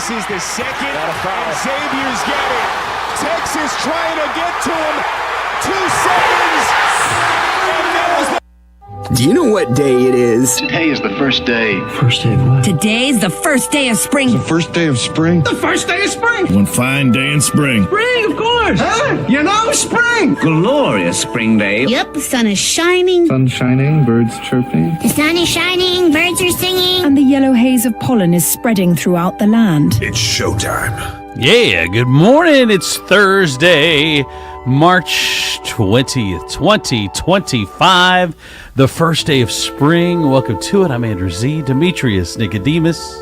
This is the second, and Xavier's got it. Texas trying to get to him. 2 seconds, and there's the... Do you know what day it is? Today is the first day. First day of what? Today's the first day of spring. The first day of spring? The first day of spring. One fine day in spring. Spring, of course. Huh? You know, spring. Glorious spring day. Yep, the sun is shining. Sun shining, birds chirping. The sun is shining, birds are singing. And the yellow haze of pollen is spreading throughout the land. It's showtime. Yeah, good morning. It's Thursday, March 20th, 2025, the first day of spring. Welcome to it. I'm Andrew Z. Demetrius, Nicodemus,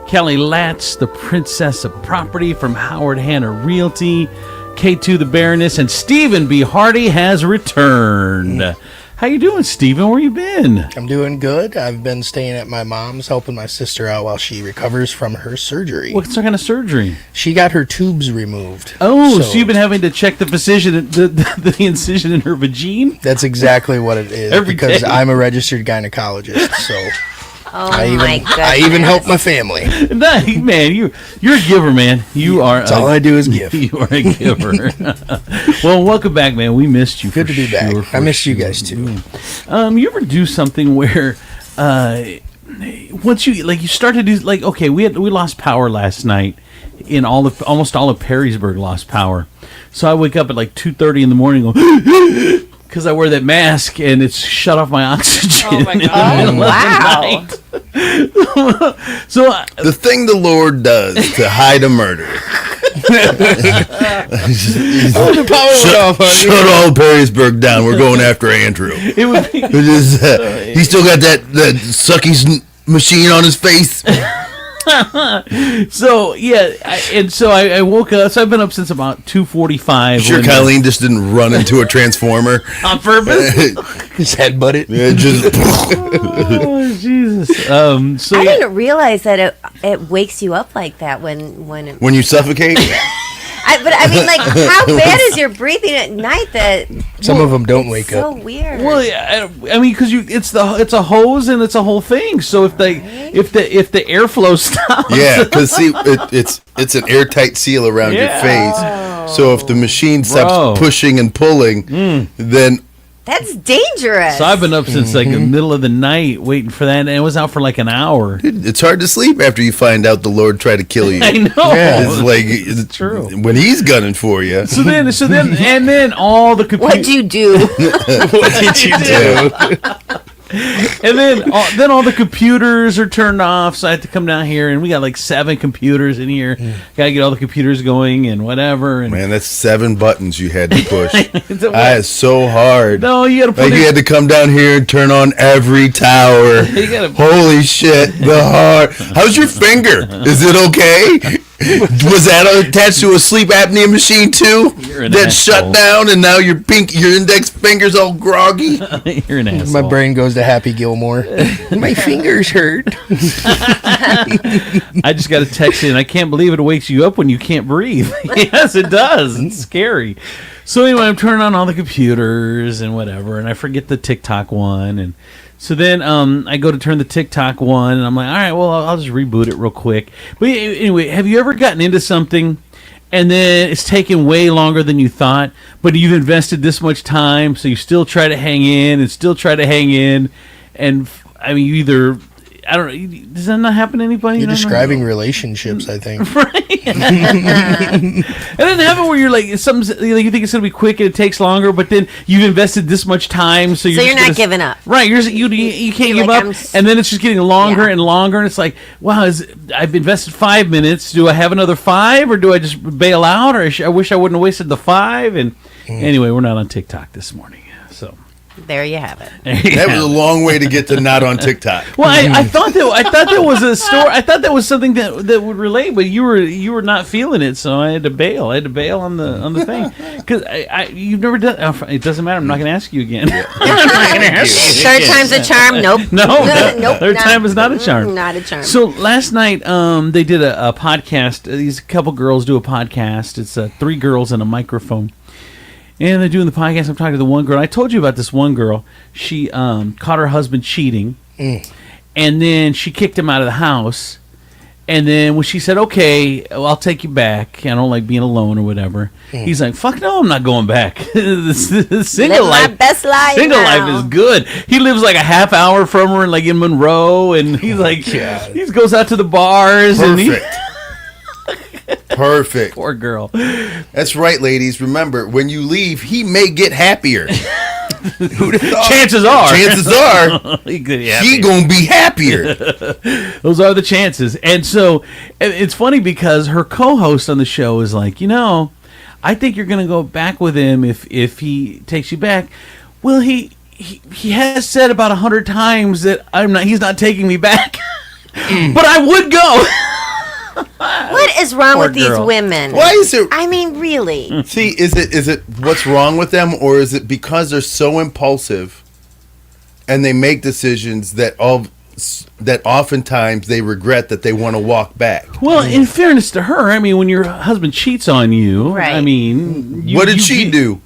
Kelly Latz, the Princess of Property from Howard Hanna Realty, K2 the Baroness, and Stephen B. Hardy has returned. How you doing, Stephen? Where you been? I'm doing good. I've been staying at my mom's, helping my sister out while she recovers from her surgery. What kind of surgery? She got her tubes removed. Oh, so you've been having to check the incision in her vagina? That's exactly what it is. Because I'm a registered gynecologist, so I even help my family. Nah, man, you're a giver, man. That's all I do is give. You are a giver. Well, welcome back, man. We missed you. Good to be back. I missed you guys too. You ever do something where once you start to do okay, we lost power last night in almost all of Perrysburg lost power. So I wake up at 2:30 in the morning and go because I wear that mask and it's shut off my oxygen. Oh my God! Wow. So the thing the Lord does to hide a murder. The power went off, honey. Shut all Perrysburg down. We're going after Andrew. It would be, he still got that sucky machine on his face. So yeah, I woke up. So I've been up since about 2:45. Sure, Colleen just didn't run into a transformer on purpose. Just headbutt it. Yeah, just. Oh Jesus! So I didn't realize that it wakes you up like that when you suffocate. But I mean, how bad is your breathing at night? That some of them don't wake up. So weird. Well, yeah, I mean, because it's a hose and it's a whole thing. So if the airflow stops, yeah, because see, it's an airtight seal around your face. So if the machine stops pushing and pulling, then. That's dangerous. So I've been up since the middle of the night waiting for that, and it was out for an hour. It's hard to sleep after you find out the Lord tried to kill you. I know. Yeah. It's true. When he's gunning for you. So then all the computers. What'd you do? What did you do? And then all the computers are turned off, so I had to come down here, and we got 7 computers in here. Got to get all the computers going and whatever. And man, that's 7 buttons you had to push. It's so hard. No, you got to you had to come down here and turn on every tower. Holy shit, the heart. How's your finger? Is it okay? Was that attached to a sleep apnea machine too? That shut down, and now your index finger's all groggy. You're an asshole. My brain goes to Happy Gilmore. My fingers hurt. I just got a text in. I can't believe it wakes you up when you can't breathe. Yes, it does. It's scary. So anyway, I'm turning on all the computers and whatever, and I forget the TikTok one, and so then I go to turn the TikTok one, and I'm like, all right, well, I'll just reboot it real quick. But anyway, have you ever gotten into something, and then it's taken way longer than you thought, but you've invested this much time, so you still try to hang in, and I mean, you either... I don't know. Does that not happen to anybody? You're describing relationships, I think. Right. And then happen where you're you think it's gonna be quick and it takes longer, but then you've invested this much time, so you're not giving up. Right. You can't give up, and then it's just getting longer and longer, and it's like, wow, I've invested 5 minutes. Do I have another 5, or do I just bail out, or I wish I wouldn't have wasted the 5? And anyway, we're not on TikTok this morning, so. There you have it. That was a long way to get to not on TikTok. Well, I thought that was a story. I thought that was something that would relate, but you were not feeling it, so I had to bail. on the thing because you've never done. It doesn't matter. I'm not going to ask you again. I'm not going to ask you. Third time's a charm. Nope. No. Third time is not a charm. Not a charm. So last night, they did a podcast. These couple girls do a podcast. It's 3 girls and a microphone. And they're doing the podcast. I'm talking to the one girl. I told you about this one girl. She caught her husband cheating, and then she kicked him out of the house. And then when she said, okay, well, I'll take you back. I don't like being alone or whatever. He's like, fuck no, I'm not going back. the single life, my best life single now. life is good. He lives like a half hour from her, like in Monroe, and he's like, he goes out to the bars. Perfect. Perfect. Poor girl. That's right, ladies. Remember, when you leave, he may get happier. Chances are he gonna be happier. Those are the chances. And so it's funny because her co-host on the show is like, I think you're gonna go back with him if he takes you back. Well, he has said about 100 times that he's not taking me back. But I would go. What is wrong with these women? Why is it? I mean, really? See, is it what's wrong with them, or is it because they're so impulsive and they make decisions that oftentimes they regret that they want to walk back? Well, in fairness to her, I mean, when your husband cheats on you, right. I mean, what did she do?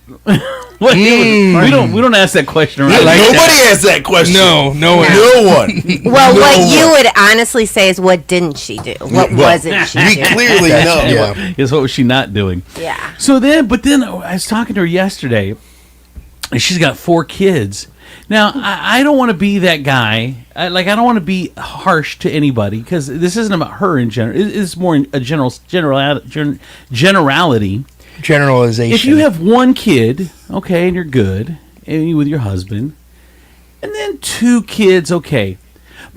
We don't ask that question around. Nobody asks that question. No one. Well, what you would honestly say is, what didn't she do? What wasn't she doing? We clearly know. Is what was she not doing? Yeah. So then I was talking to her yesterday, and she's got 4 kids. Now, I don't want to be that guy. I don't want to be harsh to anybody because this isn't about her in general. It's more a generality. Generalization. If you have 1 kid, okay, and you're good, and you with your husband, and then 2 kids, okay.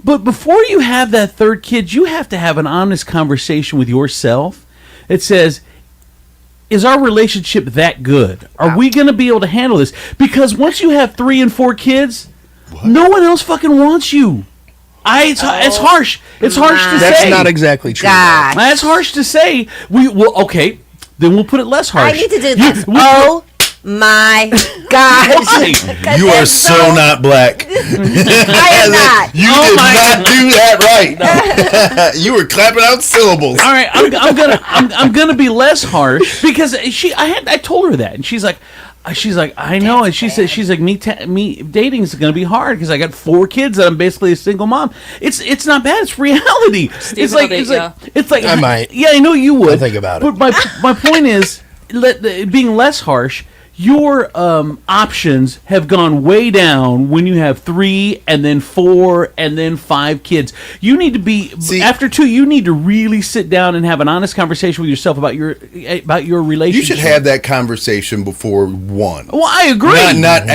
But before you have that 3rd kid, you have to have an honest conversation with yourself. It says, is our relationship that good? Are we going to be able to handle this? Because once you have 3 and 4 kids, no one else fucking wants you. It's harsh. It's harsh to say. That's not exactly true. That's harsh to say. Okay. Then we'll put it less harsh. I need to do this. Oh my gosh. You are so not black. I am not. You did not do that right. You were clapping out syllables. All right, I'm gonna be less harsh because I told her that, and she's like, I know, and she's like, me dating is gonna be hard because I got 4 kids and I'm basically a single mom. It's not bad. It's reality. It's like I might. Yeah, I know you would. I'll think about it. But my point is, being less harsh. Your options have gone way down when you have 3 and then 4 and then 5 kids. You need to be after 2. You need to really sit down and have an honest conversation with yourself about your relationship. You should have that conversation before 1. Well, I agree. Not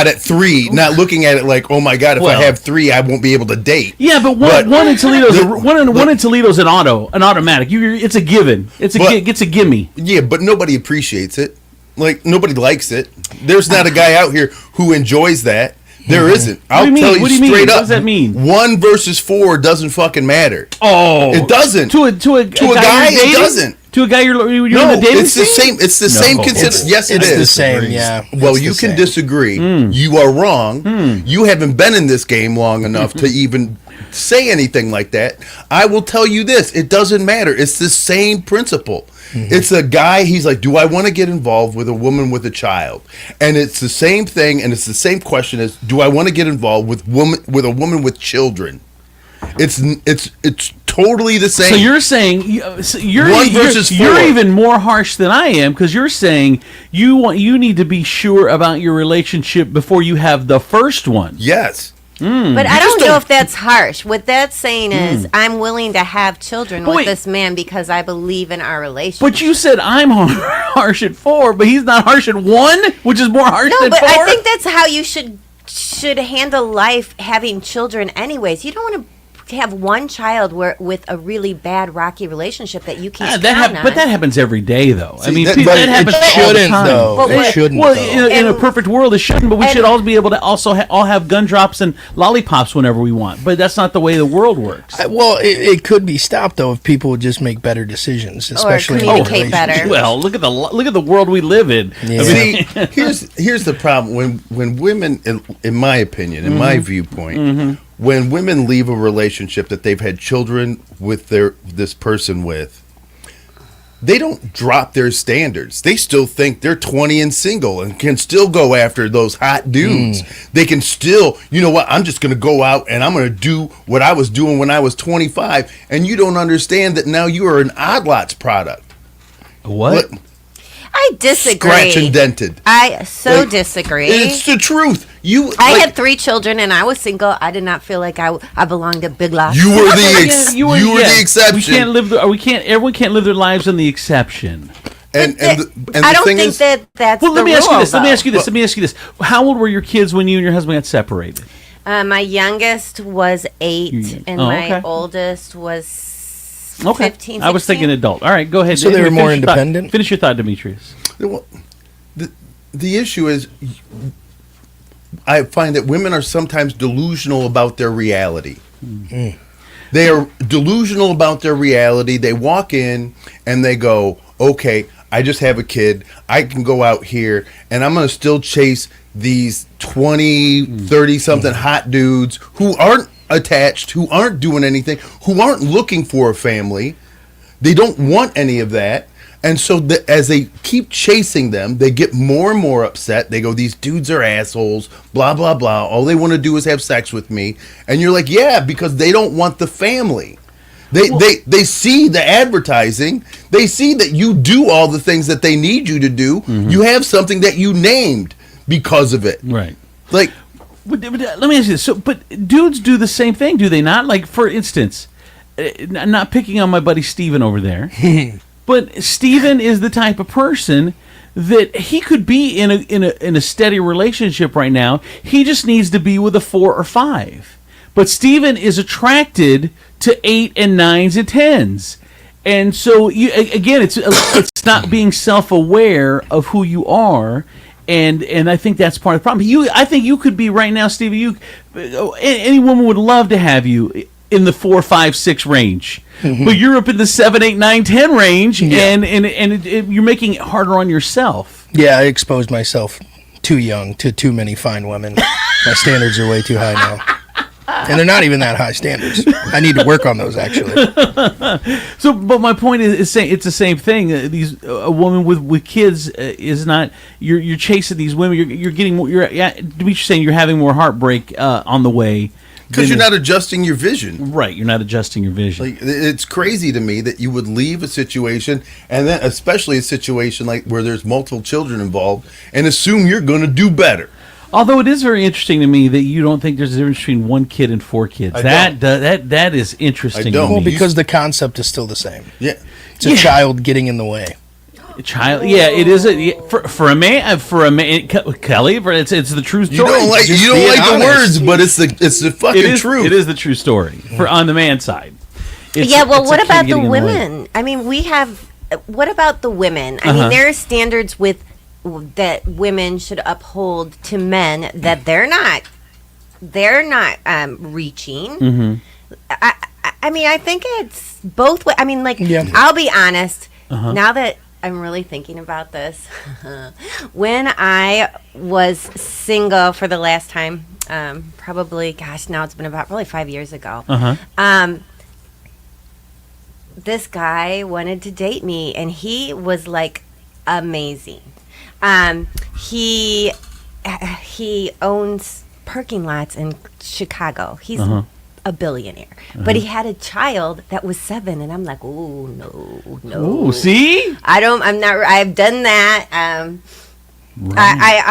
at 3. Not looking at it like, oh my god, if I have 3, I won't be able to date. Yeah, but one in Toledo's one in Toledo's an automatic. It's a given. It's a gimme. Yeah, but nobody appreciates it. Like, nobody likes it. There's not a guy out here who enjoys that. There isn't. I'll tell you straight up. What does that mean? 1 versus 4 doesn't fucking matter. Oh, it doesn't. To a guy, it doesn't. To a guy you're in the dating it's the same. It's the same. Yes, it is. It's the same. Yeah. Well, you can disagree. You are wrong. You haven't been in this game long enough to even say anything like that. I will tell you this: it doesn't matter. It's the same principle. It's a guy, he's like, do I want to get involved with a woman with a child? And it's the same thing, and it's the same question as, do I want to get involved with a woman with children? It's totally the same. So you're saying you're even more harsh than I am because you're saying you need to be sure about your relationship before you have the first one. Yes. But I don't know if that's harsh. What that's saying is, I'm willing to have children with this man because I believe in our relationship. But you said I'm harsh at 4, but he's not harsh at 1, which is more harsh than 4. No, but I think that's how you should handle life, having children anyways. You don't want to have one child with a really bad rocky relationship that you can't count on. But that happens every day, though. See, I mean, that happens all the time. Though. It shouldn't. Well, in a perfect world, it shouldn't. But we should all be able to also all have gun drops and lollipops whenever we want. But that's not the way the world works. Well, it could be stopped though if people would just make better decisions, especially or communicate better. Well, look at the world we live in. Yeah. See, here's the problem when women, in my opinion, in my viewpoint. When women leave a relationship that they've had children with this person with, they don't drop their standards. They still think they're 20 and single and can still go after those hot dudes. They can still, you know what, I'm just going to go out and I'm going to do what I was doing when I was 25. And you don't understand that now you are an Odd Lots product. What? I disagree. Scratch and dented. I disagree. It's the truth. I had 3 children and I was single. I did not feel like I belonged to Big Lots. You were the exception. Everyone can't live their lives on the exception. And I don't think that's well, the let me ask you rule, this. though. Let me ask you this. How old were your kids when you and your husband got separated? My youngest was 8 and my oldest was 15, 16. I was thinking adult. All right, go ahead. So they were more independent? Finish your thought, Demetrius. Well, the issue is, I find that women are sometimes delusional about their reality. They are delusional about their reality. They walk in and they go, okay, I just have a kid. I can go out here and I'm going to still chase these 20, 30-something hot dudes who aren't attached, who aren't doing anything, who aren't looking for a family. They don't want any of that. And so as they keep chasing them, they get more and more upset. They go, these dudes are assholes, blah, blah, blah. All they want to do is have sex with me. And you're like, yeah, because they don't want the family. They see the advertising. They see that you do all the things that they need you to do. You have something that you named because of it. Right. Like, but let me ask you this. So, but dudes do the same thing, do they not? Like, for instance, not picking on my buddy Steven over there, but Steven is the type of person that he could be in a steady relationship right now. He just needs to be with a 4 or 5. But Steven is attracted to 8 and 9s and 10s. And so it's not being self-aware of who you are. And I think that's part of the problem. I think you could be right now, Stevie. Any woman would love to have you in the 4, 5, 6 range, but you're up in the 7, 8, 9, 10 range, and you're making it harder on yourself. Yeah, I exposed myself too young to too many fine women. My standards are way too high now. And they're not even that high standards. I need to work on those, actually. So, but my point is saying it's the same thing. A woman with kids is not. You're chasing these women. You're getting. Demetrius saying you're having more heartbreak on the way because you're not adjusting your vision. Right, you're not adjusting your vision. Like, it's crazy to me that you would leave a situation, and then especially a situation like where there's multiple children involved, and assume you're going to do better. Although it is very interesting to me that you don't think there's a difference between 1 kid and 4 kids. That is interesting. I don't. Well, because the concept is still the same. Yeah, it's a child getting in the way. A child, it is for a man. Kelly, it's the true story. You don't like the words, but it's the fucking truth. It is the true story on the man side. What about the women? I mean, what about the women? I mean, there are standards that women should uphold to men that they're not reaching. I mean, I think it's both ways. I mean, I'll be honest. Now that I'm really thinking about this, when I was single for the last time, probably, now it's been about probably 5 years ago. This guy wanted to date me, and he was like amazing. He owns parking lots in Chicago. He's a billionaire, but he had a child that was 7, and I'm like, oh no. Ooh, see, I've done that. Right.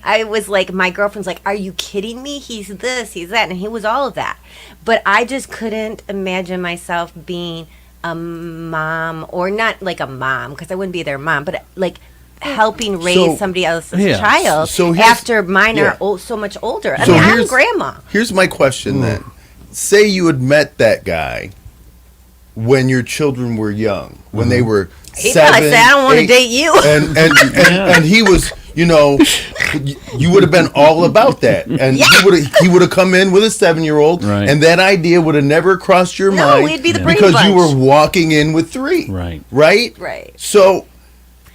I was like, my girlfriend's like, are you kidding me? He's this, he's that, and he was all of that. But I just couldn't imagine myself being a mom, or not like a mom, because I wouldn't be their mom, but like helping raise somebody else's child after mine are so much older. I mean, I'm grandma. Here's my question then. Say you had met that guy when your children were young, when they were 7, probably said, I don't want to date you. And he was, you would have been all about that. And he would have come in with a 7-year-old, and that idea would have never crossed your mind. We'd be the Brady because Bunch. you were walking in with 3. Right? So,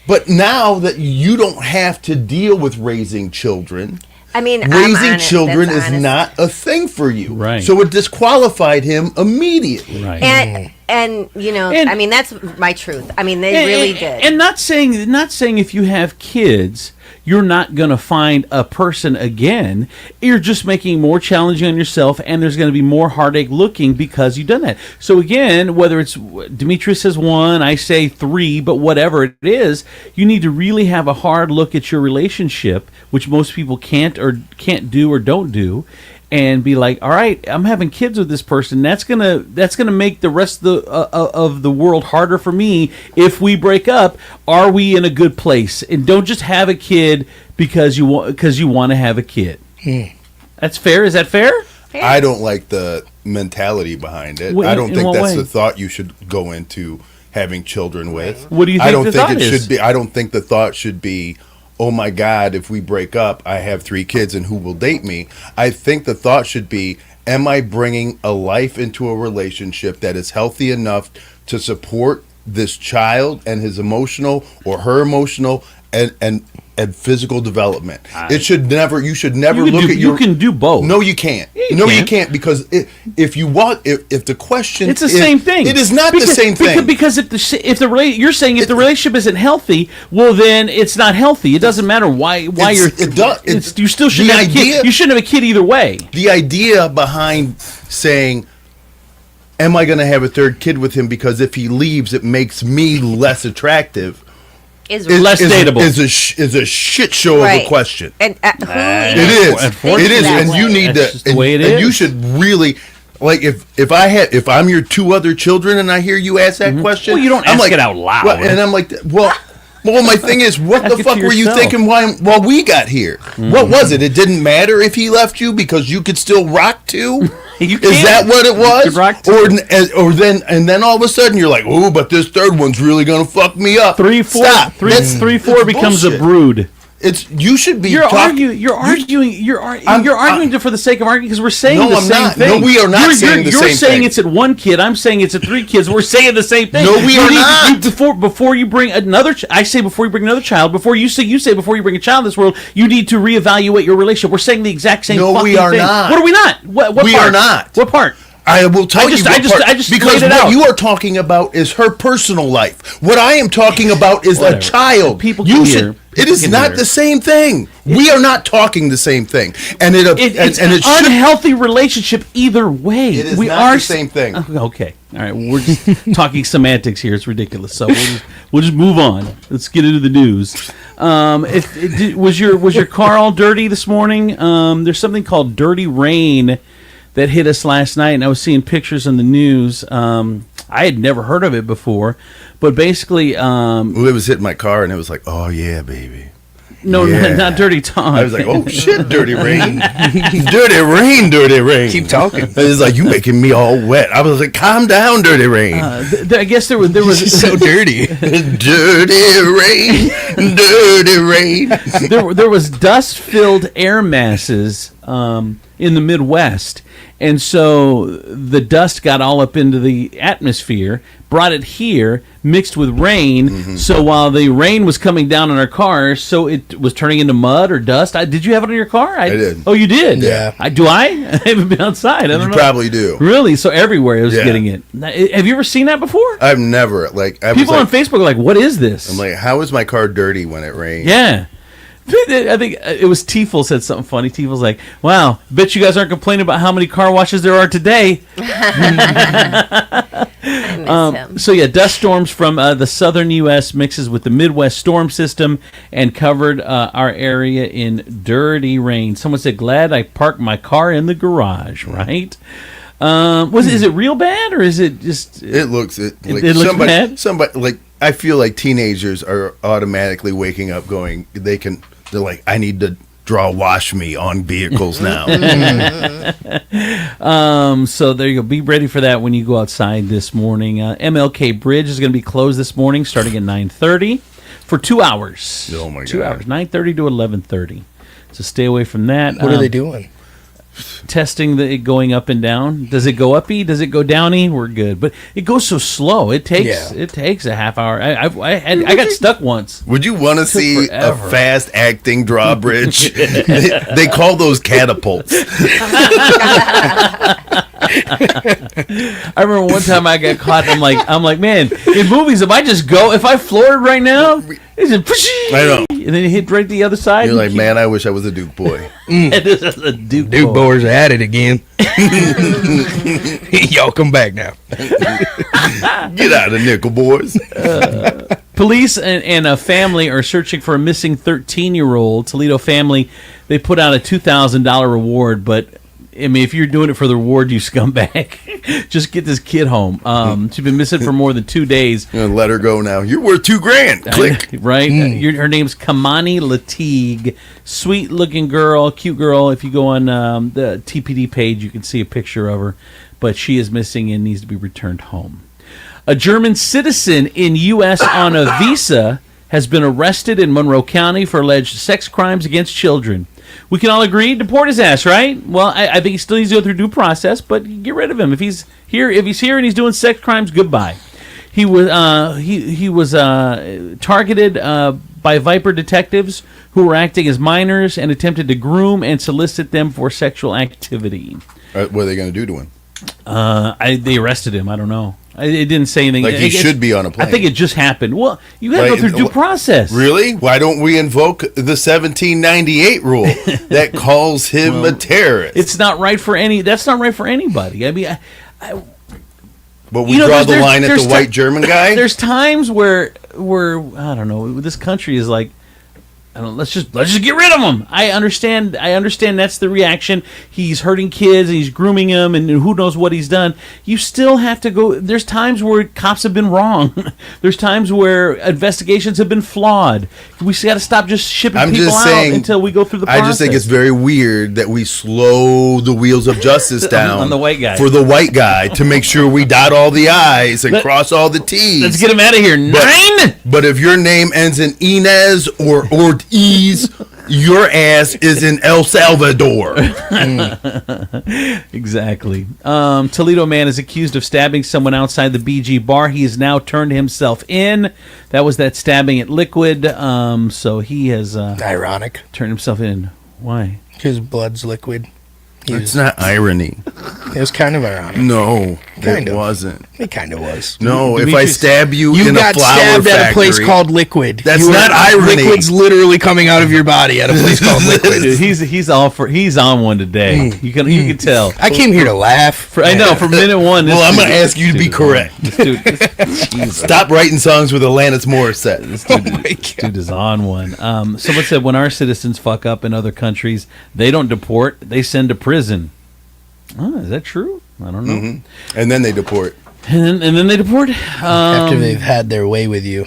but now that you don't have to deal with raising children, I mean, raising children is not a thing for you. Right. So it disqualified him immediately. Right. And I mean, that's my truth. I mean, they really did. And not saying if you have kids, you're not going to find a person again. You're just making it more challenging on yourself, and there's going to be more heartache looking because you've done that. So again, whether it's Demetrius says 1, I say 3, but whatever it is, you need to really have a hard look at your relationship, which most people can't do or don't do. And be like, all right, I'm having kids with this person. That's gonna make the rest of the world harder for me. If we break up, are we in a good place? And don't just have a kid because you want to have a kid. That's fair. Is that fair? I don't like the mentality behind it. I don't think that's the thought you should go into having children with. What do you think? I don't think it should be. I don't think the thought should be, oh my God, if we break up, I have 3 kids and who will date me? I think the thought should be, am I bringing a life into a relationship that is healthy enough to support this child and his emotional or her emotional and physical development? You should never look at your... You can do both. No, you can't. You can't, because if the question... It's the same thing. It is not the same thing. Because you're saying if the relationship isn't healthy, well, then it's not healthy. It doesn't matter why you still shouldn't have a kid. You shouldn't have a kid either way. The idea behind saying, am I going to have a 3rd kid with him because if he leaves, it makes me less attractive... Is less dateable. Is a shit show of a question. And it is, and you need to. The way it is. And you should really, like, if I'm your 2 other children and I hear you ask that question, well, you don't ask it out loud. Well, and I'm like, well, my thing is, what the fuck were you thinking while we got here? What was it? It didn't matter if he left you because you could still rock too. Is that what it was? Or then all of a sudden you're like, oh, but this 3rd one's really gonna fuck me up. 3, 4, Stop. 3, 4 becomes bullshit. A brood. You should be. You're arguing for the sake of arguing because we're saying the same thing. No, we are not saying the same thing. You're saying it's at 1 kid. I'm saying it's at 3 kids. We're saying the same thing. No, we are not. Before you bring another, I say before you bring another child. Before you say before you bring a child in this world, you need to reevaluate your relationship. We're saying the exact same. No, we are not. What are we not? What we part? are not. What part? I will tell you what part, because what you are talking about is her personal life. What I am talking about is a child. It is not the same thing. We are not talking the same thing, and it's an unhealthy relationship either way. It is not the same thing. Okay, all right. We're just talking semantics here. It's ridiculous. So we'll just move on. Let's get into the news. Was your car all dirty this morning? There's something called dirty rain that hit us last night, and I was seeing pictures on the news. I had never heard of it before, but basically... it was hitting my car, and it was like, oh, yeah, baby. No, not Dirty Tom. I was like, oh, shit, dirty rain. Dirty rain, dirty rain. Keep talking. It's like, you making me all wet. I was like, calm down, dirty rain. I guess there was so dirty. Dirty rain, dirty rain. There was dust-filled air masses in the Midwest. And so the dust got all up into the atmosphere, brought it here, mixed with rain. Mm-hmm. So while the rain was coming down on our cars, so it was turning into mud or dust. Did you have it on your car? I did. Oh, you did? Yeah. I haven't been outside. I don't know. You probably do. Really? So everywhere I was getting it. Have you ever seen that before? I've never. People on Facebook are like, what is this? I'm like, how is my car dirty when it rains? Yeah. I think it was Tiefel said something funny. Tiefel's like, wow, bet you guys aren't complaining about how many car washes there are today. So yeah, dust storms from the southern U.S. mixes with the Midwest storm system and covered our area in dirty rain. Someone said, glad I parked my car in the garage, right? Is it real bad or is it just... It looks bad? Somebody, like, I feel like teenagers are automatically waking up going, they're like, I need to draw wash me on vehicles now. So there you go. Be ready for that when you go outside this morning. MLK Bridge is going to be closed this morning starting at 9:30 for 2 hours. Oh, my God. 2 hours, 9:30 to 11:30. So stay away from that. What are they doing? Testing it going up and down. Does it go uppy? Does it go downy? We're good, but it goes so slow. It takes a half hour. I got stuck once. Would you want to see forever. A fast acting drawbridge? they call those catapults. I remember one time I got caught. I'm like, man, in movies, if I floored right now, it's just, I know. and then you hit right the other side. You're like, man, I wish I was a Duke boy. This is a Duke boys are at it again. Y'all come back now. Get out of nickel, boys. Police and a family are searching for a missing 13-year-old. Toledo family, they put out a $2,000 reward, but I mean, if you're doing it for the reward, you scumbag, just get this kid home. She's been missing for more than 2 days. I'm gonna let her go now. You're worth $2,000. Click. Right? Her name's Kamani Latigue. Sweet-looking girl, cute girl. If you go on the TPD page, you can see a picture of her. But she is missing and needs to be returned home. A German citizen in U.S. on a visa has been arrested in Monroe County for alleged sex crimes against children. We can all agree, deport his ass, right? Well, I think he still needs to go through due process, but get rid of him. If he's here and he's doing sex crimes, goodbye. He was targeted by Viper detectives who were acting as minors and attempted to groom and solicit them for sexual activity. What are they going to do to him? They arrested him. I don't know. It didn't say anything. Like he should be on a plane. I think it just happened. Well, you got to go through due process. Really? Why don't we invoke the 1798 rule that calls him a terrorist? It's not right for any. That's not right for anybody. I mean, but we draw the line at the white German guy. There's times where I don't know. This country is like, let's just get rid of him. I understand that's the reaction. He's hurting kids, and he's grooming them, and who knows what he's done. You still have to go. There's times where cops have been wrong. There's times where investigations have been flawed. We got to stop just shipping people out until we go through the process. I just think it's very weird that we slow the wheels of justice down on the white guy. For the white guy to make sure we dot all the I's and cross all the T's. Let's get him out of here. But if your name ends in Inez or Ortiz, your ass is in El Salvador. Exactly. Toledo man is accused of stabbing someone outside the BG bar. He has now turned himself in. That was that stabbing at Liquid. So he has ironic turned himself in. Why? Because blood's liquid. It's not irony. It was kind of ironic. No, it wasn't. It kind of was. No, if I stab you in a flower got stabbed factory, at a place called Liquid. That's not irony. Liquid's literally coming out of your body at a place called Liquid. Dude, he's on one today. You can tell. I came here to laugh. I know from minute one. Well, I'm going to ask you to be correct. Stop writing songs with Alanis Morissette. This dude is on one. Someone said when our citizens fuck up in other countries, they don't deport; they send to prison. Oh, is that true? I don't know. Mm-hmm. And then they deport. And then they deport after they've had their way with you.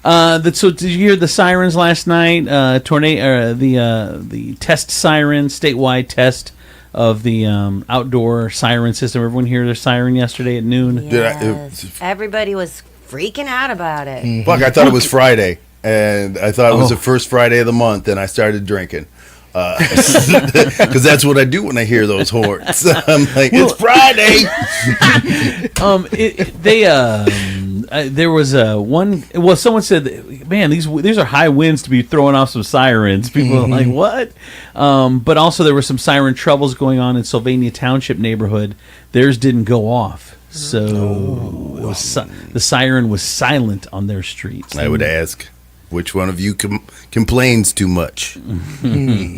So did you hear the sirens last night? Tornado, the test siren, statewide test of the outdoor siren system. Everyone hear their siren yesterday at noon? Yes. Everybody was freaking out about it. Mm-hmm. Fuck, I thought it was Friday, and I thought it was the first Friday of the month, and I started drinking. Because that's what I do when I hear those horns. I'm like, it's Friday. There was one. Well, someone said, "Man, these are high winds to be throwing off some sirens." People are like, "What?" But also, there were some siren troubles going on in Sylvania Township neighborhood. Theirs didn't go off, so it was the siren was silent on their streets. I would ask, which one of you complains too much?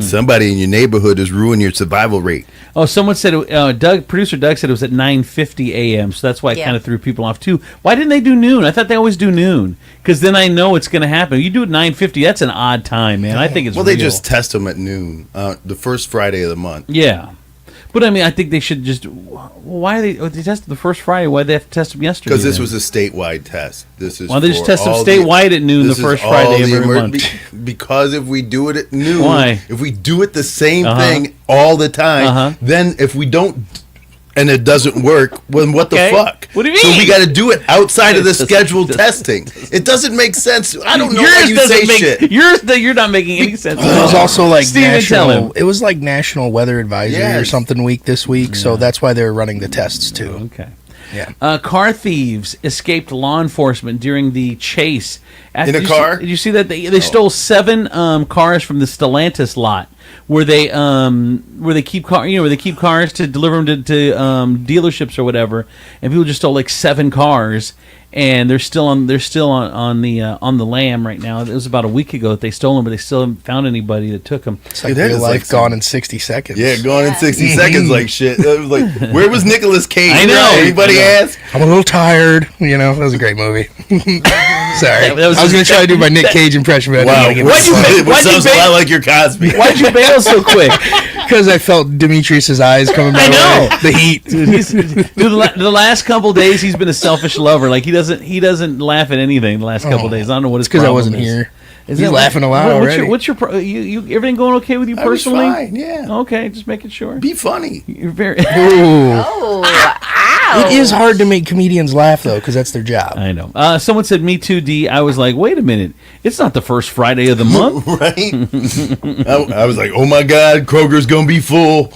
Somebody in your neighborhood is ruining your survival rate. Oh, someone said, producer Doug said it was at 9:50 a.m., so that's why it kind of threw people off too. Why didn't they do noon? I thought they always do noon, because then I know it's going to happen. You do it 9:50, that's an odd time, man. I think it's they just test them at noon, the first Friday of the month. Yeah. But I mean, I think they should just. Why are they tested the first Friday? Why did they have to test them yesterday? Because this was a statewide test. This is. Why don't they just test them statewide at noon the first Friday of every month? Because if we do it at noon, if we do it the same thing all the time, then if we don't, and it doesn't work, then what the fuck? What do you mean? So we got to do it outside of the scheduled testing. It doesn't make sense. I don't know why you say shit. You're not making any sense. It was also like Steven, it was like National Weather Advisory or something week this week, so that's why they were running the tests too. Okay. Yeah. Car thieves escaped law enforcement during the chase. In a car? Did you see that? They stole 7 cars from the Stellantis lot. where they keep cars to deliver them to dealerships or whatever, and people just stole like 7 cars. And they're still on the lam right now. It was about a week ago that they stole them, but they still haven't found anybody that took them. It's like real life gone in 60 seconds. Yeah, gone in 60 seconds like shit. It was like, where was Nicolas Cage? I know. Anybody ask? I'm a little tired. That was a great movie. Sorry. That was I was going to try to do my Nick Cage impression, but Wow. I didn't What sounds a lot like your Cosby. Why'd you bail so quick? Because I felt Demetrius' eyes coming my way. The heat. The last couple days, he's been a selfish lover. Like he doesn't laugh at anything the last couple days. I don't know what his because I problem wasn't is. here. Is He's that laughing a lot already. What's your everything going okay with you personally? Fine, yeah. Okay, just making sure. Be funny. You're very. Ooh. Oh, ow. It is hard to make comedians laugh though, because that's their job. I know. Someone said "Me Too, D." I was like, wait a minute, it's not the first Friday of the month, Right? I was like, oh my God, Kroger's gonna be full.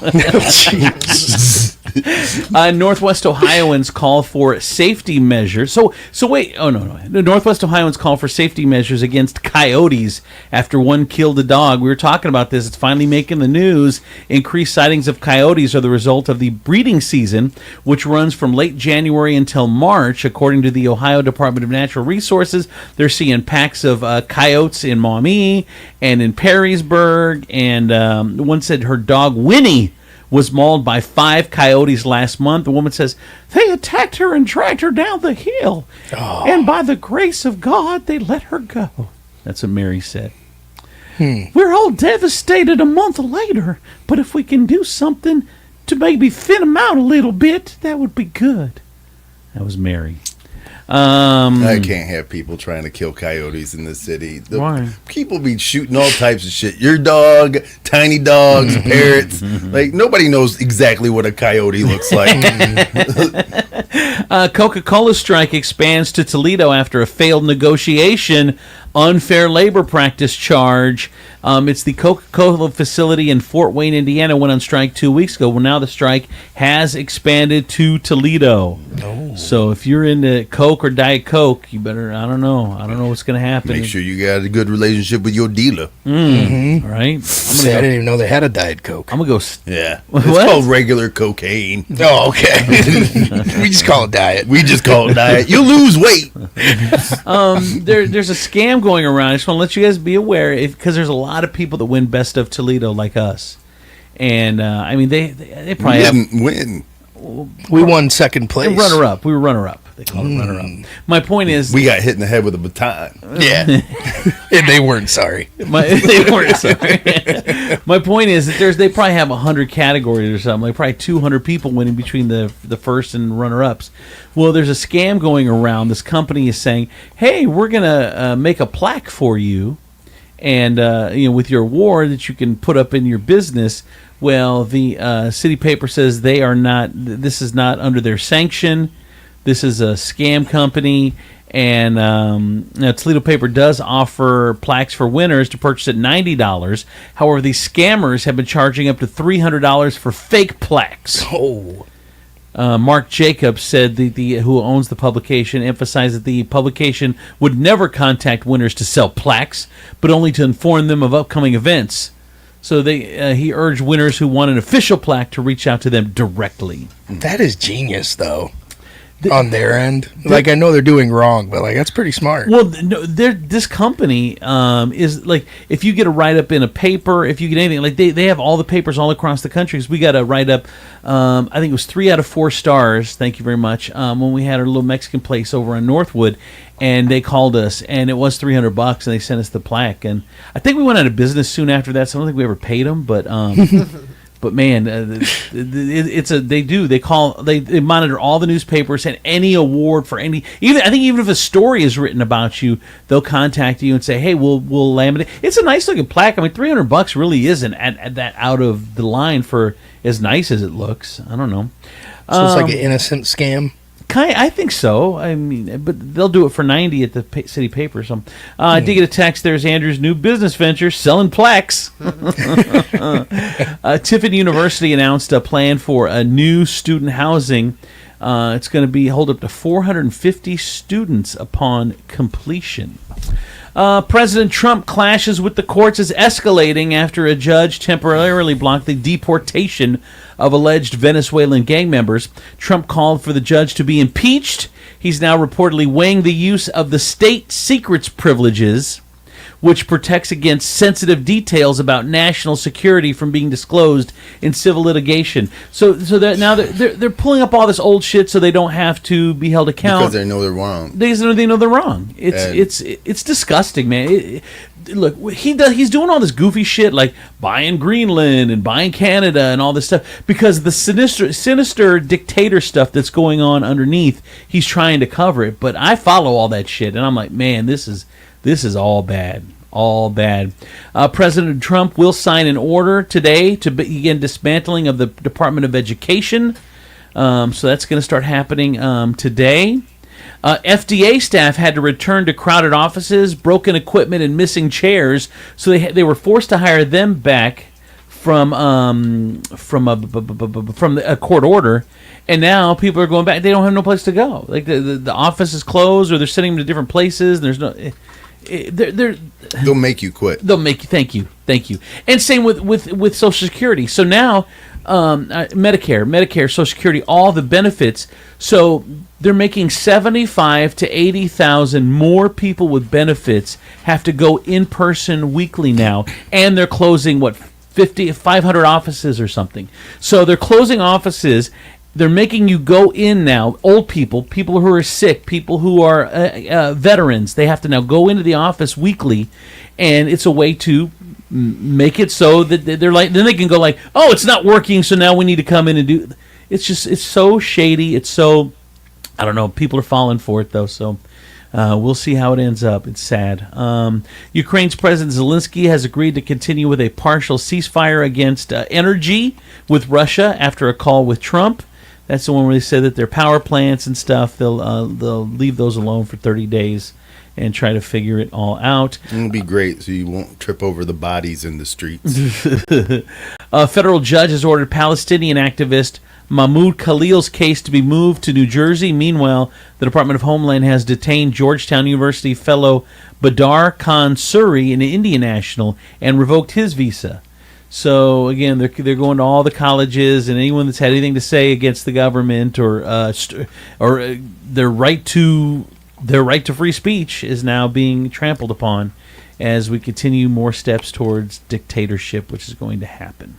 Northwest Ohioans call for safety measures. So wait. Oh no. The Northwest Ohioans call for safety measures against coyotes after one killed a dog. We were talking about this. It's finally making the news. Increased sightings of coyotes are the result of the breeding season, which runs from late January until March. According to the Ohio Department of Natural Resources, they're seeing packs of coyotes in Maumee and in Perrysburg. And one said her dog Winnie was mauled by 5 coyotes last month. The woman says they attacked her and dragged her down the hill. And by the grace of God, they let her go. That's what Mary said. We're all devastated a month later, but if we can do something to maybe thin them out a little bit, that would be good. That was Mary. I can't have people trying to kill coyotes in the city. Why? People be shooting all types of shit. Your dog, tiny dogs, parrots. Like, nobody knows exactly what a coyote looks like. Coca-Cola strike expands to Toledo after a failed negotiation. Unfair labor practice charge. It's the Coca-Cola facility in Fort Wayne, Indiana, went on strike 2 weeks ago. Well, now the strike has expanded to Toledo. Oh. So if you're into Coke or Diet Coke, you better, I don't know what's going to happen. Make sure you got a good relationship with your dealer. Mm-hmm. Right? I didn't even know they had a Diet Coke. I'm going to go. Yeah. It's called regular cocaine. Oh, okay. We just call it Diet. You'll lose weight. There's a scam going around. I just want to let you guys be aware, because there's a lot of people that win Best of Toledo like us, and I mean they probably didn't win. We won second place. Runner up. We were runner up. They call it runner up. My point is, we got hit in the head with a baton. Yeah, and they weren't sorry. They weren't sorry. My point is that they probably have 100 categories or something. Like probably 200 people winning between the first and runner ups. Well, there's a scam going around. This company is saying, "Hey, we're gonna make a plaque for you, and with your award that you can put up in your business." Well, the city paper says they are not. This is not under their sanction. This is a scam company, and Toledo paper does offer plaques for winners to purchase at $90. However, these scammers have been charging up to $300 for fake plaques. Oh. Mark Jacobs said who owns the publication emphasized that the publication would never contact winners to sell plaques, but only to inform them of upcoming events. So he urged winners who want an official plaque to reach out to them directly. That is genius, though. On their end, I know they're doing wrong, but that's pretty smart. Well, no, this company is like, if you get a write up in a paper, if you get anything, like they have all the papers all across the country. Because we got a write up, I think it was 3 out of 4 stars. Thank you very much. When we had our little Mexican place over in Northwood, and they called us, and it was $300, and they sent us the plaque. And I think we went out of business soon after that, so I don't think we ever paid them, but. But man, they monitor all the newspapers, and any award for any, even if a story is written about you, they'll contact you and say, hey, we'll laminate. It's a nice looking plaque. I mean, $300 really isn't at that out of the line for as nice as it looks. I don't know. So it's like an innocent scam. I think so. I mean, but they'll do it for $90 at the city paper. So I did get a text. There's Andrew's new business venture, selling plaques. Tiffin University announced a plan for a new student housing. It's going to hold up to 450 students upon completion. President Trump clashes with the courts is escalating after a judge temporarily blocked the deportation of alleged Venezuelan gang members. Trump called for the judge to be impeached. He's now reportedly weighing the use of the state secrets privileges, which protects against sensitive details about national security from being disclosed in civil litigation. So that now they're pulling up all this old shit so they don't have to be held accountable because they know they're wrong. They know they're wrong. It's disgusting, man. Look, he's doing all this goofy shit like buying Greenland and buying Canada and all this stuff because the sinister dictator stuff that's going on underneath. He's trying to cover it, but I follow all that shit, and I'm like, man, this is all bad. All bad. President Trump will sign an order today to begin dismantling of the Department of Education. So that's going to start happening today. FDA staff had to return to crowded offices, broken equipment, and missing chairs. So they were forced to hire them back from a court order. And now people are going back. They don't have no place to go. Like the office is closed, or they're sending them to different places. And there's no. They'll make you quit. They'll make you. Thank you. And same with Social Security. So now, Medicare, Social Security, all the benefits. So they're making 75 to 80,000 more people with benefits have to go in person weekly now, and they're closing 500 offices or something. So they're closing offices. They're making you go in now, old people who are sick, people who are veterans. They have to now go into the office weekly, and it's a way to make it so that they're like, then they can go like, oh, it's not working, so now we need to come in and do. It's so shady. It's so, I don't know. People are falling for it though, so we'll see how it ends up. It's sad. Ukraine's President Zelensky has agreed to continue with a partial ceasefire against energy with Russia after a call with Trump. That's the one where they said that their power plants and stuff, they'll leave those alone for 30 days and try to figure it all out. It'll be great, so you won't trip over the bodies in the streets. A federal judge has ordered Palestinian activist Mahmoud Khalil's case to be moved to New Jersey. Meanwhile, the Department of Homeland has detained Georgetown University fellow Badar Khan Suri, an Indian national, and revoked his visa. So again, they're going to all the colleges, and anyone that's had anything to say against the government or their right to free speech is now being trampled upon as we continue more steps towards dictatorship, which is going to happen.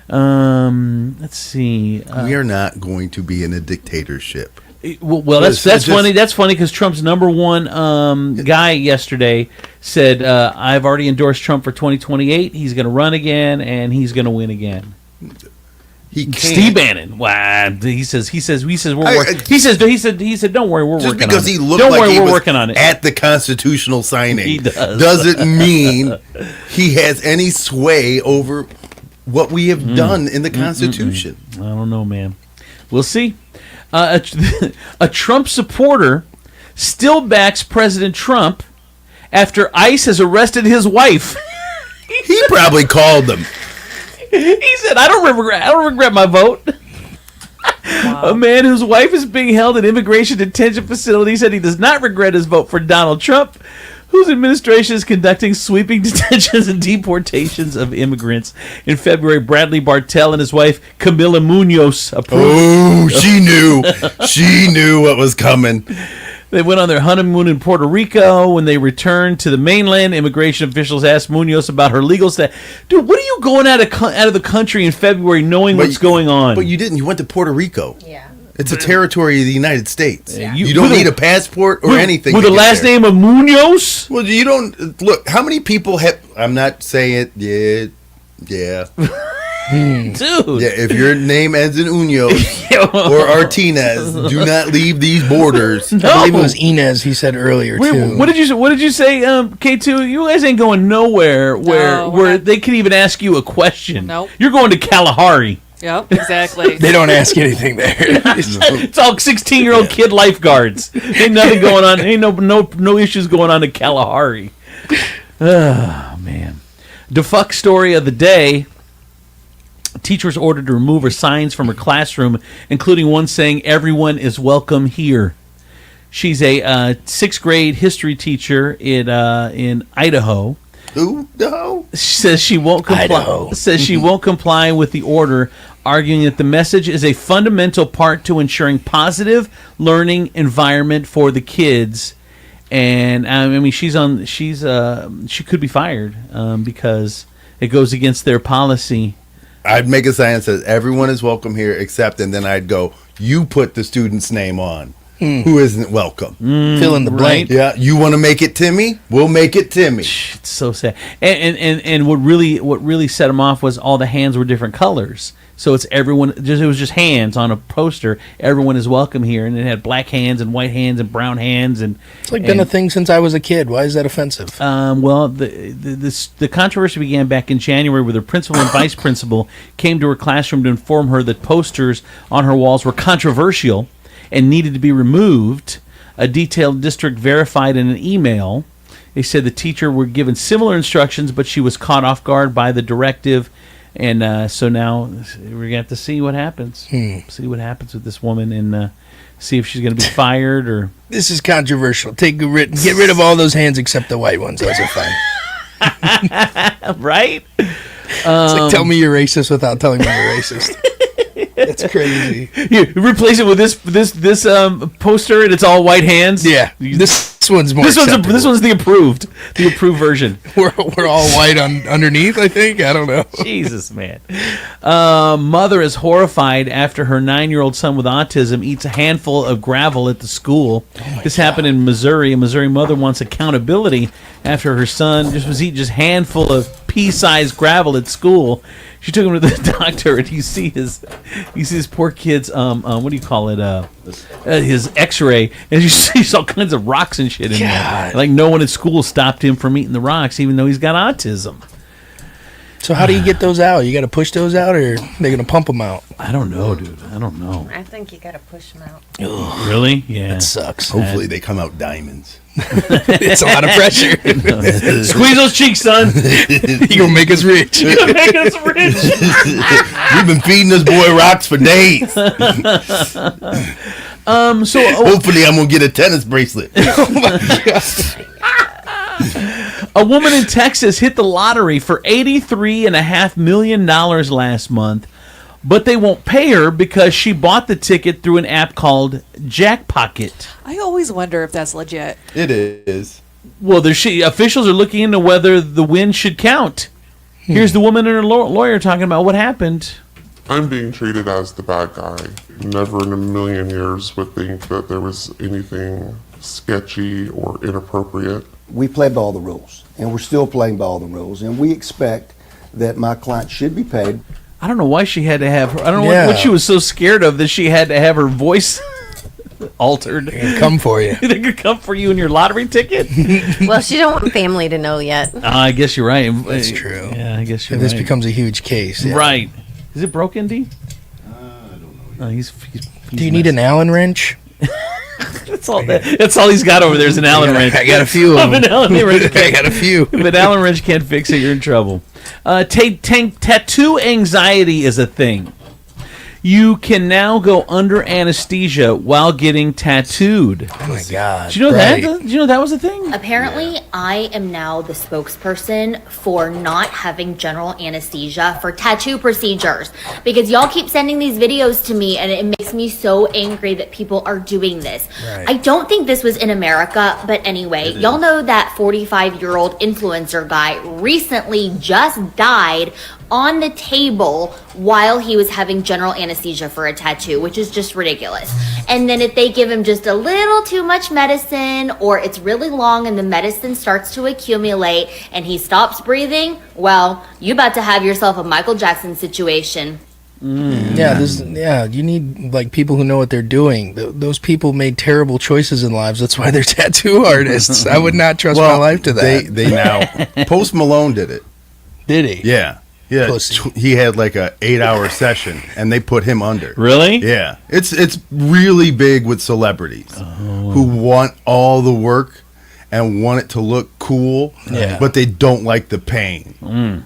Let's see. We are not going to be in a dictatorship. Well, that's funny. That's funny because Trump's number one guy yesterday said, "I've already endorsed Trump for 2028. He's going to run again, and he's going to win again." Steve Bannon. Wow. He says we're working. He said, "Don't worry, we're working on it." Just because he looked like he was working on it at the constitutional signing, he does. Doesn't mean he has any sway over what we have done in the Constitution. I don't know, man. We'll see. A Trump supporter still backs President Trump after ICE has arrested his wife. He probably called them. He said, "I don't regret my vote." Wow. A man whose wife is being held in immigration detention facility said he does not regret his vote for Donald Trump, whose administration is conducting sweeping detentions and deportations of immigrants. In February, Bradley Bartell and his wife, Camila Munoz, approved. Oh, she knew. She knew what was coming. They went on their honeymoon in Puerto Rico. When they returned to the mainland, immigration officials asked Munoz about her legal status. Dude, what are you going out of the country in February knowing what's going on? But you didn't. You went to Puerto Rico. Yeah. It's a territory of the United States. Yeah. You don't need a passport or anything. With the last name of Munoz? Well, you don't. Look, how many people have... I'm not saying it. Yeah. Dude. Yeah, if your name ends in Munoz or Artinez, do not leave these borders. No. I believe it was Inez he said earlier, too. What did you say, K2? You guys ain't going nowhere where they can even ask you a question. Nope. You're going to Kalahari. Yep, exactly. They don't ask anything there. It's all 16-year-old kid lifeguards. Ain't nothing going on. Ain't no issues going on in Kalahari. Oh, man. The fuck story of the day. A teacher was ordered to remove her signs from her classroom, including one saying, "Everyone is welcome here." She's a sixth grade history teacher in Idaho. Who? No. She says she won't comply. Idaho. Says she won't comply with the order, arguing that the message is a fundamental part to ensuring positive learning environment for the kids. And I mean, she could be fired because it goes against their policy. I'd make a sign that says everyone is welcome here except, and then I'd go, you put the student's name on. Who isn't welcome? Fill in the blank. Yeah, you want to make it Timmy? We'll make it Timmy. It's so sad. And what really set them off was all the hands were different colors. So it's everyone. It was just hands on a poster. Everyone is welcome here, and it had black hands and white hands and brown hands, and It's like been a thing since I was a kid. Why is that offensive? Well, the controversy began back in January, where the principal and vice principal came to her classroom to inform her that posters on her walls were controversial and needed to be removed. A detailed district verified in an email. They said the teacher were given similar instructions, but she was caught off guard by the directive. And so now we're going to have to see what happens. See what happens with this woman and see if she's going to be fired or... This is controversial. Get rid of all those hands except the white ones. Those are fine. Right? It's like, tell me you're racist without telling me you're racist. That's crazy. You replace it with this poster and it's all white hands. Yeah, this one's more. This one's the approved version. We're all white underneath. I think. I don't know. Jesus, man. Mother is horrified after her 9-year-old son with autism eats a handful of gravel at the school. This happened in Missouri. A Missouri mother wants accountability after her son was eating just handful of pea-sized gravel at school. She took him to the doctor, and you see his poor kid's what do you call it? His X-ray, and you see all kinds of rocks and shit in there. Like no one at school stopped him from eating the rocks, even though he's got autism. So how do you get those out? You got to push those out, or they're gonna pump them out? I don't know, dude. I don't know. I think you got to push them out. Ugh, really? Yeah. That sucks. Hopefully they come out diamonds. It's a lot of pressure. Squeeze those cheeks, son. You gonna make us rich. You gonna make us rich. We've been feeding this boy rocks for days. Hopefully I'm gonna get a tennis bracelet. Oh my god. A woman in Texas hit the lottery for $83.5 million last month, but they won't pay her because she bought the ticket through an app called Jackpocket. I always wonder if that's legit. It is. Well, officials are looking into whether the win should count. Here's the woman and her lawyer talking about what happened. I'm being treated as the bad guy. Never in a million years would think that there was anything sketchy or inappropriate. We played by all the rules, and we're still playing by all the rules, and we expect that my client should be paid. I don't know why she had to have her. I don't know what she was so scared of that she had to have her voice altered. They're gonna come for you. They're gonna come for you in your lottery ticket. Well, she don't want family to know yet. I guess you're right. That's true. Yeah, I guess you're if right. This becomes a huge case. Yeah. Right. Is it broken, D? I don't know. He's Do you need an Allen wrench? That's all he's got over there is an Allen wrench. I got a few of them. An Allen wrench. I got a few. If an Allen wrench can't fix it, you're in trouble. Tattoo anxiety is a thing. You can now go under anesthesia while getting tattooed. Oh my god! Did you know that? Did you know that was a thing? Apparently, I am now the spokesperson for not having general anesthesia for tattoo procedures because y'all keep sending these videos to me, and it makes me so angry that people are doing this. Right. I don't think this was in America, but anyway, y'all know that 45-year-old influencer guy recently just died on the table while he was having general anesthesia for a tattoo, which is just ridiculous. And then if they give him just a little too much medicine, or it's really long and the medicine starts to accumulate and he stops breathing, well, you about to have yourself a Michael Jackson situation. Yeah, you need like people who know what they're doing. Those people made terrible choices in lives. That's why they're tattoo artists. I would not trust my life to that. They now Post Malone did it. Did he? Yeah. Yeah, he had like a 8-hour session, and they put him under. Really? Yeah, it's really big with celebrities who want all the work and want it to look cool, but they don't like the pain.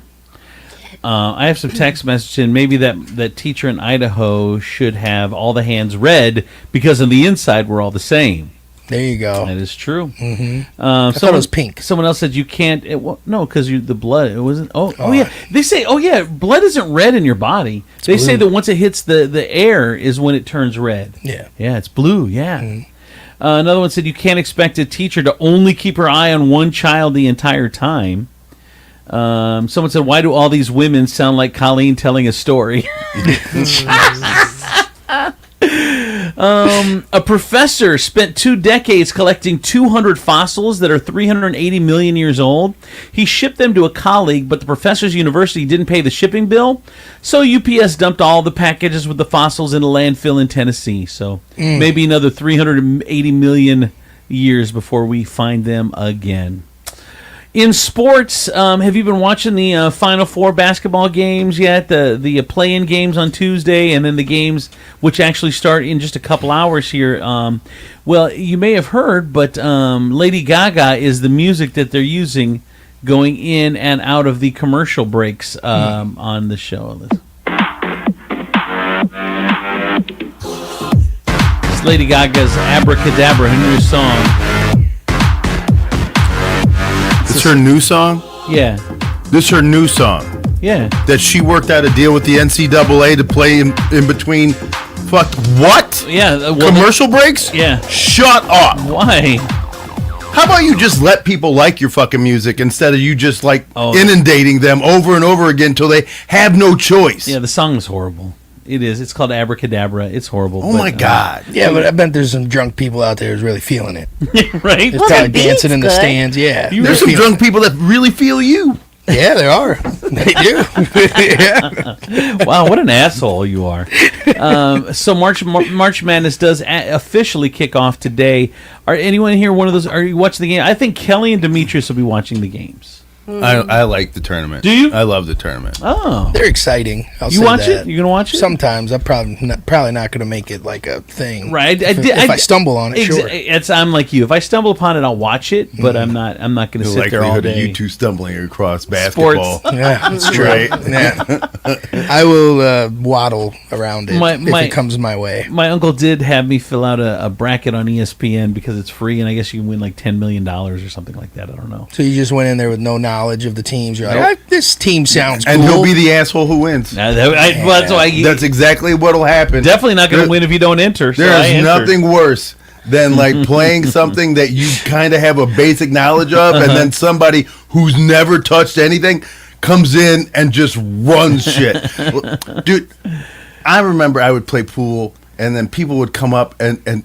I have some text message in. Maybe that teacher in Idaho should have all the hands red because on the inside we're all the same. There you go. That is true. Mm-hmm. I thought it was pink. Someone else said you can't. No, because the blood. It wasn't. Oh yeah. They say. Oh yeah. Blood isn't red in your body. They say that once it hits the air is when it turns red. Yeah. Yeah. It's blue. Yeah. Another one said you can't expect a teacher to only keep her eye on one child the entire time. Someone said, why do all these women sound like Colleen telling a story? A professor spent 2 decades collecting 200 fossils that are 380 million years old. He shipped them to a colleague, but the professor's university didn't pay the shipping bill, so UPS dumped all the packages with the fossils in a landfill in Tennessee. So maybe another 380 million years before we find them again. In sports, have you been watching the Final Four basketball games yet? The play-in games on Tuesday, and then the games which actually start in just a couple hours here. Well, you may have heard, but Lady Gaga is the music that they're using going in and out of the commercial breaks on the show. It's Lady Gaga's Abracadabra, her new song. It's her new song? Yeah. This is her new song? Yeah. That she worked out a deal with the NCAA to play in between... Fuck, what? Yeah. Commercial breaks? Yeah. Shut up. Why? How about you just let people like your fucking music instead of you just inundating them over and over again until they have no choice? Yeah, the song is horrible. It is. It's called Abracadabra. It's horrible. Oh, my God. Yeah, but I bet there's some drunk people out there who's really feeling it. Right? They're probably dancing in the stands. Yeah. There's some drunk people that really feel you. Yeah, there are. They do. Yeah. Wow, what an asshole you are. So March Madness does officially kick off today. Are anyone here one of those? Are you watching the game? I think Kelly and Demetrius will be watching the games. I like the tournament. Do you? I love the tournament. Oh, they're exciting. You watch it? You gonna watch it? Sometimes. I'm probably not gonna make it like a thing. Right. If I stumble on it, sure. I'm like you. If I stumble upon it, I'll watch it. But I'm not gonna sit there all day. You two stumbling across basketball. Sports. Yeah, that's true. Right. Yeah. I will waddle around it if it comes my way. My uncle did have me fill out a bracket on ESPN because it's free, and I guess you can win like $10 million or something like that. I don't know. So you just went in there with no knowledge of the teams. You're like, this team sounds cool. And he'll be the asshole who wins. That's exactly what'll happen. Definitely not going to win if you don't enter. There's nothing worse than like playing something that you kind of have a basic knowledge of, and then somebody who's never touched anything comes in and just runs shit. Dude, I remember I would play pool, and then people would come up and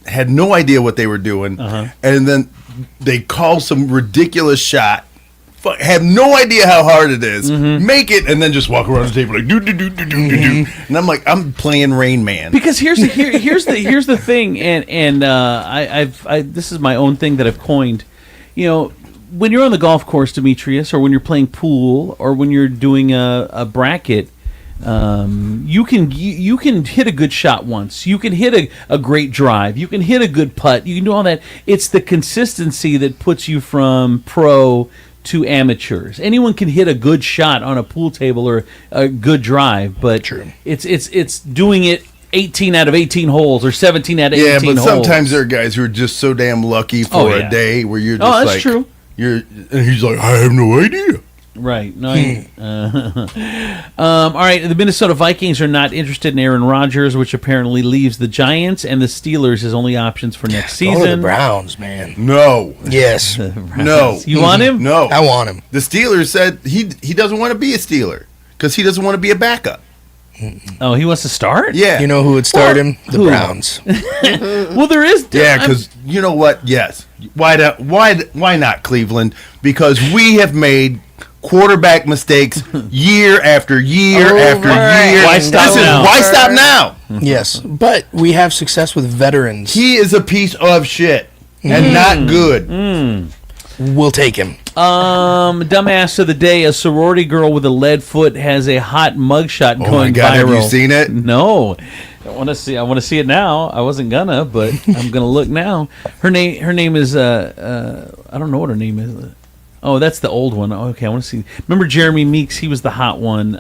had no idea what they were doing, and then they call some ridiculous shot. Have no idea how hard it is. Make it, and then just walk around the table like do. And I'm like, I'm playing Rain Man. Because here's the thing, and I've this is my own thing that I've coined. You know, when you're on the golf course, Demetrius, or when you're playing pool, or when you're doing a bracket, you can hit a good shot once. You can hit a great drive. You can hit a good putt. You can do all that. It's the consistency that puts you from pro to amateurs. Anyone can hit a good shot on a pool table or a good drive, but it's doing it 18 out of 18 holes or 17 out of 18 holes. Yeah, but sometimes there are guys who are just so damn lucky for a day where you're just that's true. And he's like, I have no idea. Right. No. All right. The Minnesota Vikings are not interested in Aaron Rodgers, which apparently leaves the Giants and the Steelers as only options for next season. Go to the Browns, man. No. Yes. No. You want him? No. I want him. The Steelers said he doesn't want to be a Steeler because he doesn't want to be a backup. Oh, he wants to start? Yeah. You know who would start him? The Browns. Well, there is. Yeah, because you know what? Yes. Why not Cleveland? Because we have made quarterback mistakes year after year after year. Why stop now? Why stop now? Yes, but we have success with veterans. He is a piece of shit and not good. We'll take him. Dumbass of the day: a sorority girl with a lead foot has a hot mugshot going viral. Oh my God, have you seen it? No. I want to see it now. I wasn't gonna, but I'm gonna look now. Her name is I don't know what her name is. Oh, that's the old one. Okay, I want to see. Remember Jeremy Meeks? He was the hot one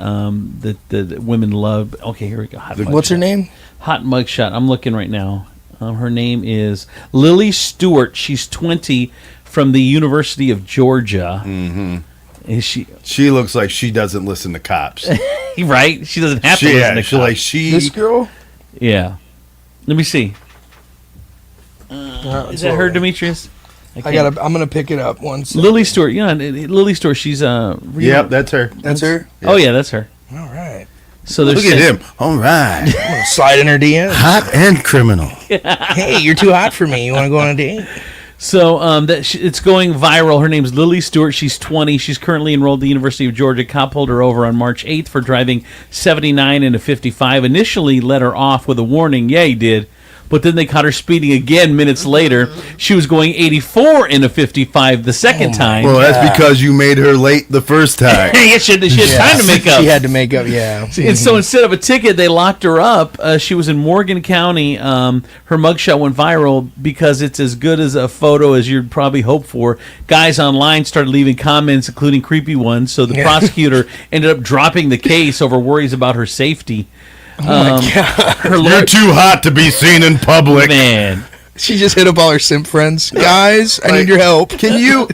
that women loved. Okay, here we go. What's her name? Hot mugshot. I'm looking right now. Her name is Lily Stewart. She's 20 from the University of Georgia. Mm-hmm. Is she? She looks like she doesn't listen to cops. Right? She doesn't have to listen to cops. This girl? Yeah. Let me see. Is that her, Demetrius? I'm gonna pick it up once. Lily Stewart. Yeah, Lily Stewart. She's Yep, that's her. That's her. Oh yeah, that's her. All right. So look at him. All right. I'm gonna slide in her DMs. Hot and criminal. Hey, you're too hot for me. You want to go on a date? So it's going viral. Her name's Lily Stewart. She's 20. She's currently enrolled at the University of Georgia. Cop pulled her over on March 8th for driving 79 into 55. Initially let her off with a warning. Yeah, he did. But then they caught her speeding again minutes later. She was going 84 into 55 the second time. Well, that's because you made her late the first time. Yeah, she had time to make up. She had to make up, yeah. And so instead of a ticket, they locked her up. She was in Morgan County. Her mugshot went viral because it's as good as a photo as you'd probably hope for. Guys online started leaving comments, including creepy ones. So the prosecutor ended up dropping the case over worries about her safety. Oh my God. You're too hot to be seen in public. Man. She just hit up all her simp friends. Guys, I need your help. Can you...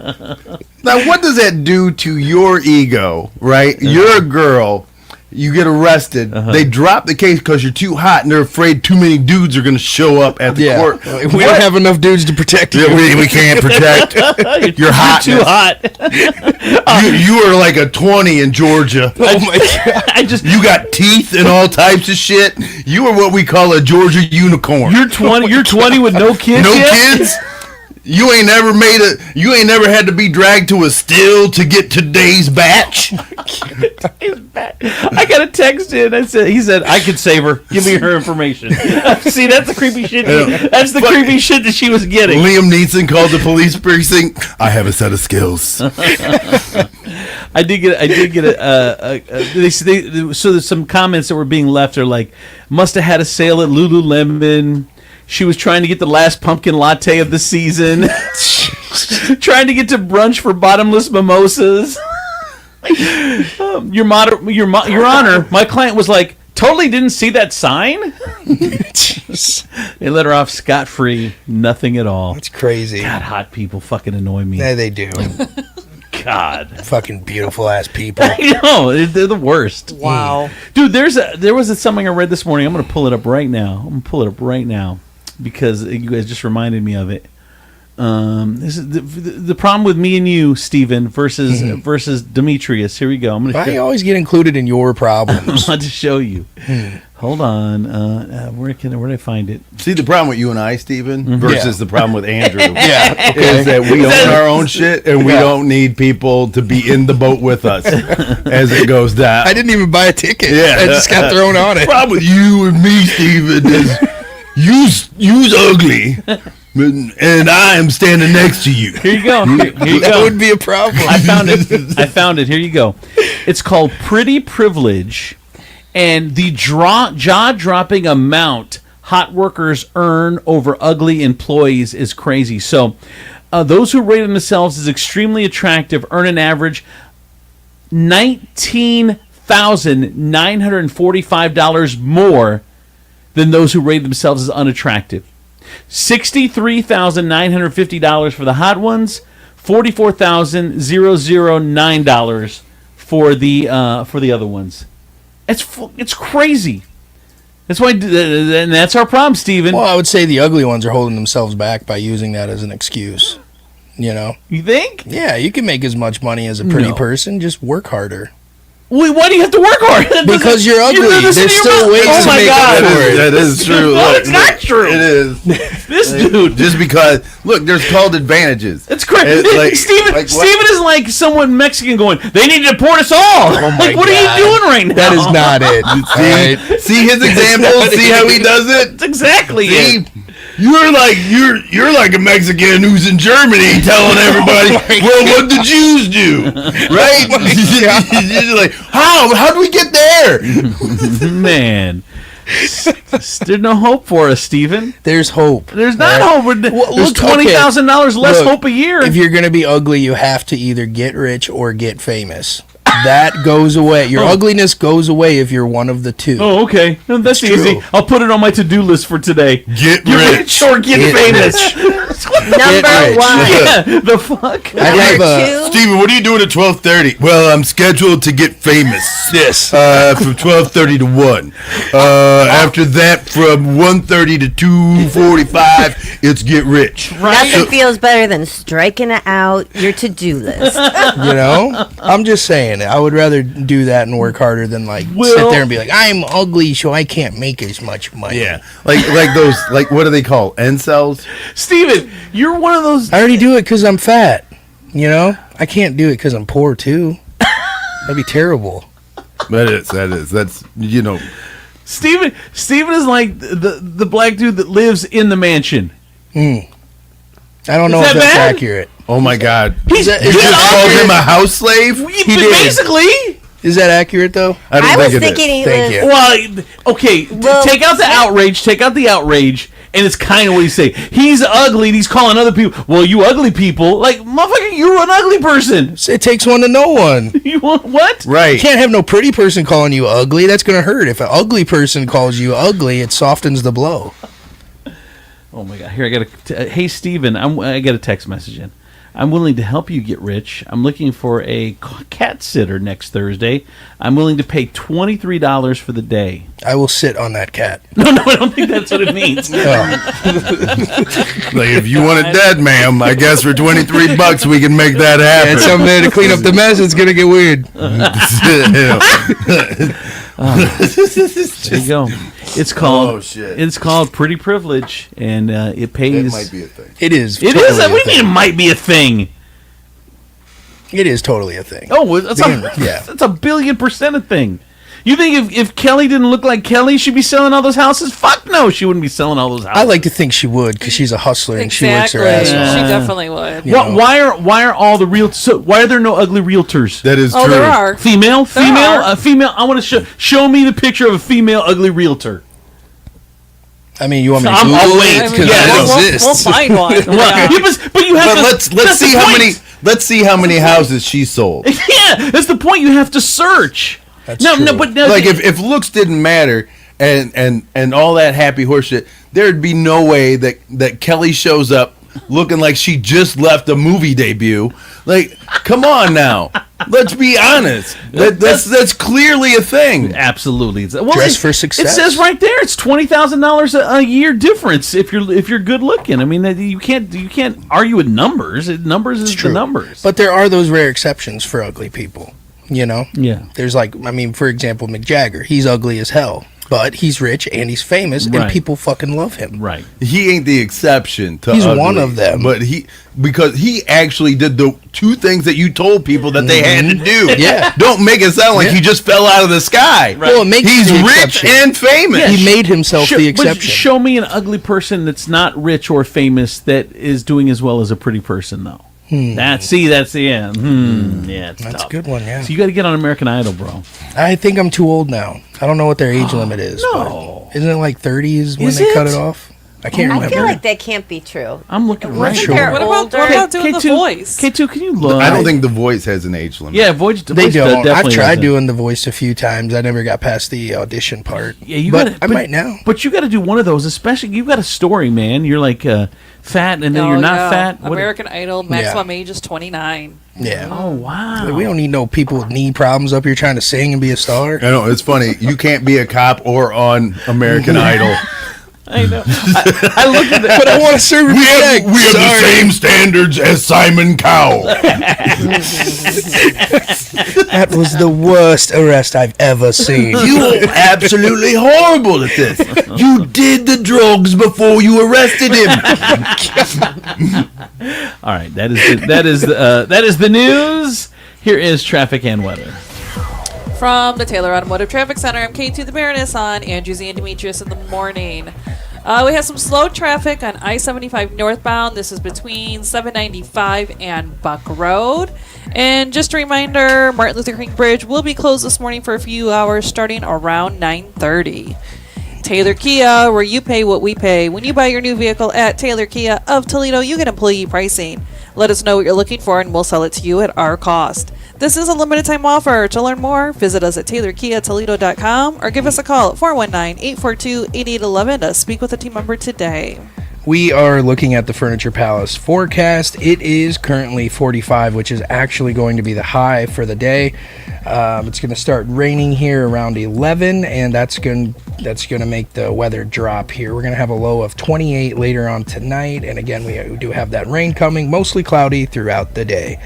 Now, what does that do to your ego, right? You're a girl. You get arrested. They drop the case because you're too hot, and they're afraid too many dudes are going to show up at the court. We don't have enough dudes to protect you. Yeah, we can't protect your hotness. You're too hot. You are like a 20 in Georgia. Oh my God! You got teeth and all types of shit. You are what we call a Georgia unicorn. You're 20. You're 20 with no kids. No yet? kids. You ain't never had to be dragged to a still to get today's batch. I got a text in. He said I could save her. Give me her information. See, that's the creepy shit. That's the creepy shit that she was getting. Liam Neeson called the police precinct. I have a set of skills. I did get so there's some comments that were being left are like, must have had a sale at Lululemon. She was trying to get the last pumpkin latte of the season. Trying to get to brunch for bottomless mimosas. Your Honor, my client was like, totally didn't see that sign. They let her off scot-free. Nothing at all. That's crazy. God, hot people fucking annoy me. Yeah, they do. God. Fucking beautiful ass people. I know. They're the worst. Wow. Dude, there was something I read this morning. I'm going to pull it up right now. Because you guys just reminded me of it. This is the problem with me and you, Steven, versus Demetrius. Here we go. Why do you always get included in your problems? I'm about to show you. Hold on. Where did I find it? See, the problem with you and I, Steven, versus the problem with Andrew is that we own our own shit and we don't need people to be in the boat with us as it goes down. I didn't even buy a ticket. Yeah, I just got thrown on it. The problem with you and me, Steven, is you's ugly. And I am standing next to you. Here you go. Here you that go. would be a problem. I found it. Here you go. It's called Pretty Privilege, and the jaw-dropping amount hot workers earn over ugly employees is crazy. So, those who rate themselves as extremely attractive earn an average $19,945 more than those who rate themselves as unattractive. $63,950 for the hot ones, $44,009 for the other ones. It's crazy. That's why, and that's our problem, Steven. Well, I would say the ugly ones are holding themselves back by using that as an excuse. You know? You think? Yeah, you can make as much money as a pretty person. Just work harder. Wait, why do you have to work hard? Because you're ugly. There's still ways to make up for it. That is true. No, it's not true. It is. This dude. Just because, look, there's called advantages. It's crazy. Steven is like someone Mexican going, they need to deport us all. Oh my what God. are you doing right now? That is not it. See his example? See how he does it? That's exactly it. You're like a Mexican who's in Germany telling everybody, well, what the Jews do, right? You're like, how do we get there? Man, there's no hope for us, Steven. There's hope. There's not hope. There's $20,000 less hope a year. If you're gonna be ugly, you have to either get rich or get famous. That goes away. Your ugliness goes away if you're one of the two. Oh, okay. That's easy. I'll put it on my to-do list for today. Get rich or get famous. Number one. Yeah, the fuck? Steven, what are you doing at 12:30? Well, I'm scheduled to get famous. Yes. From 12:30 to 1. After that, from 1:30 to 2:45, it's get rich. Nothing feels better than striking out your to-do list. You know? I'm just saying, I would rather do that and work harder than sit there and be like, I'm ugly, so I can't make as much money. Yeah. Like those, what do they call? Incels? Steven, you're one of those. I already do it because I'm fat. You know? I can't do it because I'm poor, too. That'd be terrible. That is. That's, Steven is like the black dude that lives in the mansion. I don't know if that's accurate. Oh my God! He's you just called him a house slave. He did. Basically. Is that accurate though? I was thinking he was. Well, okay. Take out the outrage. Take out the outrage, and it's kind of what he's saying. He's ugly. And he's calling other people. Well, you ugly people, like motherfucker, you're an ugly person. It takes one to know one. You want what? Right. You can't have no pretty person calling you ugly. That's gonna hurt. If an ugly person calls you ugly, it softens the blow. Oh my God! Here I got hey Steven, I got a text message in. I'm willing to help you get rich. I'm looking for a cat sitter next Thursday. I'm willing to pay $23 for the day. I will sit on that cat. No, I don't think that's what it means. Like, if you want it dead, ma'am, I guess for $23 we can make that happen. And someday to clean up the mess, it's gonna get weird. There you go. It's called. It's called Pretty Privilege, and it pays. It might be a thing. It is. It is. What do you mean it might be a thing? It is totally a thing. Oh, it's a billion% a thing. You think if Kelly didn't look like Kelly, she'd be selling all those houses? Fuck no, she wouldn't be selling all those houses. I like to think she would because she's a hustler and she works her ass off. She definitely would. Why are all the why are there no ugly realtors? That is true. There are. Female. Female. I want to show me the picture of a female ugly realtor. I mean, you want me to Google it? Because it exists. We'll find one. But you have to. Let's see how many. Let's see how many houses she sold. Yeah, that's the point. You have to search. That's true. But like if looks didn't matter and all that happy horse shit, there'd be no way that Kelly shows up looking like she just left a movie debut. Like, come on now. Let's be honest. That's clearly a thing. Absolutely. Dress for success. It says right there it's $20,000 a year difference if you're good looking. I mean, you can't argue with numbers. Numbers is the numbers. But there are those rare exceptions for ugly people. You know? Yeah. There's for example, Mick Jagger. He's ugly as hell. But he's rich and he's famous and people fucking love him. Right. He ain't the exception to He's ugly, one of them. But because he actually did the two things that you told people that they had to do. Yeah. Don't make it sound like he just fell out of the sky. Right. Well, he's rich and famous. He made himself the exception. But show me an ugly person that's not rich or famous that is doing as well as a pretty person, though. That's the end. Yeah, it's That's tough. a good one, yeah. So you got to get on American Idol, bro. I think I'm too old now. I don't know what their age limit is. No. Isn't it like 30s when Is they cut it? it off? I can't remember. I feel like that can't be true. I'm looking right Wasn't sure. there What older? about doing The Voice? K2, can you look? I don't think The Voice has an age limit. Yeah, Voice. They don't. I've definitely tried doesn't. doing The Voice a few times. I never got past the audition part. Yeah, I might now. But you got to do one of those, especially you've got a story, man. You're like fat, and then you're not fat. What- American Idol, maximum age is 29. Yeah. Oh wow. We don't need no people with knee problems up here trying to sing and be a star. I know, it's funny. You can't be a cop or on American Idol. I know. I looked at But I want to serve respect. We have the same standards as Simon Cowell. That was the worst arrest I've ever seen. You were absolutely horrible at this. You did the drugs before you arrested him. All right, that is the news. Here is traffic and weather. From the Taylor Automotive Traffic Center, I'm K2 the Baroness on Andrews and Demetrius in the morning. We have some slow traffic on I-75 northbound. This is between 795 and Buck Road. And just a reminder, Martin Luther King Bridge will be closed this morning for a few hours starting around 9:30. Taylor Kia, where you pay what we pay. When you buy your new vehicle at Taylor Kia of Toledo, you get employee pricing. Let us know what you're looking for, and we'll sell it to you at our cost. This is a limited time offer. To learn more, visit us at TaylorKiaToledo.com or give us a call at 419-842-8811 to speak with a team member today. We are looking at the Furniture Palace forecast. It is currently 45, which is actually going to be the high for the day. It's going to start raining here around 11, and that's going to make the weather drop here. We're going to have a low of 28 later on tonight, and again, we do have that rain coming, mostly cloudy throughout the day.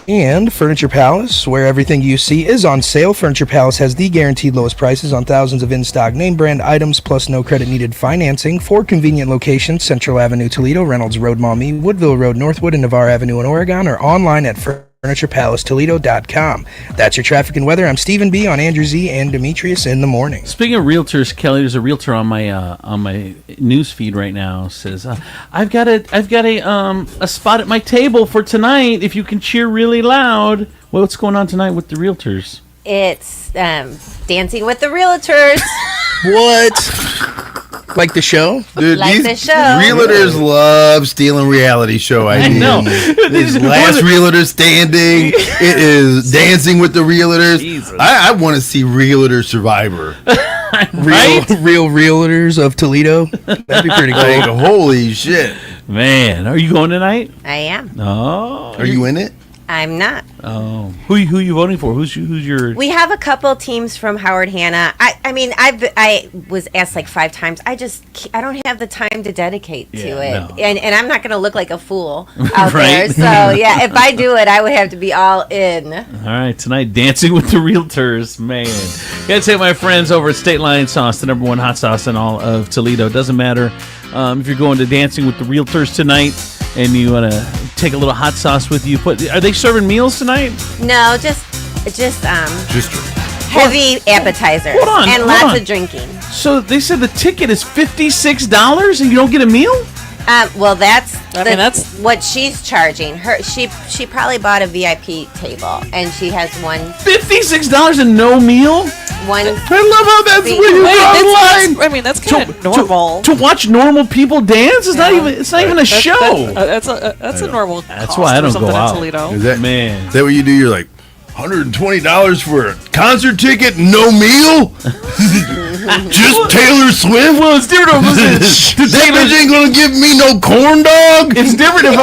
And Furniture Palace, where everything you see is on sale. Furniture Palace has the guaranteed lowest prices on thousands of in-stock name brand items, plus no credit needed financing. 4 convenient locations: Central Avenue, Toledo; Reynolds Road, Maumee; Woodville Road, Northwood; and Navarre Avenue in Oregon, or online at FurniturePalaceToledo.com. That's your traffic and weather. I'm Stephen B. on Andrew Z. and Demetrius in the morning. Speaking of realtors, Kelly, there's a realtor on my news feed right now. Says, I've got a spot at my table for tonight. If you can cheer really loud. Well, what's going on tonight with the realtors? It's Dancing with the Realtors. What? Like the show? Dude, Like the show. Realtors love stealing reality show ideas. I know. There's Last Realtor Standing. It is Dancing with the Realtors. Jesus. I want to see Realtor Survivor. Real realtors of Toledo. That'd be pretty cool. Like, holy shit. Man, are you going tonight? I am. Oh. Are you in it? I'm not. Oh. Who are you voting for? Who's your... We have a couple teams from Howard Hanna. I mean, I was asked like 5 times. I don't have the time to dedicate to it. No. And I'm not going to look like a fool out Right? there. So, yeah, if I do it, I would have to be all in. All right, tonight, Dancing with the Realtors. Man. Gotta say, my friends over at State Line Sauce, the #1 hot sauce in all of Toledo. Doesn't matter if you're going to Dancing with the Realtors tonight and you want to take a little hot sauce with you. Are they serving meals tonight? No, just heavy appetizers and lots of drinking. So they said the ticket is $56 and you don't get a meal? Well, that's what she's charging. She probably bought a VIP table, and she has one. $56 and no meal? One. I love how that's where you draw the line. I mean, that's kind of normal. To watch normal people dance? It's not even a show. That's a normal. That's why I don't go out. Is that, man? Is that what you do? You're like, $120 for a concert ticket, no meal? Just Taylor Swift? Well, it's different. That bitch ain't gonna give me no corn dog? It's different if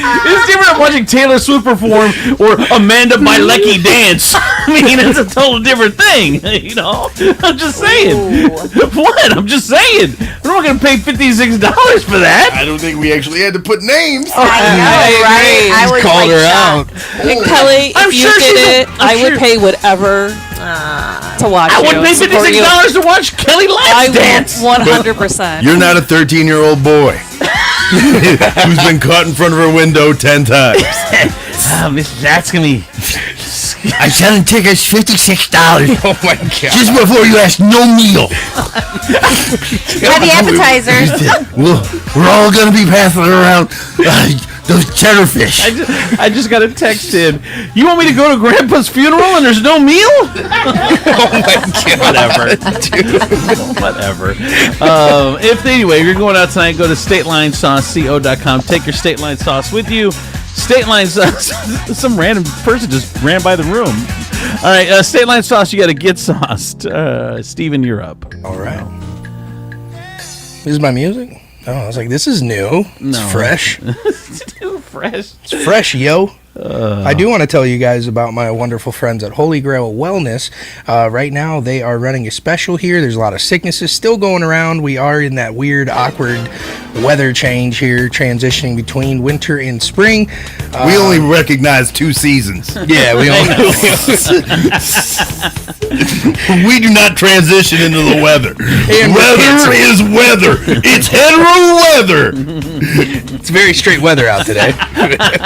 it's different if watching Taylor Swift perform or Amanda Bilecki dance. I mean, it's a total different thing, you know? I'm just saying. What? I'm just saying. We're not going to pay $56 for that. I don't think we actually had to put names. I know, right? I was called her out. And Kelly, if you did it, I would pay whatever to watch. I wouldn't pay $56 to watch Kelly Lance dance. 100%. You're not a 13-year-old boy who's been caught in front of her window 10 times. Mrs. asking me. I'm selling tickets $56. Oh my God. Just before you ask, no meal. Heavy appetizers. We're all going to be passing around those cheddar fish. I just got a text in. You want me to go to Grandpa's funeral and there's no meal? Oh my God. Whatever. Whatever. If you're going out tonight, go to StatelineSauceCO.com. Take your State Line sauce with you. State Line Sauce. Some random person just ran by the room. All right, State Line Sauce, you got to get sauced. Steven, you're up. All right. This is my music? Oh, I was like, this is new. It's fresh. It's too fresh. It's fresh, yo. I do want to tell you guys about my wonderful friends at Holy Grail Wellness. Right now, they are running a special here. There's a lot of sicknesses still going around. We are in that weird, awkward weather change here, transitioning between winter and spring. We only recognize 2 seasons. Yeah, we only. We do not transition into the weather. And weather is weather. It's hetero weather. It's very straight weather out today.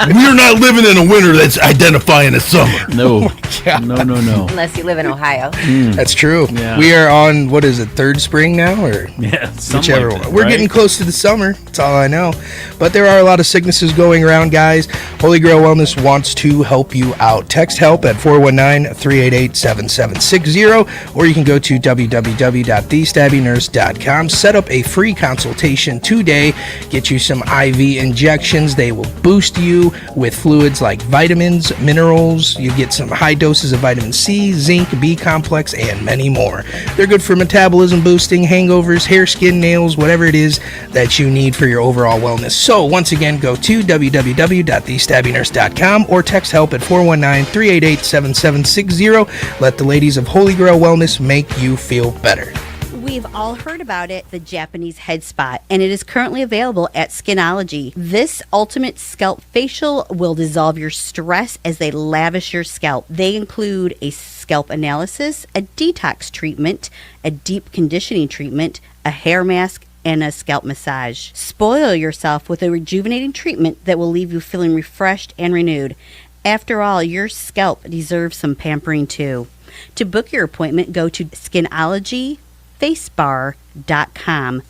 We're not living in a the winter that's identifying as summer. No. No. Unless you live in Ohio. That's true. Yeah. We are on, what is it, third spring now? Or Yeah, whichever like that, one. We're right? getting close to the summer. That's all I know. But there are a lot of sicknesses going around, guys. Holy Grail Wellness wants to help you out. Text help at 419-388-7760, or you can go to www.thestabbingnurse.com. Set up a free consultation today. Get you some IV injections. They will boost you with fluids like vitamins, minerals. You get some high doses of vitamin C, zinc, B complex, and many more. They're good for metabolism boosting, hangovers, hair, skin, nails, whatever it is that you need for your overall wellness. So once again, go to www.thestabbingnurse.com or text help at 419-388-7760. Let the ladies of Holy Grail Wellness make you feel better. We've all heard about it, the Japanese head spot, and it is currently available at Skinology. This ultimate scalp facial will dissolve your stress as they lavish your scalp. They include a scalp analysis, a detox treatment, a deep conditioning treatment, a hair mask, and a scalp massage. Spoil yourself with a rejuvenating treatment that will leave you feeling refreshed and renewed. After all, your scalp deserves some pampering too. To book your appointment, go to skinologyfacebar.com.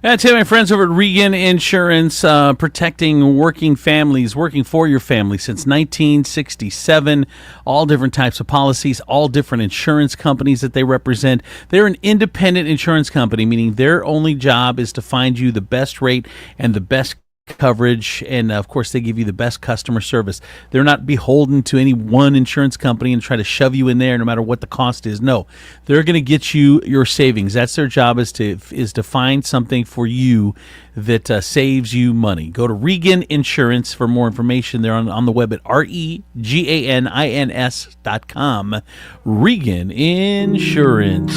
That's it, my friends over at Regan Insurance, protecting working families, working for your family since 1967. All different types of policies, all different insurance companies that they represent. They're an independent insurance company, meaning their only job is to find you the best rate and the best coverage, and of course they give you the best customer service. They're not beholden to any one insurance company and try to shove you in there no matter what the cost is. No, they're going to get you your savings. That's their job, is to find something for you that saves you money. Go to Regan Insurance for more information. They're on the web at REGANINS.com. Regan Insurance.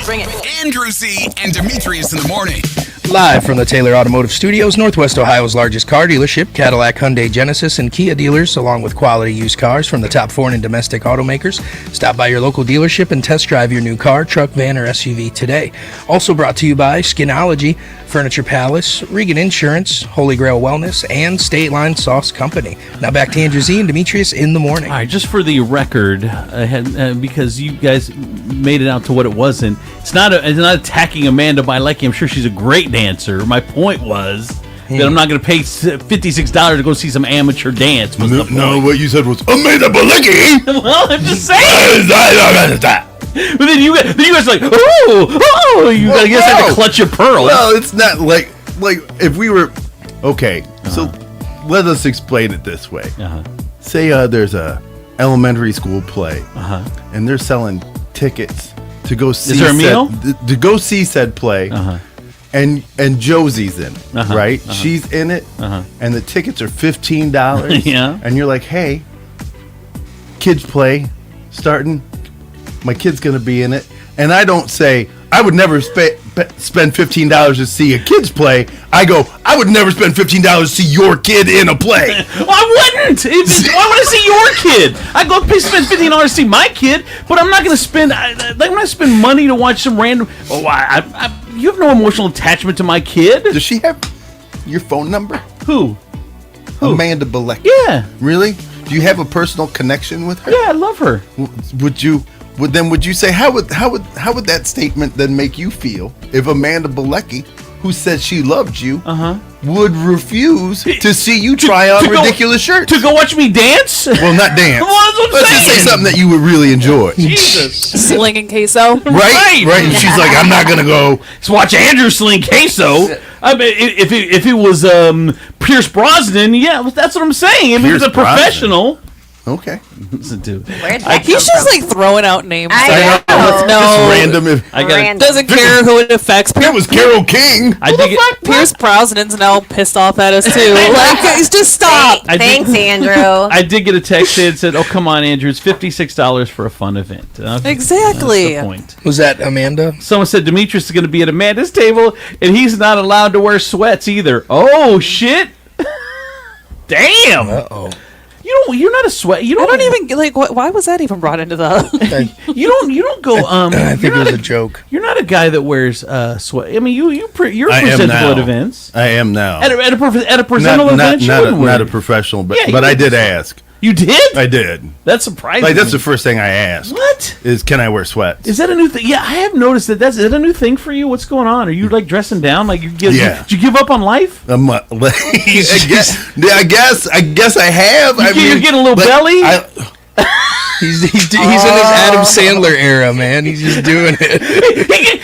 Bring it. Andrew Z and Demetrius in the morning. Live from the Taylor Automotive Studios, Northwest Ohio's largest car dealership, Cadillac, Hyundai, Genesis, and Kia dealers, along with quality used cars from the top foreign and domestic automakers. Stop by your local dealership and test drive your new car, truck, van, or SUV today. Also brought to you by Skinology, Furniture Palace, Regan Insurance, Holy Grail Wellness, and State Line Sauce Company. Now back to Andrew Z and Demetrius in the morning. All right, just for the record, because you guys made it out to what it wasn't. It's not attacking Amanda Bilecki. I'm sure she's a great dancer. My point was that I'm not going to pay $56 to go see some amateur dance. No, what you said was Amanda Bilecki. Well, I'm just saying. But then you guys are like, oh, you guys have to clutch your pearls. Well, it's not like if we were okay. So let us explain it this way. Say there's a elementary school play, and they're selling tickets to go see. Is there a meal? To go see said play, and Josie's in it, right? She's in it, and the tickets are $15. Yeah, and you're like, hey, kids play starting. My kid's gonna be in it, and I don't say I would never spend $15 to see a kid's play. I go, I would never spend $15 to see your kid in a play. Well, I wouldn't. I want to see your kid. I go spend $15 to see my kid, but I'm not going to spend. I'm not going to spend money to watch some random. Oh, you have no emotional attachment to my kid. Does she have your phone number? Who? Amanda Bilecki. Yeah. Really? Do you have a personal connection with her? Yeah, I love her. Would you say how would that statement then make you feel if Amanda Bilecki, who said she loved you, would refuse to see you try on ridiculous shirts? To go watch me dance? Well, not dance. Well, that's what I'm Let's just say something that you would really enjoy. Jesus. Slinging queso. Right. And she's like, I'm not going to go. Let's watch Andrew sling queso. I mean, if it was Pierce Brosnan, yeah, that's what I'm saying. If he was a professional. Okay. Listen to he's just like throwing out names. I know. No, just random. Doesn't care who it affects. It was Carole King. Pierce Brosnan's now pissed off at us too. Like, just stop. Thanks, Andrew. I did get a text that said, "Oh, come on, Andrew, it's $56 for a fun event." Exactly. That's the point. Was that Amanda? Someone said Demetrius is going to be at Amanda's table, and he's not allowed to wear sweats either. Oh shit! Damn. Uh-oh. You don't You're not a sweat. You I don't don't even like. Why was that even brought into the? You don't go. I think it was a joke. You're not a guy that wears sweat. I mean, you're I am presentable now. at events. I am now. At a presentable event, you wouldn't wear not a it. professional, but Yeah, but you I did would. ask. You did? I did. That's surprising. Like that's the first thing I asked. What? Is can I wear sweats? Is that a new thing? Yeah, I have noticed that. Is that a new thing for you? What's going on? Are you like dressing down? Like you give? Yeah. Did you give up on life? I guess I have. You get a little belly. He's in his Adam Sandler era, man. He's just doing it.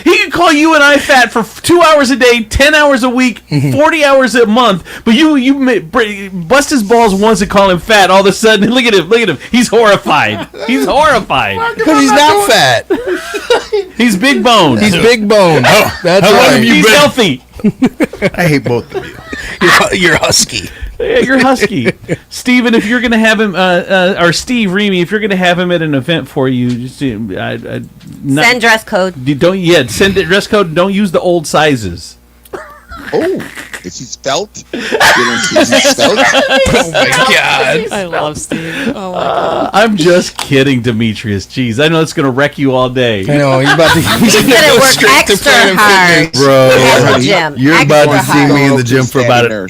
He can call you and I fat for 2 hours a day, 10 hours a week, 40 hours a month. But you bust his balls once and call him fat. All of a sudden, look at him. He's horrified. He's horrified Because he's not fat. He's big boned. He's big boned. That's how long right. have you He's been? healthy. I hate both of you. You're husky. Yeah, you're husky. Steven, if you're going to have him, or Steve Remy, if you're going to have him at an event for you, just Send dress code. Send it dress code. Don't use the old sizes. Oh, is he spelt? You don't see he's spelt? Oh my god! I love Steve. Oh my god. I'm just kidding, Demetrius. Jeez, I know it's going to wreck you all day. I know he's about to. He's gonna work extra hard. Bro, At the gym. you're about to Extra see me in hard. the gym for about an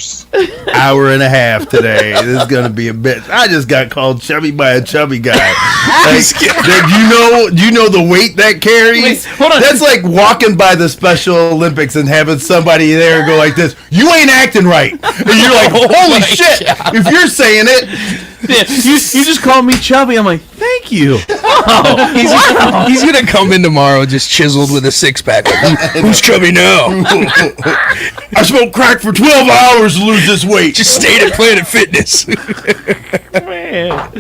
hour and a half today. This is gonna be a bit. I just got called chubby by a chubby guy. Do you know the weight that carries? Wait, hold on. That's like walking by the Special Olympics and having somebody there go like this. You ain't acting right, and you're like, holy shit! God. If you're saying it. Yeah, you just called me chubby. I'm like, thank you. Oh, He's gonna come in tomorrow just chiseled with a six pack. Who's chubby now? I smoked crack for 12 hours to lose this weight. Just stayed at Planet Fitness. man.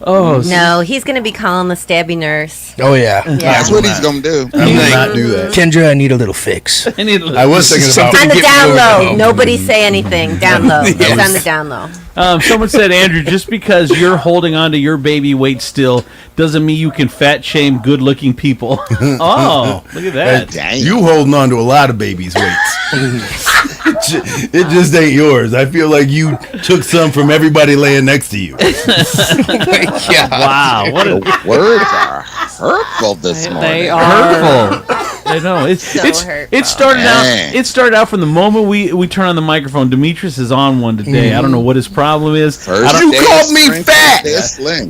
Oh no, he's gonna be calling the stabby nurse. Oh yeah, That's what he's gonna do. I will not do that. Kendra, I need a little fix. I was thinking about On the down low. home. Nobody say anything. Down low. It's on the down low. Someone said, Andrew, just because you're holding on to your baby weight still doesn't mean you can fat shame good-looking people. Oh, look at that. You holding on to a lot of babies' weights. It just ain't yours. I feel like you took some from everybody laying next to you. Yeah. Wow, what a Words are hurtful this morning. They are hurtful. I know it started out from the moment we turn on the microphone. Demetrius is on one today. I don't know what his problem is. You called me fat.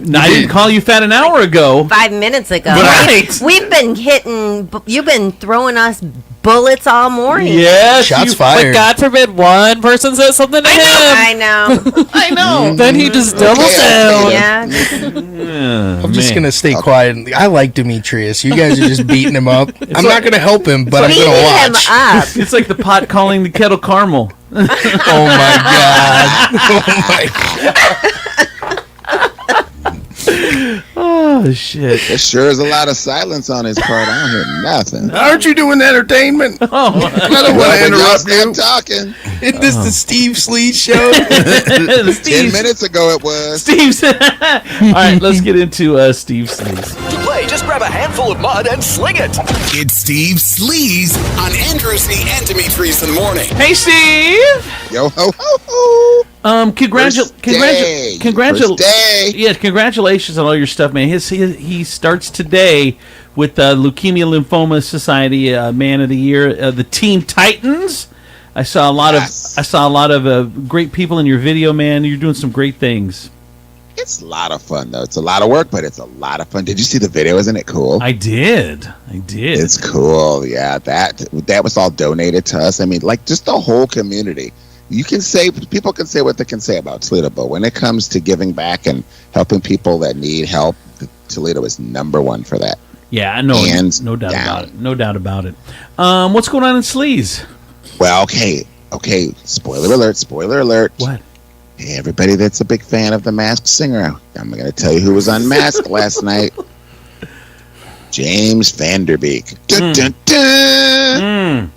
No, I didn't call you fat an hour ago. 5 minutes ago. Right. We've been hitting. You've been throwing us bullets all morning. Yes, Shots But fired. God forbid one person says something to him. I know. I know. Then he just doubles down. Yeah. I'm just gonna stay quiet. I like Demetrius. You guys are just beating him up. I'm not gonna help him, but I'm Beating gonna him watch. up. It's like the pot calling the kettle caramel. Oh my god! Oh my god! Oh shit! There sure is a lot of silence on his part. I don't hear nothing. Aren't you doing entertainment? Oh, I don't want to interrupt you. I'm talking. Isn't this the Steve Sleet show? 10 minutes ago it was. Steve's. All right, let's get into Steve Sleaze. To play, just grab a handful of mud and sling it. It's Steve Sleaze on Andrew Z and Demetrius in the morning. Hey, Steve. Yo ho ho ho. Congratulations on all your stuff, man. He starts today with Leukemia Lymphoma Society Man of the Year, the Teen Titans. I saw a lot of great people in your video, man. You're doing some great things. It's a lot of fun though. It's a lot of work, but it's a lot of fun. Did you see the video? Isn't it cool? I did. It's cool. Yeah, that was all donated to us. I mean, like just the whole community. People can say what they can say about Toledo, but when it comes to giving back and helping people that need help, Toledo is number one for that. Yeah, no doubt about it. No doubt about it. What's going on in Sleaze? Well, okay. Spoiler alert. What? Hey, everybody that's a big fan of The Masked Singer, I'm going to tell you who was unmasked last night. James Vanderbeek. Dun, dun, dun.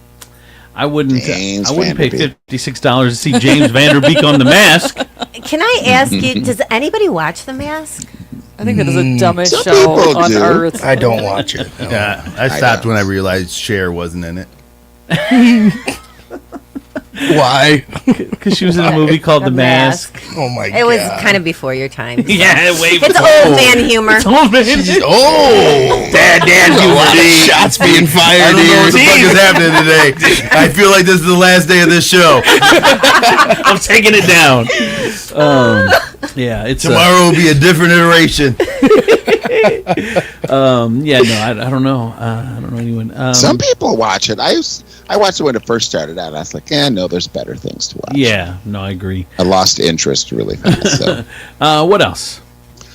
I wouldn't pay $56 to see James Vanderbeek on The Mask. Can I ask you, does anybody watch The Mask? I think that is the dumbest Some show people on do. earth. I don't watch it. No. Yeah, I stopped when I realized Cher wasn't in it. Why? Because she was in a movie called The Mask. Oh my god. It was kind of before your time. So. Yeah, way It's before. old man humor. It's old man. Dad humor. Shots being fired. I don't know what the fuck is happening today. I feel like this is the last day of this show. I'm taking it down. Yeah, it's tomorrow will be a different iteration. Yeah, no, I don't know. I don't know anyone. Some people watch it. I watched it when it first started out. I was like, no, there's better things to watch. Yeah, no, I agree. I lost interest really fast. So. What else?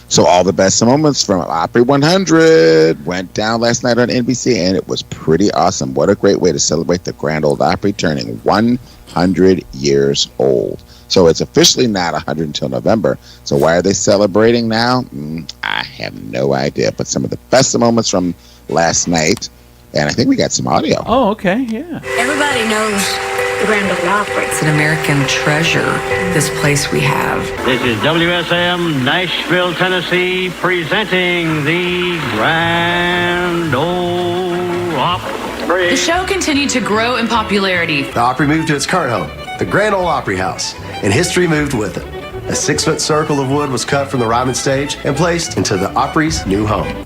So all the best moments from Opry 100 went down last night on NBC, and it was pretty awesome. What a great way to celebrate the Grand Ole Opry turning 100 years old. So it's officially not 100 until November. So why are they celebrating now? I have no idea. But some of the best moments from last night, and I think we got some audio. Oh, okay, yeah. Everybody knows the Grand Ole Opry. It's an American treasure, this place we have. This is WSM Nashville, Tennessee, presenting the Grand Ole Opry. The show continued to grow in popularity. The Opry moved to its current home, the Grand Ole Opry House, and history moved with it. A 6-foot circle of wood was cut from the Ryman stage and placed into the Opry's new home.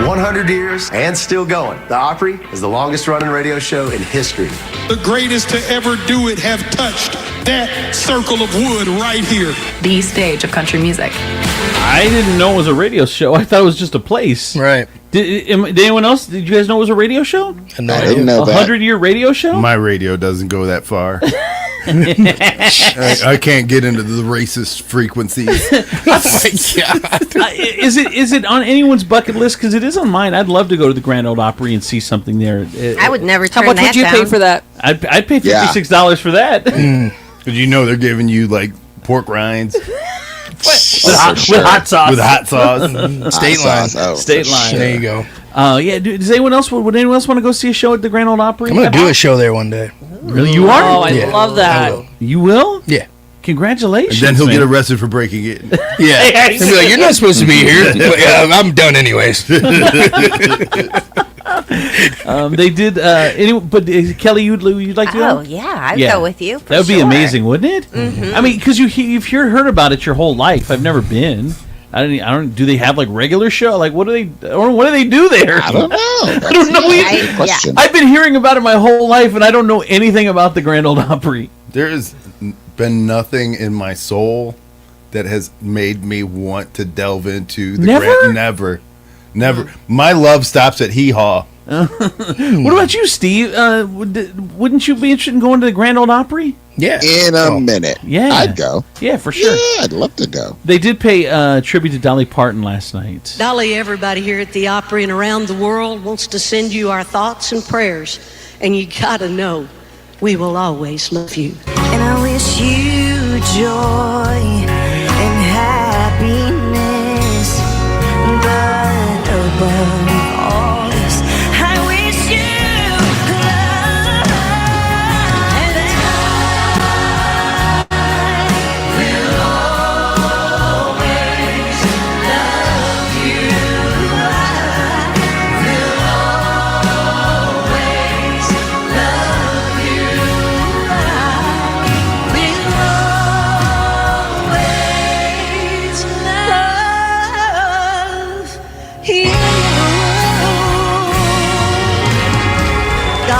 100 years and still going. The Opry is the longest running radio show in history. The greatest to ever do it have touched that circle of wood right here. The stage of country music. I didn't know it was a radio show. I thought it was just a place. Right. Did anyone else? Did you guys know it was a radio show? I didn't know that. 100-year radio show? My radio doesn't go that far. I can't get into the racist frequencies. Oh my god! Is it on anyone's bucket list? Because it is on mine. I'd love to go to the Grand Ole Opry and see something there. I would never turn How much that would you down. pay for that? I'd pay $56 for that. Because you know they're giving you like pork rinds with hot sauce. With hot sauce. State line. State line. There you go. Yeah. Does anyone else? Would anyone else want to go see a show at the Grand Ole Opry? I'm gonna do a show there one day. Really? You are? Oh, I Yeah, love that. I will. You will? Yeah. Congratulations. And then he'll man. get arrested for breaking it. Yeah. He'll be like, you're not supposed to be here. But, I'm done anyways. They did. But Kelly, you'd like to go? Oh, yeah. I'd go with you. That would be amazing, wouldn't it? Mm-hmm. I mean, because you've heard about it your whole life. I've never been. I don't. Do they have like regular show? Like, what do they do there? I don't know. I don't know. That's a good question. I've been hearing about it my whole life, and I don't know anything about the Grand Ole Opry. There's been nothing in my soul that has made me want to delve into the Never? Never. My love stops at Hee Haw. What about you, Steve? Wouldn't you be interested in going to the Grand Ole Opry? Yeah. In a minute. Yeah. I'd go. Yeah, for sure. Yeah, I'd love to go. They did pay tribute to Dolly Parton last night. Dolly, everybody here at the Opry and around the world wants to send you our thoughts and prayers. And you gotta know, we will always love you. And I wish you joy and happiness, but above all this, I wish you love, and I will always love you. I will always love you.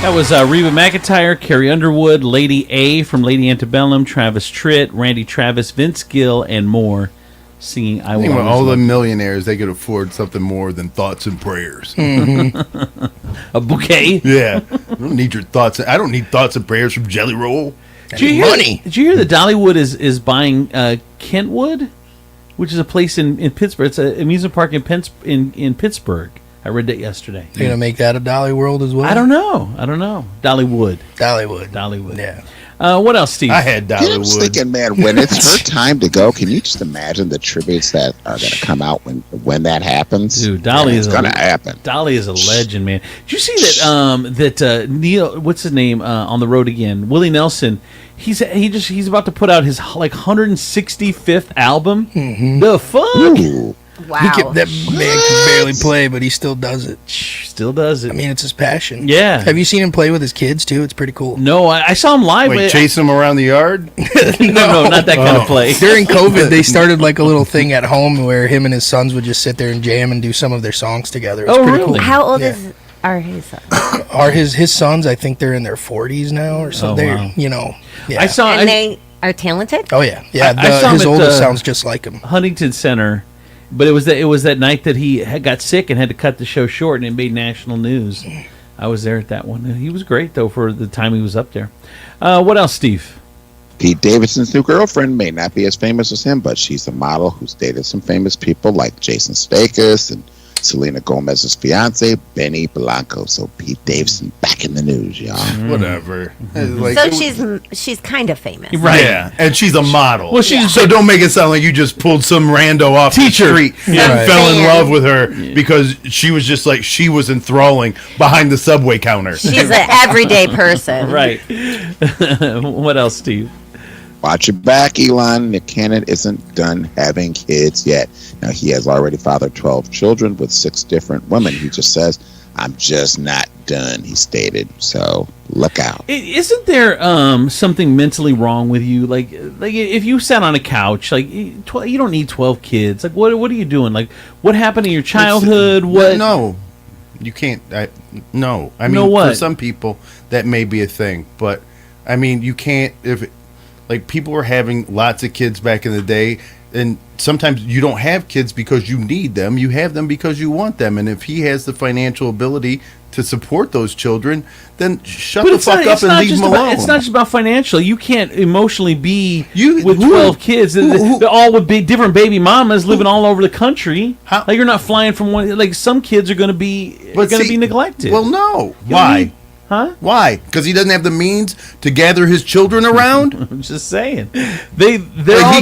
That was Reba McEntire, Carrie Underwood, Lady A from Lady Antebellum, Travis Tritt, Randy Travis, Vince Gill, and more singing I Will Anyway, Always all the Love You. millionaires, they could afford something more than thoughts and prayers. A bouquet? Yeah. I don't need your thoughts. I don't need thoughts and prayers from Jelly Roll. Did you hear that Dollywood is buying Kentwood, which is a place in Pittsburgh? It's an amusement park in Pittsburgh. I read that yesterday. They're gonna make that a Dolly World as well. I don't know. Dollywood. Yeah. What else, Steve? I had I was thinking, man, when it's her time to go, can you just imagine the tributes that are going to come out when that happens? Dude, Dolly is going to happen. Dolly is a legend, man. Did you see that Neil, what's his name, on the road again? Willie Nelson. He's about to put out his like 165th album. Mm-hmm. The fuck? Ooh. Wow. That man can barely play, but he still does it. Still does it. I mean, it's his passion. Yeah. Have you seen him play with his kids too? It's pretty cool. No, I saw him live. Wait, chasing them around the yard? No, not that kind of play. During COVID, they started like a little thing at home where him and his sons would just sit there and jam and do some of their songs together. It's pretty cool. How old are his sons? Are his sons? I think they're in their 40s now or something. wow. Yeah. I saw. And they are talented? Oh yeah, I saw him his at oldest the sounds just like him. Huntington Center, but it was that night that he got sick and had to cut the show short, and it made national news. I was there at that one. He was great though for the time he was up there. What else, Steve? Pete Davidson's new girlfriend may not be as famous as him, but she's a model who's dated some famous people like Jason Sudeikis and Selena Gomez's fiance, Benny Blanco. So Pete Davidson back in the news, y'all. Whatever. So she's kind of famous. Right. Yeah, and she's a model. Well, so don't make it sound like you just pulled some rando off the street and fell in love with her because she was just like, she was enthralling behind the Subway counter. She's an everyday person. Right. What else, Steve? Watch your back, Elon. Nick Cannon isn't done having kids yet. Now, he has already fathered 12 children with 6 different women. He just says, I'm just not done, he stated. So, look out. Isn't there something mentally wrong with you? Like if you sat on a couch, like you don't need 12 kids. Like, what are you doing? Like, what happened in your childhood? No, you can't. No. I mean, for some people, that may be a thing. But, I mean, you can't... Like, people were having lots of kids back in the day, and sometimes you don't have kids because you need them. You have them because you want them. And if he has the financial ability to support those children, then shut the fuck up and leave them alone. It's not just about financial. You can't emotionally be with 12 kids, all with different baby mamas living all over the country. Like, you're not flying from one. Like, some kids are going to be neglected. Well, no. Why? Huh? Why? Because he doesn't have the means to gather his children around? I'm just saying. He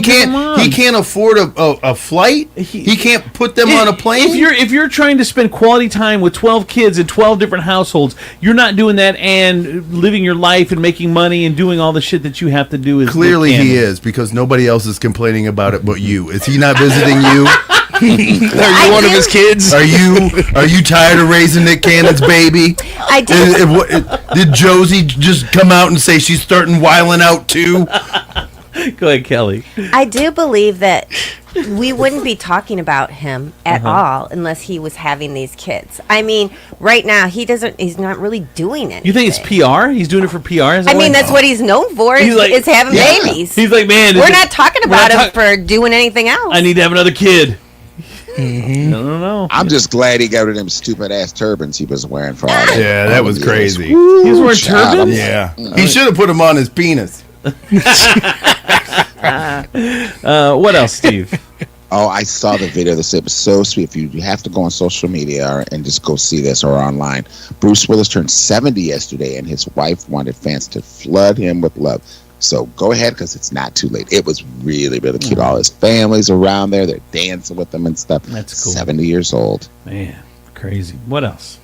can't afford a flight. He can't put them on a plane. If you're trying to spend quality time with 12 kids in 12 different households, you're not doing that and living your life and making money and doing all the shit that you have to do. Clearly he is, because nobody else is complaining about it but you. Is he not visiting you? Are you one of his kids? Are you tired of raising Nick Cannon's baby? I do. Did Josie just come out and say she's starting wiling out too? Go ahead, Kelly. I do believe that we wouldn't be talking about him at all unless he was having these kids. I mean, right now he's not really doing it. You think it's PR? He's doing it for PR? I mean, that's what he's known for is having babies. He's like, man, we're not talking about him for doing anything else. I need to have another kid. I don't know. I'm just glad he got rid of them stupid ass turbans he was wearing for all that. Yeah, that was crazy. He was wearing turbans? Yeah. He should have put them on his penis. What else, Steve? Oh, I saw the video. This it was so sweet. If you have to go on social media and just go see this or online. Bruce Willis turned 70 yesterday, and his wife wanted fans to flood him with love. So go ahead, because it's not too late. It was really, really cute. All his family's around there. They're dancing with him and stuff. That's cool. 70 years old. Man, crazy. What else?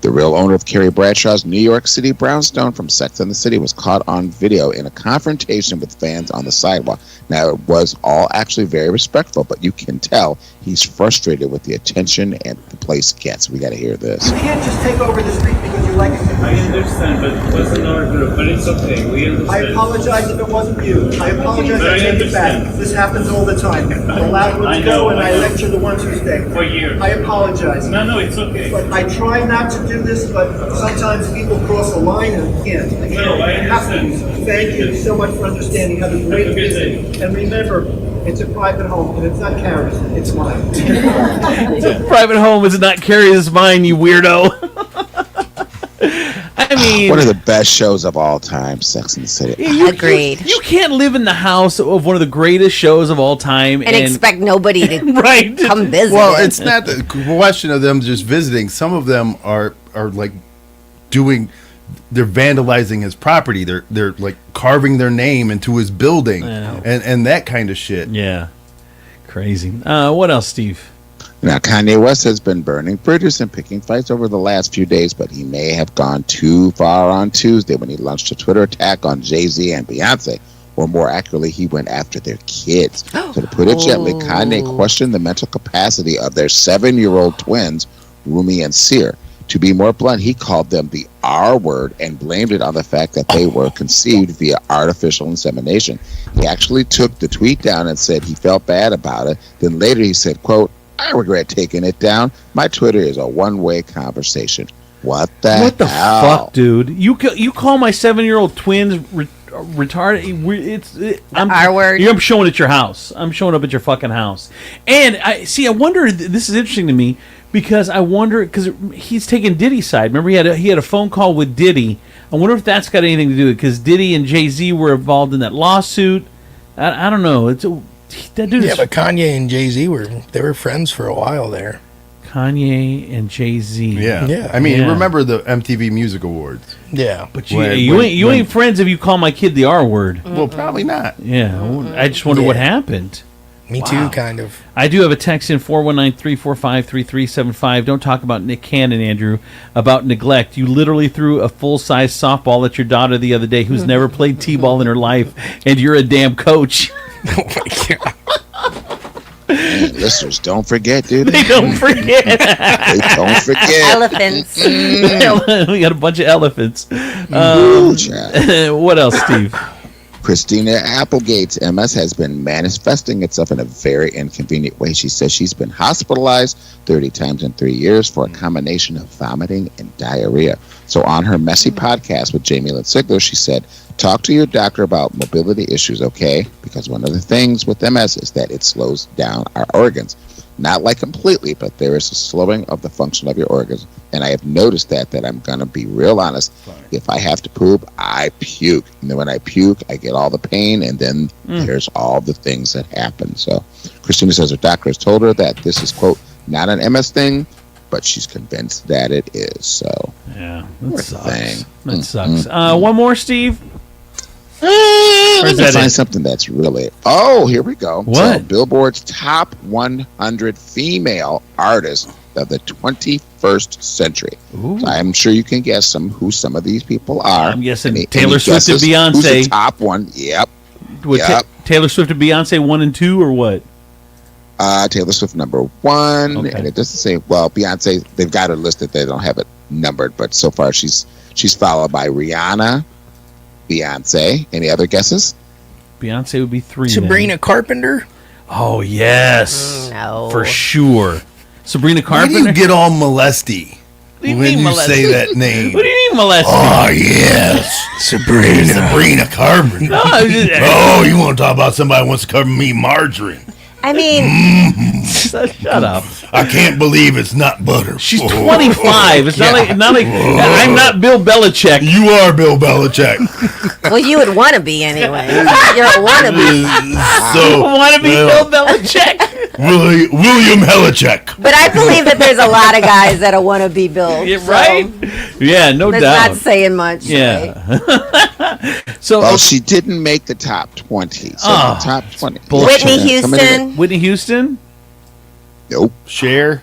The real owner of Carrie Bradshaw's New York City brownstone from Sex and the City was caught on video in a confrontation with fans on the sidewalk. Now, it was all actually very respectful, but you can tell he's frustrated with the attention and the place gets. We got to hear this. You can't just take over the street because you like it. I understand, but it wasn't our group, but it's okay. We understand. I apologize if it wasn't you. I apologize. I take it back. This happens all the time. The loud ones go, and I lecture the ones who stay. For years. I apologize. No, it's okay. But I try not to do this, but sometimes people cross a line and can't. No, I understand. Thank you so much for understanding. Have a great visit. And remember, it's a private home, and it's not Carrie's, it's mine. It's a private home. It's not Carrie's, mine, you weirdo. I mean, one of the best shows of all time, Sex and the City. Agreed. You can't live in the house of one of the greatest shows of all time and expect nobody to come visit. Well, it's not the question of them just visiting. Some of them are like they're vandalizing his property. They're like carving their name into his building and that kind of shit. Yeah, crazy. What else, Steve? Now, Kanye West has been burning bridges and picking fights over the last few days, but he may have gone too far on Tuesday when he launched a Twitter attack on Jay-Z and Beyonce. Or more accurately, he went after their kids. So to put it gently, Kanye questioned the mental capacity of their 7-year-old twins, Rumi and Seer. To be more blunt, he called them the R word and blamed it on the fact that they were conceived via artificial insemination. He actually took the tweet down and said he felt bad about it. Then later he said, quote, "I regret taking it down. My Twitter is a one-way conversation." What the fuck, dude? You call my 7-year-old twins retarded? R word. I'm showing at your house. I'm showing up at your fucking house. And I wonder. This is interesting to me because I wonder because he's taking Diddy's side. Remember, he had a phone call with Diddy. I wonder if that's got anything to do with it because Diddy and Jay-Z were involved in that lawsuit. I don't know. That dude. Yeah, but Kanye and Jay-Z were friends for a while there. Kanye and Jay-Z. Yeah. I mean, remember the MTV Music Awards? Yeah. But you ain't friends if you call my kid the R word. Well, probably not. Yeah. I just wonder what happened. Me too, kind of. I do have a text in 419-345-3375. Don't talk about Nick Cannon, Andrew, about neglect. You literally threw a full-size softball at your daughter the other day who's never played t-ball in her life, and you're a damn coach. Oh, my God. Man, listeners, don't forget, dude. They don't forget. They don't forget. Elephants. We got a bunch of elephants. What else, Steve? Christina Applegate's MS has been manifesting itself in a very inconvenient way. She says she's been hospitalized 30 times in 3 years for a combination of vomiting and diarrhea. So on her Messy podcast with Jamie Lynn Sigler, she said, "Talk to your doctor about mobility issues, okay? Because one of the things with MS is that it slows down our organs. Not like completely, but there is a slowing of the function of your organs. And I have noticed that I'm going to be real honest. If I have to poop, I puke. And then when I puke, I get all the pain, and then there's all the things that happen." So Christina says her doctor has told her that this is, quote, not an MS thing, but she's convinced that it is. So yeah, that sucks. That sucks. One more, Steve. Let me find something that's really... Oh, here we go. What? So Billboard's top 100 female artists of the 21st century. So I'm sure you can guess who some of these people are. I'm guessing Taylor Swift and Beyonce. Who's the top one? Yep. Taylor Swift and Beyonce 1 and 2 or what? Taylor Swift number 1, and it doesn't say. Well, Beyonce, they've got her listed. They don't have it numbered, but so far she's followed by Rihanna, Beyonce. Any other guesses? Beyonce would be 3. Sabrina Carpenter. Oh yes, no, for sure. Sabrina Why Carpenter. do you get all molesty you when mean you molesty? say that name? What do you mean molesty? Oh yes, Sabrina Carpenter. No, I was just- Oh, you want to talk about somebody who wants to cover me margarine? I mean, Shut up. I can't believe it's not butter. She's 25. It's not like I'm not Bill Belichick. You are Bill Belichick. well, you would want to be anyway. You're a wannabe. Want to be Bill Belichick? William Belichick. But I believe that there's a lot of guys that want to be Bill. Yeah, right? Yeah, no That's doubt. not saying much. Yeah. Well, she didn't make the top 20. So the top 20. Whitney Houston. Whitney Houston? Nope. Cher?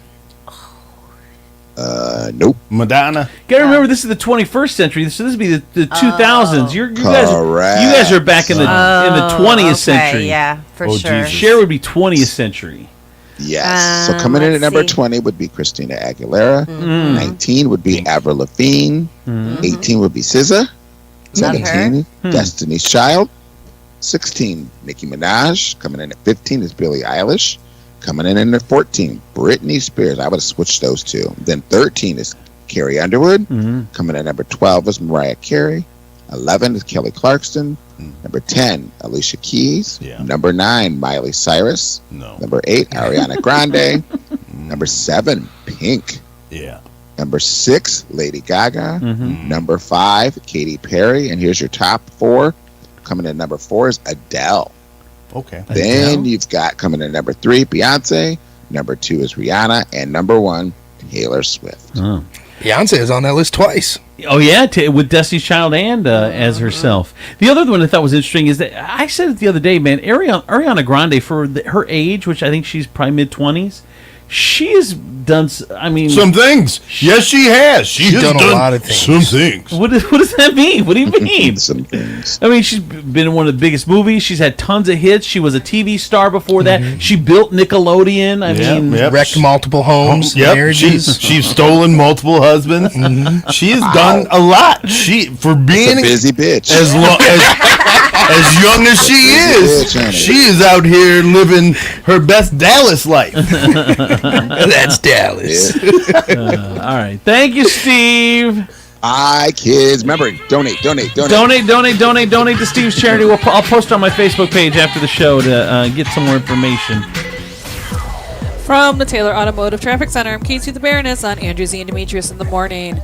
Nope. Madonna? You gotta remember, this is the 21st century, so this would be the 2000s. You guys are back in the 20th century. Yeah, for sure. Cher would be 20th century. Yes. So coming in at number 20 would be Christina Aguilera. 19 would be Avril Lavigne. 18 would be SZA. 17, Destiny's Child. 16, Nicki Minaj. Coming in at 15 is Billie Eilish. Coming in at 14, Britney Spears. I would have switched those two. Then 13 is Carrie Underwood. Coming in at number 12 is Mariah Carey. 11 is Kelly Clarkson. Number 10, Alicia Keys. Number 9, Miley Cyrus. Number 8, Ariana Grande. Number 7, Pink. Number 6, Lady Gaga. Number 5, Katy Perry. And here's your top 4. Coming in at number 4 is Adele. Okay. Then you've got coming in at number 3, Beyonce. Number 2 is Rihanna. And number 1, Taylor Swift. Beyonce is on that list twice. Oh yeah, with Destiny's Child and as herself. The other one I thought was interesting is that I said it the other day, man. Ariana Grande, for her age, which I think she's probably mid-20s, She's done. Some things. Yes, she has. She's done a lot of things. Some things. What does that mean? What do you mean? Some things. I mean, she's been in one of the biggest movies. She's had tons of hits. She was a TV star before that. She built Nickelodeon. I mean, wrecked multiple homes, marriages. She's stolen multiple husbands. She's done a lot. For being a busy bitch. As young as she is, she is out here living her best Dallas life. That's Dallas. All right. Thank you, Steve. Kids. Remember, donate to Steve's charity. I'll post on my Facebook page after the show to get some more information. From the Taylor Automotive Traffic Center, I'm Casey the Baroness on Andrew Z and Demetrius in the morning.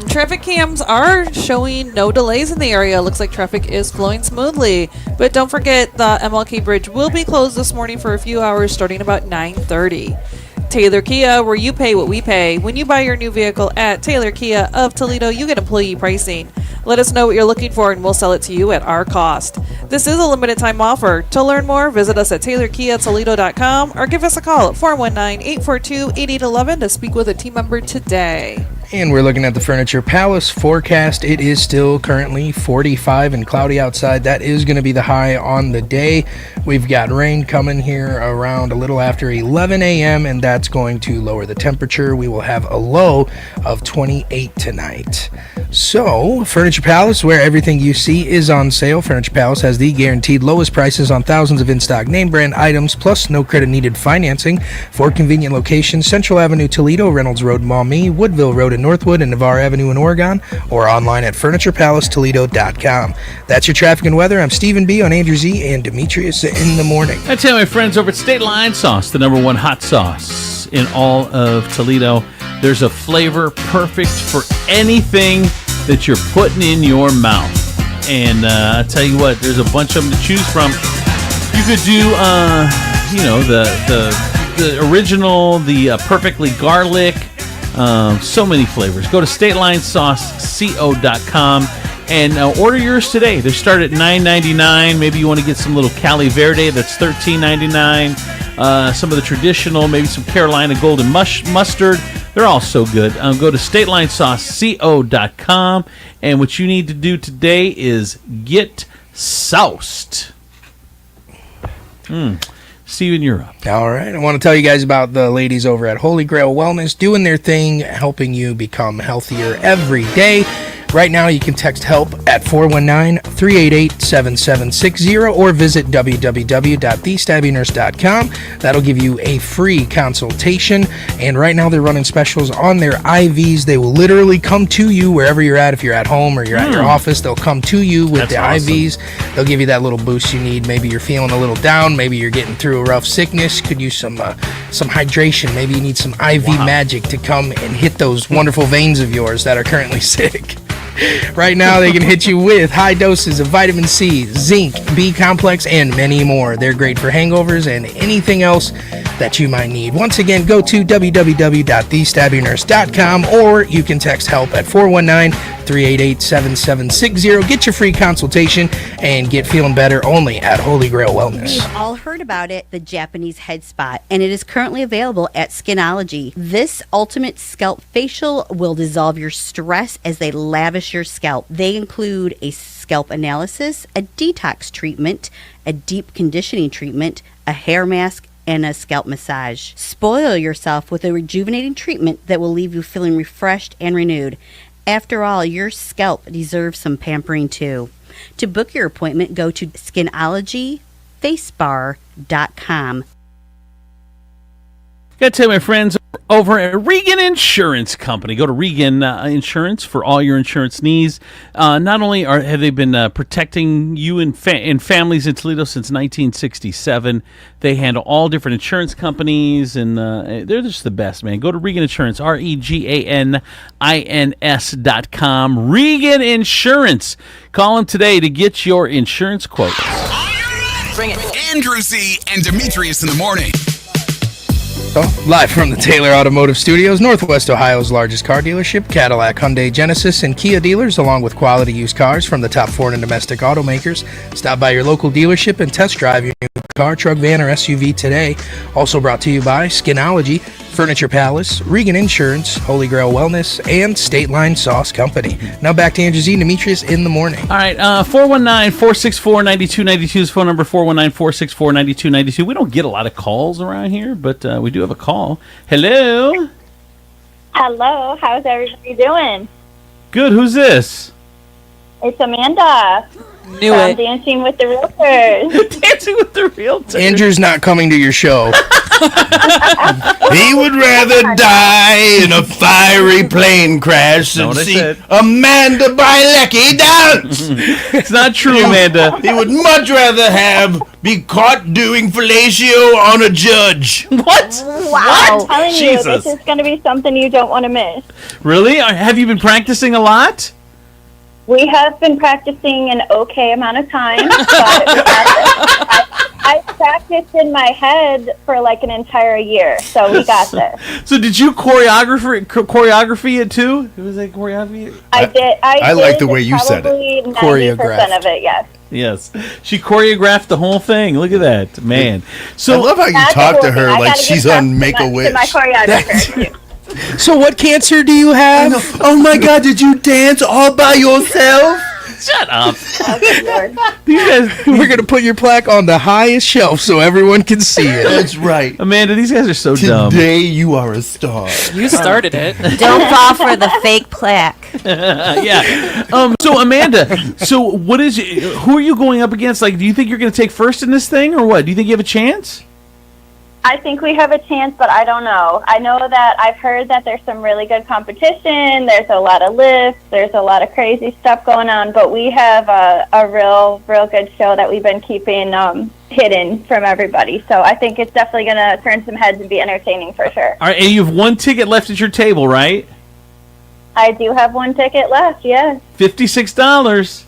Traffic cams are showing no delays in the area. Looks like traffic is flowing smoothly. But don't forget, the MLK Bridge will be closed this morning for a few hours starting about 9:30. Taylor Kia, where you pay what we pay. When you buy your new vehicle at Taylor Kia of Toledo, you get employee pricing. Let us know what you're looking for and we'll sell it to you at our cost. This is a limited time offer. To learn more, visit us at TaylorKiaToledo.com or give us a call at 419-842-8811 to speak with a team member today. And we're looking at the Furniture Palace forecast. It is still currently 45 and cloudy outside. That is going to be the high on the day. We've got rain coming here around a little after 11 a.m. and that's going to lower the temperature. We will have a low of 28 tonight. So, Furniture Palace, where everything you see is on sale. Furniture Palace has the guaranteed lowest prices on thousands of in-stock name brand items, plus no credit needed financing. For convenient locations, Central Avenue, Toledo, Reynolds Road, Maumee, Woodville Road in Northwood, and Navarre Avenue in Oregon, or online at FurniturePalaceToledo.com. That's your traffic and weather. I'm Stephen B. on Andrew Z and Demetrius in the morning. I tell my friends over at State Line Sauce, the #1 hot sauce in all of Toledo. There's a flavor perfect for anything that you're putting in your mouth. And I tell you what, there's a bunch of them to choose from. You could do, the original, the perfectly garlic. So many flavors. Go to StatelineSauceCo.com and order yours today. They start at $9.99. Maybe you want to get some little Cali Verde. That's $13.99. Some of the traditional, maybe some Carolina Golden Mustard. They're all so good. Go to StatelineSauceCo.com, and what you need to do today is get soused. Steven, you're up. All right. I want to tell you guys about the ladies over at Holy Grail Wellness doing their thing, helping you become healthier every day. Right now, you can text HELP at 419-388-7760 or visit www.thestabbingnurse.com. That'll give you a free consultation. And right now, they're running specials on their IVs. They will literally come to you wherever you're at. If you're at home or you're at your office, they'll come to you with the IVs. They'll give you that little boost you need. Maybe you're feeling a little down. Maybe you're getting through a rough sickness. Could use some hydration. Maybe you need some IV magic to come and hit those wonderful veins of yours that are currently sick. Right now, they can hit you with high doses of vitamin C, zinc, B complex, and many more. They're great for hangovers and anything else that you might need. Once again, go to www.thestabbingnurse.com or you can text HELP at 419-388-7760. Get your free consultation and get feeling better only at Holy Grail Wellness. We've all heard about it, the Japanese head spot, and it is currently available at Skinology. This ultimate scalp facial will dissolve your stress as they lavish your scalp. They include a scalp analysis, a detox treatment, a deep conditioning treatment, a hair mask, and a scalp massage. Spoil yourself with a rejuvenating treatment that will leave you feeling refreshed and renewed. After all, your scalp deserves some pampering too. To book your appointment, go to skinologyfacebar.com. Got to tell my friends over at Regan Insurance Company. Go to Regan Insurance for all your insurance needs. Not only have they been protecting you and families in Toledo since 1967, they handle all different insurance companies, and they're just the best, man. Go to Regan Insurance, ReganIns.com. Regan Insurance. Call them today to get your insurance quotes. Bring it. Andrew Z and Demetrius in the morning. Live from the Taylor Automotive Studios, Northwest Ohio's largest car dealership, Cadillac, Hyundai, Genesis, and Kia dealers, along with quality used cars from the top foreign and domestic automakers. Stop by your local dealership and test drive your new car, truck, van, or SUV today. Also brought to you by Skinology, Furniture Palace, Regan Insurance, Holy Grail Wellness, and State Line Sauce Company. Now back to Andrew Z and Demetrius in the morning. All right, 419-464-9292 is phone number, 419-464-9292. We don't get a lot of calls around here, but we do have a call. Hello? Hello, how's everybody doing? Good, who's this? It's Amanda. Knew from it. Dancing with the Realtors. Dancing with the Realtors. Andrew's not coming to your show. He would rather die in a fiery plane crash than What I see said. Amanda Bilecki dance. It's not true, Amanda. He would much rather be caught doing fellatio on a judge. What? Wow. I'm telling you, Jesus. this is going to be something you don't want to miss. Really? Have you been practicing a lot? We have been practicing an okay amount of time, but I practiced in my head for like an entire year, so we got this. So did you choreography it too? It was like choreography? I did. I like the way you said it. Probably 90% of it, yes. Yes. She choreographed the whole thing. Look at that. Man. So I love how you That's talk the to whole her thing. I like gotta she's give props on to Make-A-Wish. my choreographer. So what cancer do you have? Oh my God, did you dance all by yourself? Shut up. These guys, we're going to put your plaque on the highest shelf so everyone can see it. That's right. Amanda, these guys are so dumb. Today you are a star. You started it. Don't fall for the fake plaque. Yeah. So Amanda, who are you going up against? Like, do you think you're going to take first in this thing or what? Do you think you have a chance? I think we have a chance, but I don't know. I know that I've heard that there's some really good competition. There's a lot of lifts. There's a lot of crazy stuff going on, but we have a real good show that we've been keeping hidden from everybody. So I think it's definitely going to turn some heads and be entertaining for sure. All right, and you have one ticket left at your table, right? I do have one ticket left, yes. $56.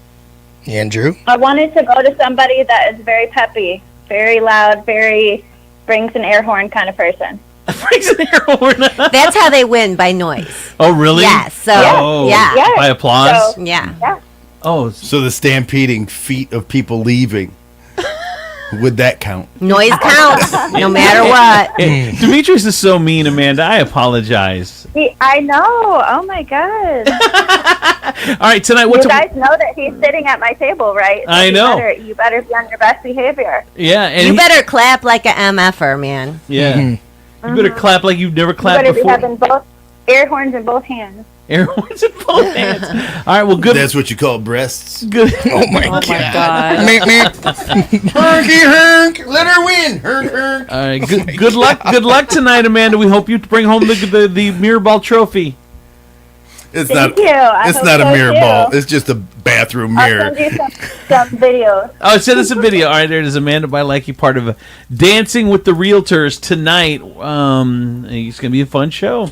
Andrew? I wanted to go to somebody that is very peppy, very loud, very brings an air horn kind of person. Brings an air horn. That's how they win, by noise. Oh, really? Yes. So, Oh. yeah. By applause? So, yeah. Oh. So the stampeding feet of people leaving, would that count? Noise counts, no matter what. Hey, Demetrius is so mean, Amanda. I apologize. I know. Oh, my God. All right, tonight, You guys know that he's sitting at my table, right? So I know. You better be on your best behavior. Yeah, and You better clap like a MFer, man. Yeah. You better clap like you've never You clapped better before. be having both air horns in both hands. Air horns in both hands. All right, well, good. That's what you call breasts. Good. Oh my God. Herky herk, let her win. Herk herk. All right, good luck. Good luck tonight, Amanda. We hope you bring home the mirror ball trophy. It's Thank not. you. I It's hope not a so, mirror too. ball. It's just a bathroom mirror. I'll send you some videos. Oh, send us a video. All right, there it is. Amanda Bilecki, part of Dancing with the Realtors tonight. It's going to be a fun show.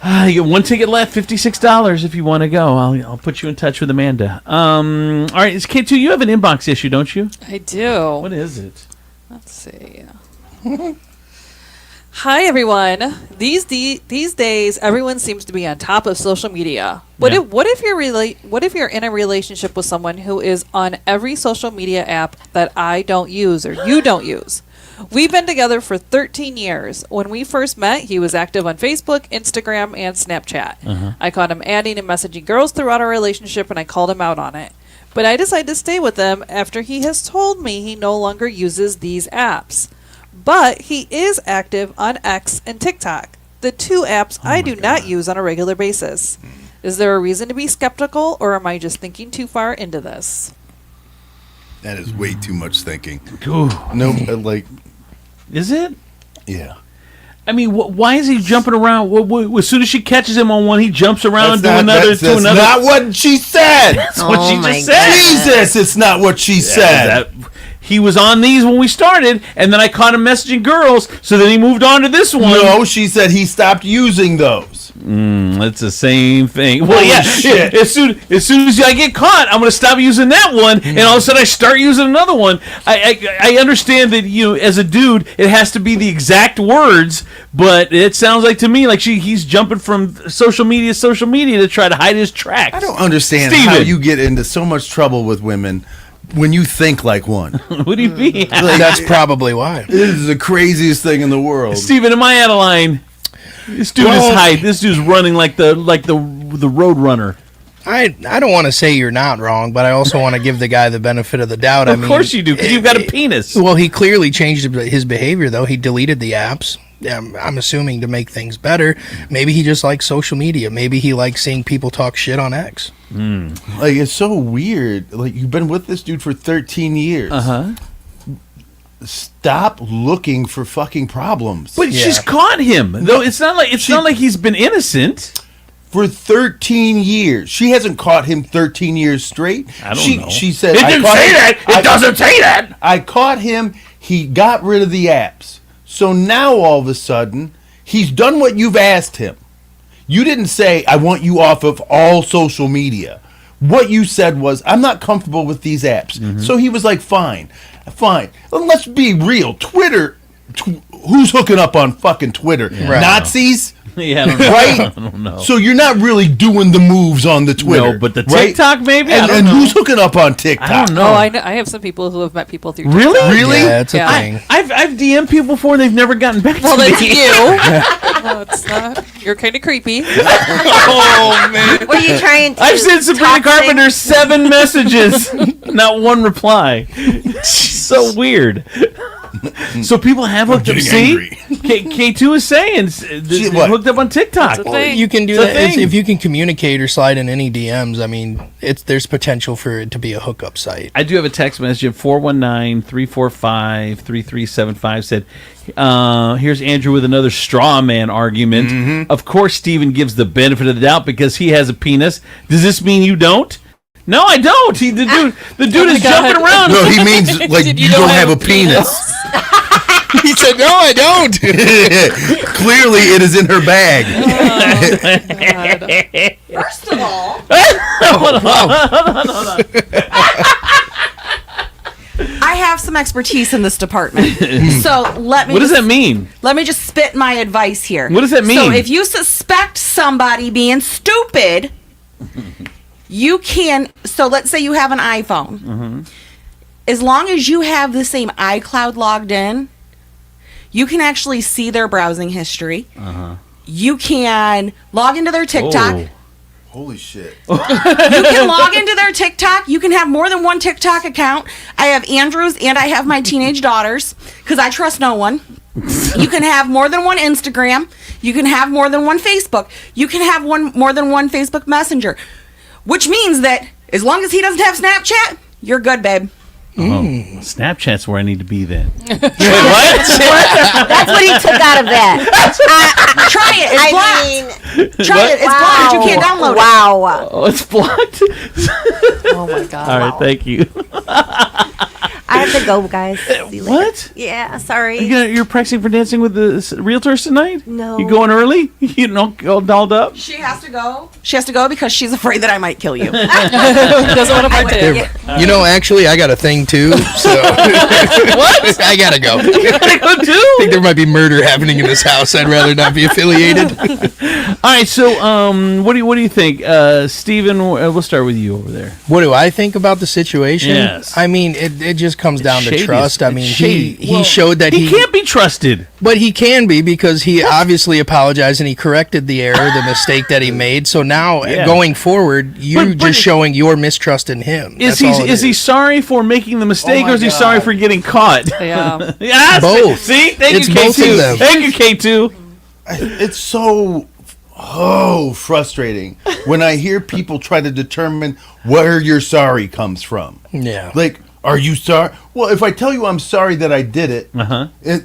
You get one ticket left, $56 if you want to go. I'll put you in touch with Amanda. All right, it's K2. You have an inbox issue, don't you? I do. What is it? Let's see. Hi everyone. These days, everyone seems to be on top of social media. What if you're in a relationship with someone who is on every social media app that I don't use or you don't use? We've been together for 13 years. When we first met, he was active on Facebook, Instagram, and Snapchat. I caught him adding and messaging girls throughout our relationship, and I called him out on it. But I decided to stay with him after he has told me he no longer uses these apps. But he is active on X and TikTok, the two apps I do not use on a regular basis. Is there a reason to be skeptical, or am I just thinking too far into this? That is way too much thinking. Ooh. No, like. Is it? Yeah. I mean, why is he jumping around? As soon as she catches him on one, he jumps around That's another. not what she said. That's what she just said. Jesus, it's not what she said. He was on these when we started, and then I caught him messaging girls, so then he moved on to this one. No, she said he stopped using those. It's the same thing. Well, yeah. Shit. As soon as I get caught, I'm going to stop using that one, and all of a sudden I start using another one. I understand that as a dude, it has to be the exact words, but it sounds like to me like he's jumping from social media to try to hide his tracks. I don't understand Steven. how you get into so much trouble with women when you think like one. What do you mean? That's probably why. This is the craziest thing in the world. Steven, am I out of line? This dude is hype. This dude's running like the road runner. I don't want to say you're not wrong, but I also want to give the guy the benefit of the doubt. Of course you do, because you've got a penis. Well, he clearly changed his behavior, though. He deleted the apps. I'm assuming to make things better. Maybe he just likes social media. Maybe he likes seeing people talk shit on X. Like, it's so weird. Like, you've been with this dude for 13 years. Stop looking for fucking problems. But she's caught him. Though it's not like he's been innocent. For 13 years. She hasn't caught him 13 years straight. I don't know. She said, It didn't say that. It doesn't say that. I caught him. He got rid of the apps. So now all of a sudden, he's done what you've asked him. You didn't say, I want you off of all social media. What you said was, I'm not comfortable with these apps. So he was like, fine. Let's be real. Twitter, who's hooking up on fucking Twitter? Yeah. Nazis? Yeah, I don't know. Right? I don't know. So you're not really doing the moves on the Twitter. No, but the right? TikTok maybe? I And, don't and know. who's hooking up on TikTok? I don't know. Oh, I have some people who have met people through Really? TikTok. Really? Yeah, it's a thing. I've DM'd people before and they've never gotten back Well, to me. that's you. No, it's not. You're kind of creepy. Oh, man. Were you trying to? I've sent Sabrina toxic- Carpenter 7 messages, not one reply. So weird. So people have hooked up. getting See, angry. K2 is saying what? hooked up on TikTok. That's a thing. You can do It's a that thing. if you can communicate or slide in any DMs. I mean, there's potential for it to be a hookup site. I do have a text message of 419-345-3375 said, here's Andrew with another straw man argument. Of course Steven gives the benefit of the doubt because he has a penis. Does this mean you don't? No, I don't. The dude is jumping around. No, he means like you don't have a penis. He said, "No, I don't." Clearly, it is in her bag. First of all, Hold on. I have some expertise in this department. So let me. What does just- that mean? Let me just spit my advice here. What does that mean? So if you suspect somebody being stupid, you can. So let's say you have an iPhone. As long as you have the same iCloud logged in, you can actually see their browsing history. You can log into their TikTok. Oh. Holy shit. You can log into their TikTok. You can have more than one TikTok account. I have Andrew's and I have my teenage daughters because I trust no one. You can have more than one Instagram. You can have more than one Facebook. You can have more than one Facebook Messenger. Which means that as long as he doesn't have Snapchat, you're good, babe. Oh, Snapchat's where I need to be then. That's what he took out of that. Try it. It's blocked. Try it. It's blocked. You can't download it. Wow. Oh, it's blocked? Oh my god. All right, thank you. I have to go, guys. See you later. What? Yeah, sorry. You're practicing for dancing with the realtors tonight? No. You going early? You don't all dolled up? She has to go. She has to go because she's afraid that I might kill you. Doesn't want to partake. You know, actually, I got a thing too. So What? I gotta go. You gotta go too? I think there might be murder happening in this house. I'd rather not be affiliated. All right, so what do you think, Steven? We'll start with you over there. What do I think about the situation? Yes. I mean, it just comes down to shady. trust. I It's mean, shady. he Well, showed that he can't be trusted. But he can be because he obviously apologized and he corrected the error, the mistake that he made. So now, Yeah. going forward, you're just showing your mistrust in him. Is That's all it he sorry for making the mistake, Oh my or is he God. sorry for getting caught? Yeah. Yes, Both. See, thank It's you, both K2. of them. Thank you, K2. It's so frustrating when I hear people try to determine where your sorry comes from. Yeah. Like, are you sorry? Well, if I tell you I'm sorry that I did it,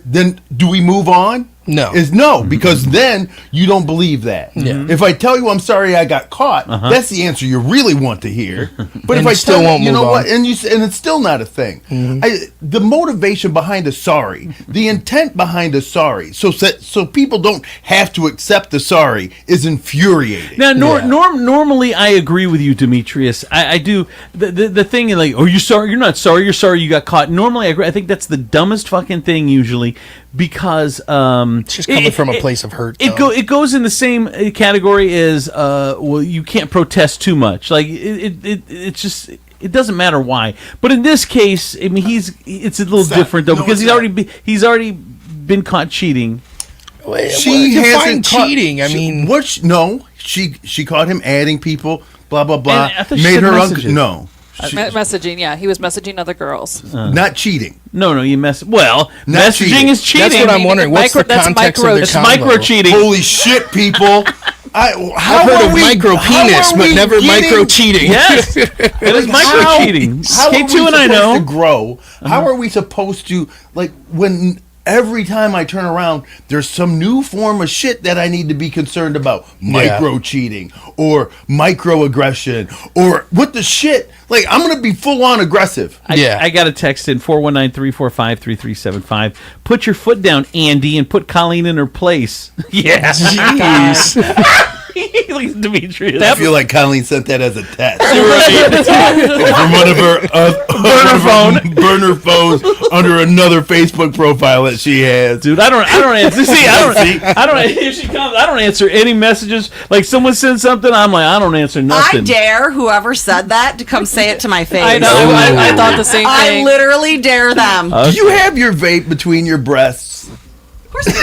then do we move on? No. No, because then you don't believe that. Yeah. If I tell you I'm sorry I got caught, that's the answer you really want to hear. But if And I still tell you, won't you know move what, on. and it's still not a thing. The motivation behind a sorry, the intent behind a sorry, so people don't have to accept the sorry is infuriating. Now, normally I agree with you, Demetrius. I do. The thing is like, oh, you're sorry. You're not sorry. You're sorry you got caught. Normally I agree. I think that's the dumbest fucking thing usually because It's just coming from a place of hurt. It goes in the same category as well, you can't protest too much. Like it's just It doesn't matter why. But in this case, I mean, it's a little different though because he's already been caught cheating. She hasn't cheating. I mean, she caught him adding people. Blah blah blah. I thought she Made said her messages. no. Messaging, yeah. He was messaging other girls. Not cheating. No, you Not messaging cheating. is cheating. That's what I'm wondering. What's the context of the It's combo? micro cheating. Holy shit, people! I've heard of micro penis, but never micro cheating. Yes, it is micro cheating. How are we K2 and I know. supposed to grow? How are we supposed to when every time I turn around, there's some new form of shit that I need to be concerned about. Micro cheating or microaggression or what the shit? Like, I'm going to be full on aggressive. I got a text in 419-345-3375. Put your foot down, Andy, and put Colleen in her place. Yeah. Jeez. Demetrius. I feel like Colleen sent that as a text Right. from one of her burner phones under another Facebook profile that she has. Dude, I don't answer. See, I don't. If she comes, I don't answer any messages. Like someone sends something, I'm like, I don't answer nothing. I dare whoever said that to come say it to my face. I know. I thought the same thing. I literally dare them. Do you have your vape between your breasts? Of course you do.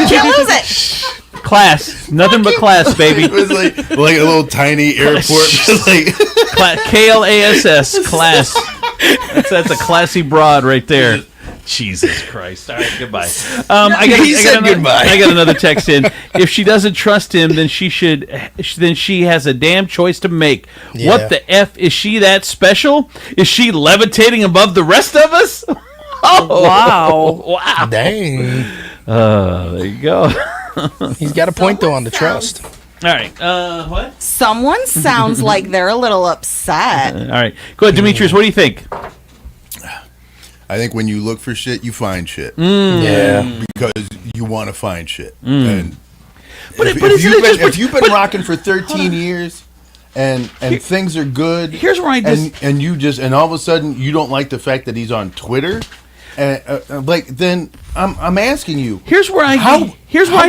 Can't lose it. Class, nothing but class, baby. It was like a little tiny airport. KLASS, class. That's a classy broad right there. Jesus Christ! All right, goodbye. I got another text in. If she doesn't trust him, then she has a damn choice to make. Yeah. What the f is she that special? Is she levitating above the rest of us? Oh wow! Dang. There you go. He's got a point though on the trust. All right. What? Someone sounds like they're a little upset. All right. Go ahead, Demetrius. What do you think? I think when you look for shit, you find shit. Yeah. Because you want to find shit. Mm. And if you've been rocking for 13 years and things are good. Here's where and all of a sudden you don't like the fact that he's on Twitter. Then I'm asking you. Here's where I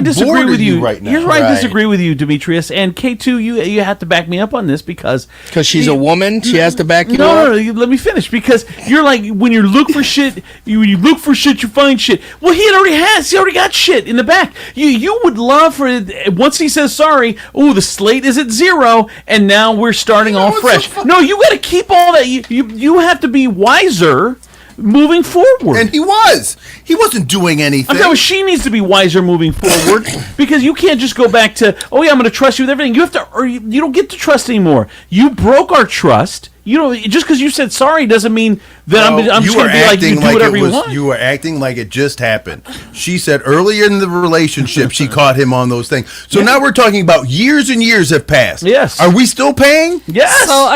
disagree with you right now. Here's where I disagree with you, Demetrius, and K2. You have to back me up on this because she's a woman. She has to back you up. No, let me finish because you're like when you look for shit. When you look for shit, you find shit. Well, he already got shit in the back. You would love for once he says sorry. Oh, the slate is at 0, and now we're starting all fresh. No, you got to keep all that. You have to be wiser. Moving forward, and he wasn't doing anything. I'm telling you, she needs to be wiser moving forward because you can't just go back to, oh yeah, I'm going to trust you with everything. You have to, or you don't get to trust anymore. You broke our trust. You know, just because you said sorry doesn't mean that I'm just going to be like, you do whatever you want. You were acting like it just happened. She said earlier in the relationship she caught him on those things. So now we're talking about years and years have passed. Yes. Are we still paying? Yes. So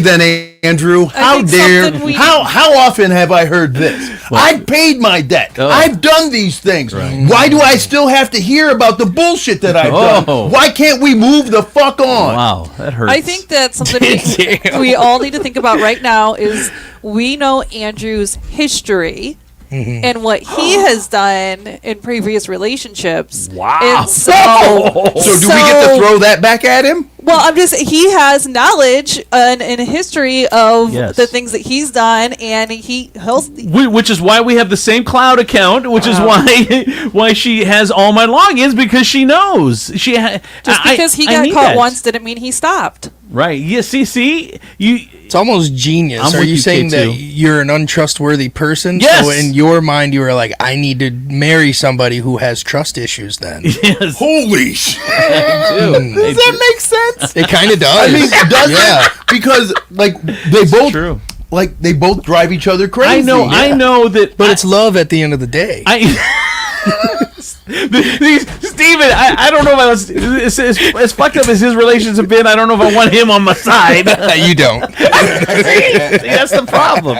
then, Andrew. How often have I heard this? I've paid my debt. I've done these things. Right. Why do I still have to hear about the bullshit that I've done? Why can't we move the fuck on? Wow, that hurts. I think that's something we all need to think about right now is we know Andrew's history and what he has done in previous relationships. Wow. And so do we get to throw that back at him? Well, he has knowledge and a history of the things that he's done, and which is why we have the same cloud account, which is why she has all my logins because she knows. Just because he got caught once didn't mean he stopped. Right. Yeah. See. It's almost genius. Are you saying that you're an untrustworthy person? Yes. So in your mind, you were like, I need to marry somebody who has trust issues. Then. Yes. Holy shit! Does that make sense? It kind of does. I mean, does it? Because they both drive each other crazy. I know that, but it's love at the end of the day. Steven, I don't know if I was as fucked up as his relations have been. I don't know if I want him on my side. You don't. See, that's the problem.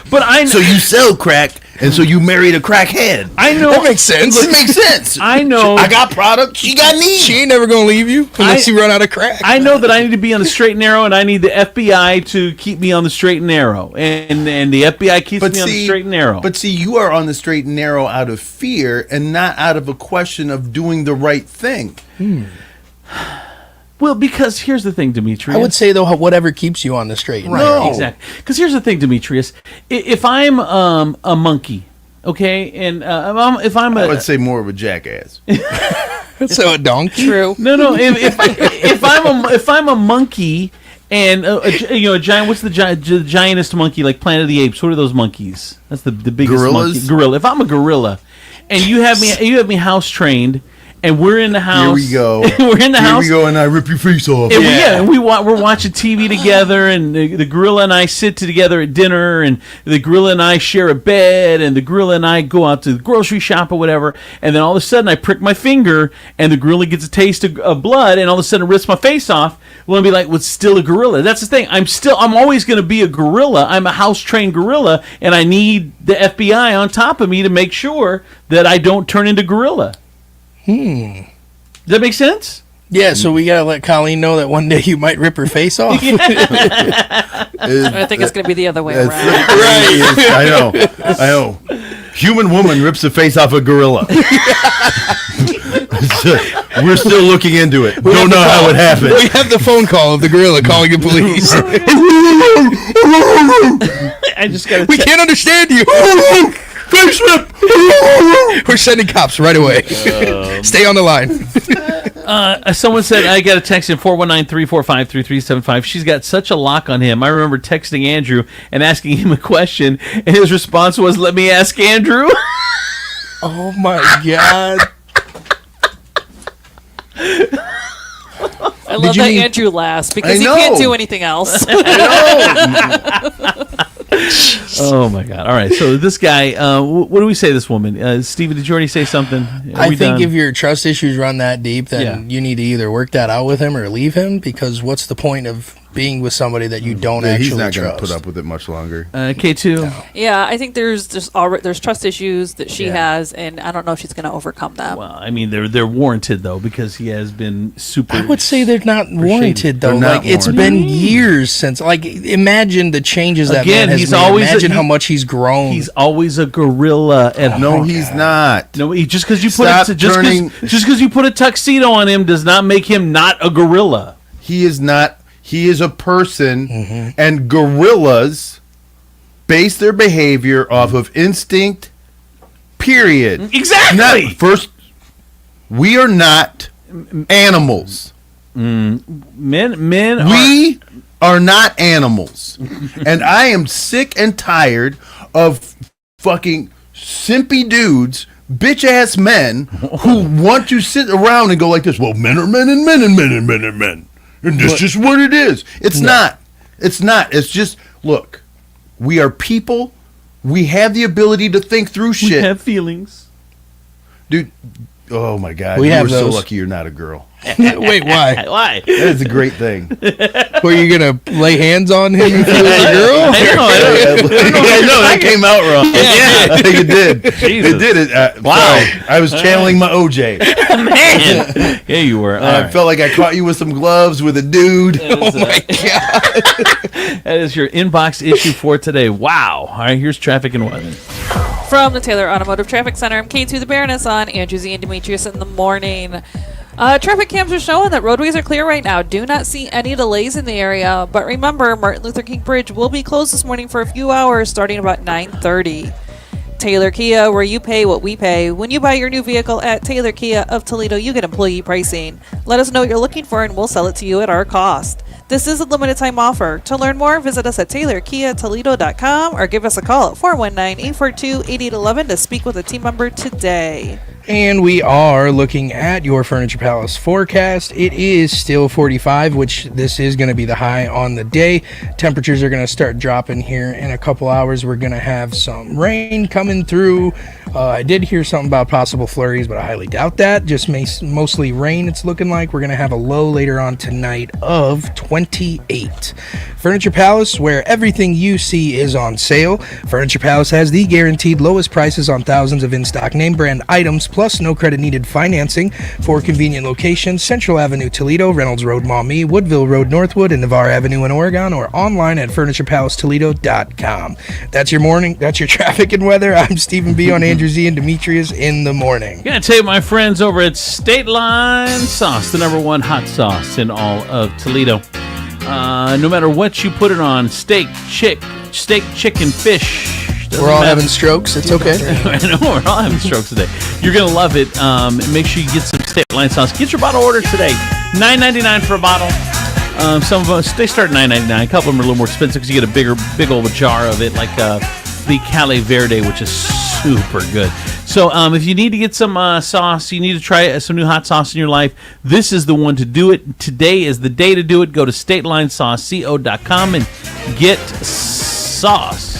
But so you sell crack, and so you married a crackhead. I know that makes sense. It makes sense. I know. I got product. She got needs. She ain't never gonna leave you unless you run out of crack. I know that I need to be on the straight and narrow, and I need the FBI to keep me on the straight and narrow, and the FBI keeps me on the straight and narrow. But see, you are on the straight and narrow out of fear, and not out of a question of doing the right thing. Well, because here's the thing, Demetrius. I would say though, whatever keeps you on the straight and Right, narrow. exactly. Because here's the thing, Demetrius. If I'm a monkey, okay, and if I'm I would say more of a jackass. So a donkey. True. No. If I'm a monkey and a giant. What's the giantest monkey? Like Planet of the Apes. What are those monkeys? That's the biggest Gorillas? monkey. Gorilla. If I'm a gorilla, and you have me house trained. And we're in the house. Here we go. We're in the house. Here we go, and I rip your face off. And we're watching TV together, and the gorilla and I sit together at dinner, and the gorilla and I share a bed, and the gorilla and I go out to the grocery shop or whatever, and then all of a sudden I prick my finger, and the gorilla gets a taste of blood, and all of a sudden it rips my face off. Well, I'll be like, well, it's still a gorilla. That's the thing. I'm always going to be a gorilla. I'm a house-trained gorilla, and I need the FBI on top of me to make sure that I don't turn into gorilla. Does that make sense? Yeah, so we gotta let Colleen know that one day you might rip her face off. I think it's going to be the other way around. I know. Human woman rips the face off a gorilla. We're still looking into it. Don't know how it happened. We have the phone call of the gorilla calling the police. I just got. We can't understand you. Face rip. We're sending cops right away. Stay on the line. Someone said, I got a text in 419-345-3375. She's got such a lock on him. I remember texting Andrew and asking him a question, and his response was, let me ask Andrew. Oh, my God. I love that Andrew laughs because he can't do anything else. Oh my God! All right, so this guy, what do we say? This woman, Steven, did you already say something? I think if your trust issues run that deep, then you need to either work that out with him or leave him. Because what's the point of being with somebody that you don't actually he's not trust? going to put up with it much longer. K2. No. Yeah, I think there's trust issues that she has, and I don't know if she's going to overcome them. Well, I mean, they're warranted though because he has been super. I would say they're not warranted though. Not it's been years since. Like, imagine the changes that man has made. Imagine how much he's grown. He's always a gorilla. No, he's not. No, just because you put a tuxedo on him does not make him not a gorilla. He is not. He is a person, and gorillas base their behavior off of instinct. Period. Exactly. First, we are not animals. Men. We are not animals, and I am sick and tired of fucking simpy dudes, bitch ass men who want to sit around and go like this. Well, men are men, and men and men and men and men. And that's just what it is. It's not. It's not. It's just, look, we are people. We have the ability to think through shit. We have feelings. Dude, oh my God. We have are so those. lucky you're not a girl. Wait, why? Why? That is a great thing. Were you going to lay hands on him if he was a girl? I know, that came out wrong. Yeah. I think it did. Jesus. It did it. Wow. Sorry. I was channeling my OJ. Man. Yeah, you were. I felt like I caught you with some gloves with a dude. Oh, my God. That is your inbox issue for today. Wow. All right, here's traffic and weather. From the Taylor Automotive Traffic Center, I'm K2 the Baroness on Andrew Z and Demetrius in the morning. Traffic cams are showing that roadways are clear right now. Do not see any delays in the area. But remember, Martin Luther King Bridge will be closed this morning for a few hours starting about 9:30. Taylor Kia, where you pay what we pay. When you buy your new vehicle at Taylor Kia of Toledo, you get employee pricing. Let us know what you're looking for and we'll sell it to you at our cost. This is a limited time offer. To learn more, visit us at TaylorKiaToledo.com or give us a call at 419-842-8811 to speak with a team member today. And we are looking at your Furniture Palace forecast. It is still 45, which this is going to be the high on the day. Temperatures are going to start dropping here in a couple hours. We're going to have some rain coming through. I did hear something about possible flurries, but I highly doubt that. Just mostly rain, it's looking like. We're going to have a low later on tonight of 28. Furniture Palace, where everything you see is on sale. Furniture Palace has the guaranteed lowest prices on thousands of in-stock name brand items, plus no credit needed financing for convenient locations: Central Avenue, Toledo, Reynolds Road, Maumee, Woodville Road, Northwood, and Navarre Avenue in Oregon, or online at FurniturePalaceToledo.com. That's your morning. That's your traffic and weather. I'm Stephen B. on Andrew Z and Demetrius in the morning. Gonna tell you, my friends over at State Line Sauce, the #1 hot sauce in all of Toledo. No matter what you put it on, steak, chicken, fish. We're all having strokes. It's okay. I know, we're all having strokes today. You're going to love it. Make sure you get some State Line Sauce. Get your bottle order today. $9.99 for a bottle. Some of us, they start at $9.99. A couple of them are a little more expensive because you get a big old jar of it, like the Cali Verde, which is super good. So if you need to get some sauce, you need to try some new hot sauce in your life, this is the one to do it. Today is the day to do it. Go to StatelineSauceCo.com and get sauce.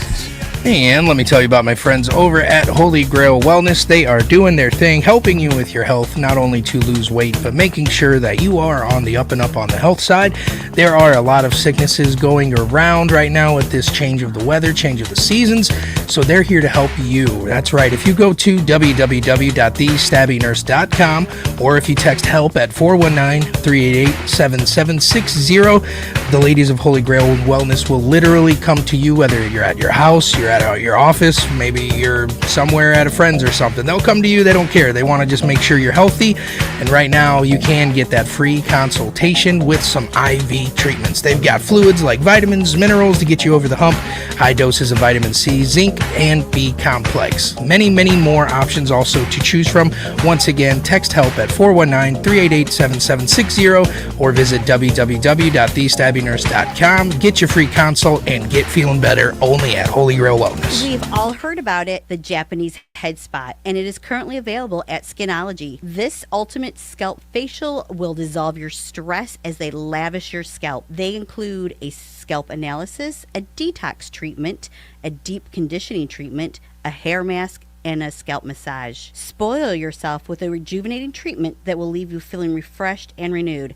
And let me tell you about my friends over at Holy Grail Wellness. They are doing their thing, helping you with your health, not only to lose weight, but making sure that you are on the up and up on the health side. There are a lot of sicknesses going around right now with this change of the weather, change of the seasons, so they're here to help you. That's right. If you go to www.thestabbynurse.com, or if you text HELP at 419-388-7760, the ladies of Holy Grail Wellness will literally come to you, whether you're at your house, you're at your office, maybe you're somewhere at a friend's or something. They'll come to you. They don't care. They want to just make sure you're healthy. And right now, you can get that free consultation with some IV treatments. They've got fluids like vitamins, minerals to get you over the hump, high doses of vitamin C, zinc, and B complex. Many, many more options also to choose from. Once again, text HELP at 419-388-7760 or visit www.thestabbynurse.com. Get your free consult and get feeling better only at Holy Grail Wellness. We've all heard about it, the Japanese head spot, and it is currently available at Skinology. This ultimate scalp facial will dissolve your stress as they lavish your scalp. They include a scalp analysis, a detox treatment, a deep conditioning treatment, a hair mask, and a scalp massage. Spoil yourself with a rejuvenating treatment that will leave you feeling refreshed and renewed.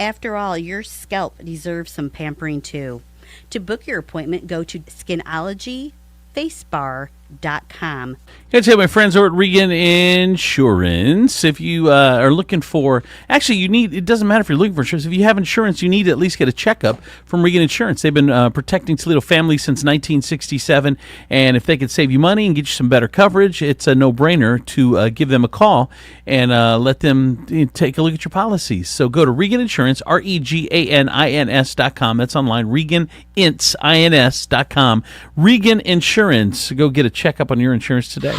After all, your scalp deserves some pampering too. To book your appointment, go to skinologyfacebar.com. Gotta tell you, my friends over at Regan Insurance, if you are looking for, actually, it doesn't matter if you're looking for insurance. If you have insurance, you need to at least get a checkup from Regan Insurance. They've been protecting Toledo families since 1967, and if they could save you money and get you some better coverage, it's a no-brainer to give them a call and let them take a look at your policies. So go to Regan Insurance, REGANINS.com. That's online, ReganIns.com. Regan Insurance. Go get a checkup on your insurance today.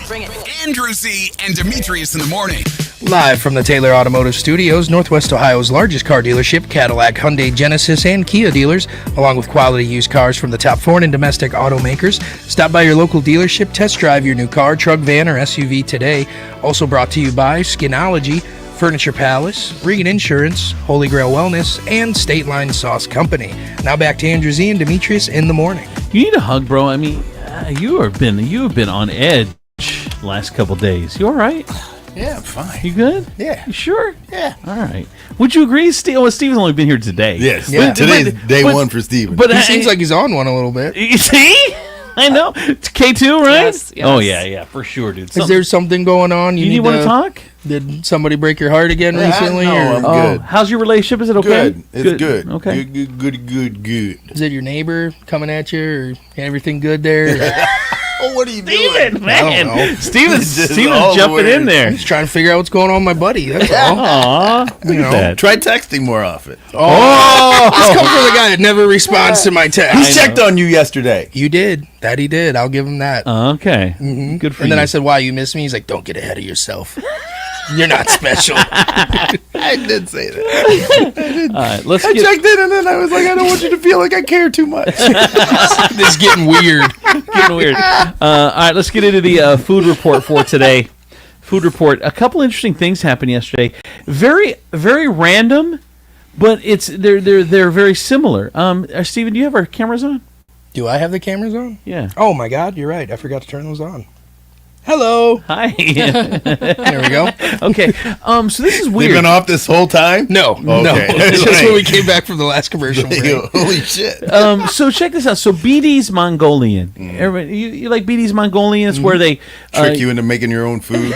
Bring it. Andrew Z and Demetrius in the morning. Live from the Taylor Automotive Studios, Northwest Ohio's largest car dealership, Cadillac, Hyundai, Genesis, and Kia dealers, along with quality used cars from the top foreign and domestic automakers. Stop by your local dealership, test drive your new car, truck, van, or SUV today. Also brought to you by Skinology, Furniture Palace, Regan Insurance, Holy Grail Wellness, and State Line Sauce Company. Now back to Andrew Z and Demetrius in the morning. You need a hug, bro. I mean, you have been on edge last couple days. You all right? Yeah, I'm fine. You good? Yeah. You sure? Yeah. All right. Would you agree, Steve? Well, Steven's only been here today. Yes. Yeah. Today's day one for Steven. But he seems like he's on one a little bit. You see? I know. It's K2, right? Yes. Oh, yeah, for sure, dude. Is there something going on? You want to talk? Did somebody break your heart again recently? No, I'm good. How's your relationship? Is it okay? Good. It's good. Okay. Good. Is it your neighbor coming at you, or everything good there? Oh, what are you Steven, doing? man. I don't know. Steven's all jumping weird. in there. I'm just trying to figure out what's going on with my buddy. That's all. Aw, look at that. Try texting more often. Oh, this comes from the guy that never responds to my text. He checked on you yesterday. You did. That he did. I'll give him that. Okay. Mm-hmm. Good for and you. then I said, "Why you miss me?" He's like, "Don't get ahead of yourself. You're not special." I did say that. All right, I checked in and then I was like, I don't want you to feel like I care too much. This is getting weird. All right, let's get into the food report for today. Food report. A couple interesting things happened yesterday. Very, very random, but they're very similar. Steven, do you have our cameras on? Do I have the cameras on? Yeah. Oh my God, you're right. I forgot to turn those on. Hello. Hi. There we go. Okay. So this is weird. They've been off this whole time? No. Okay. No. It's just when we came back from the last commercial break. Holy shit. So check this out. So BD's Mongolian. Everybody, you like BD's Mongolian? It's where they trick you into making your own food.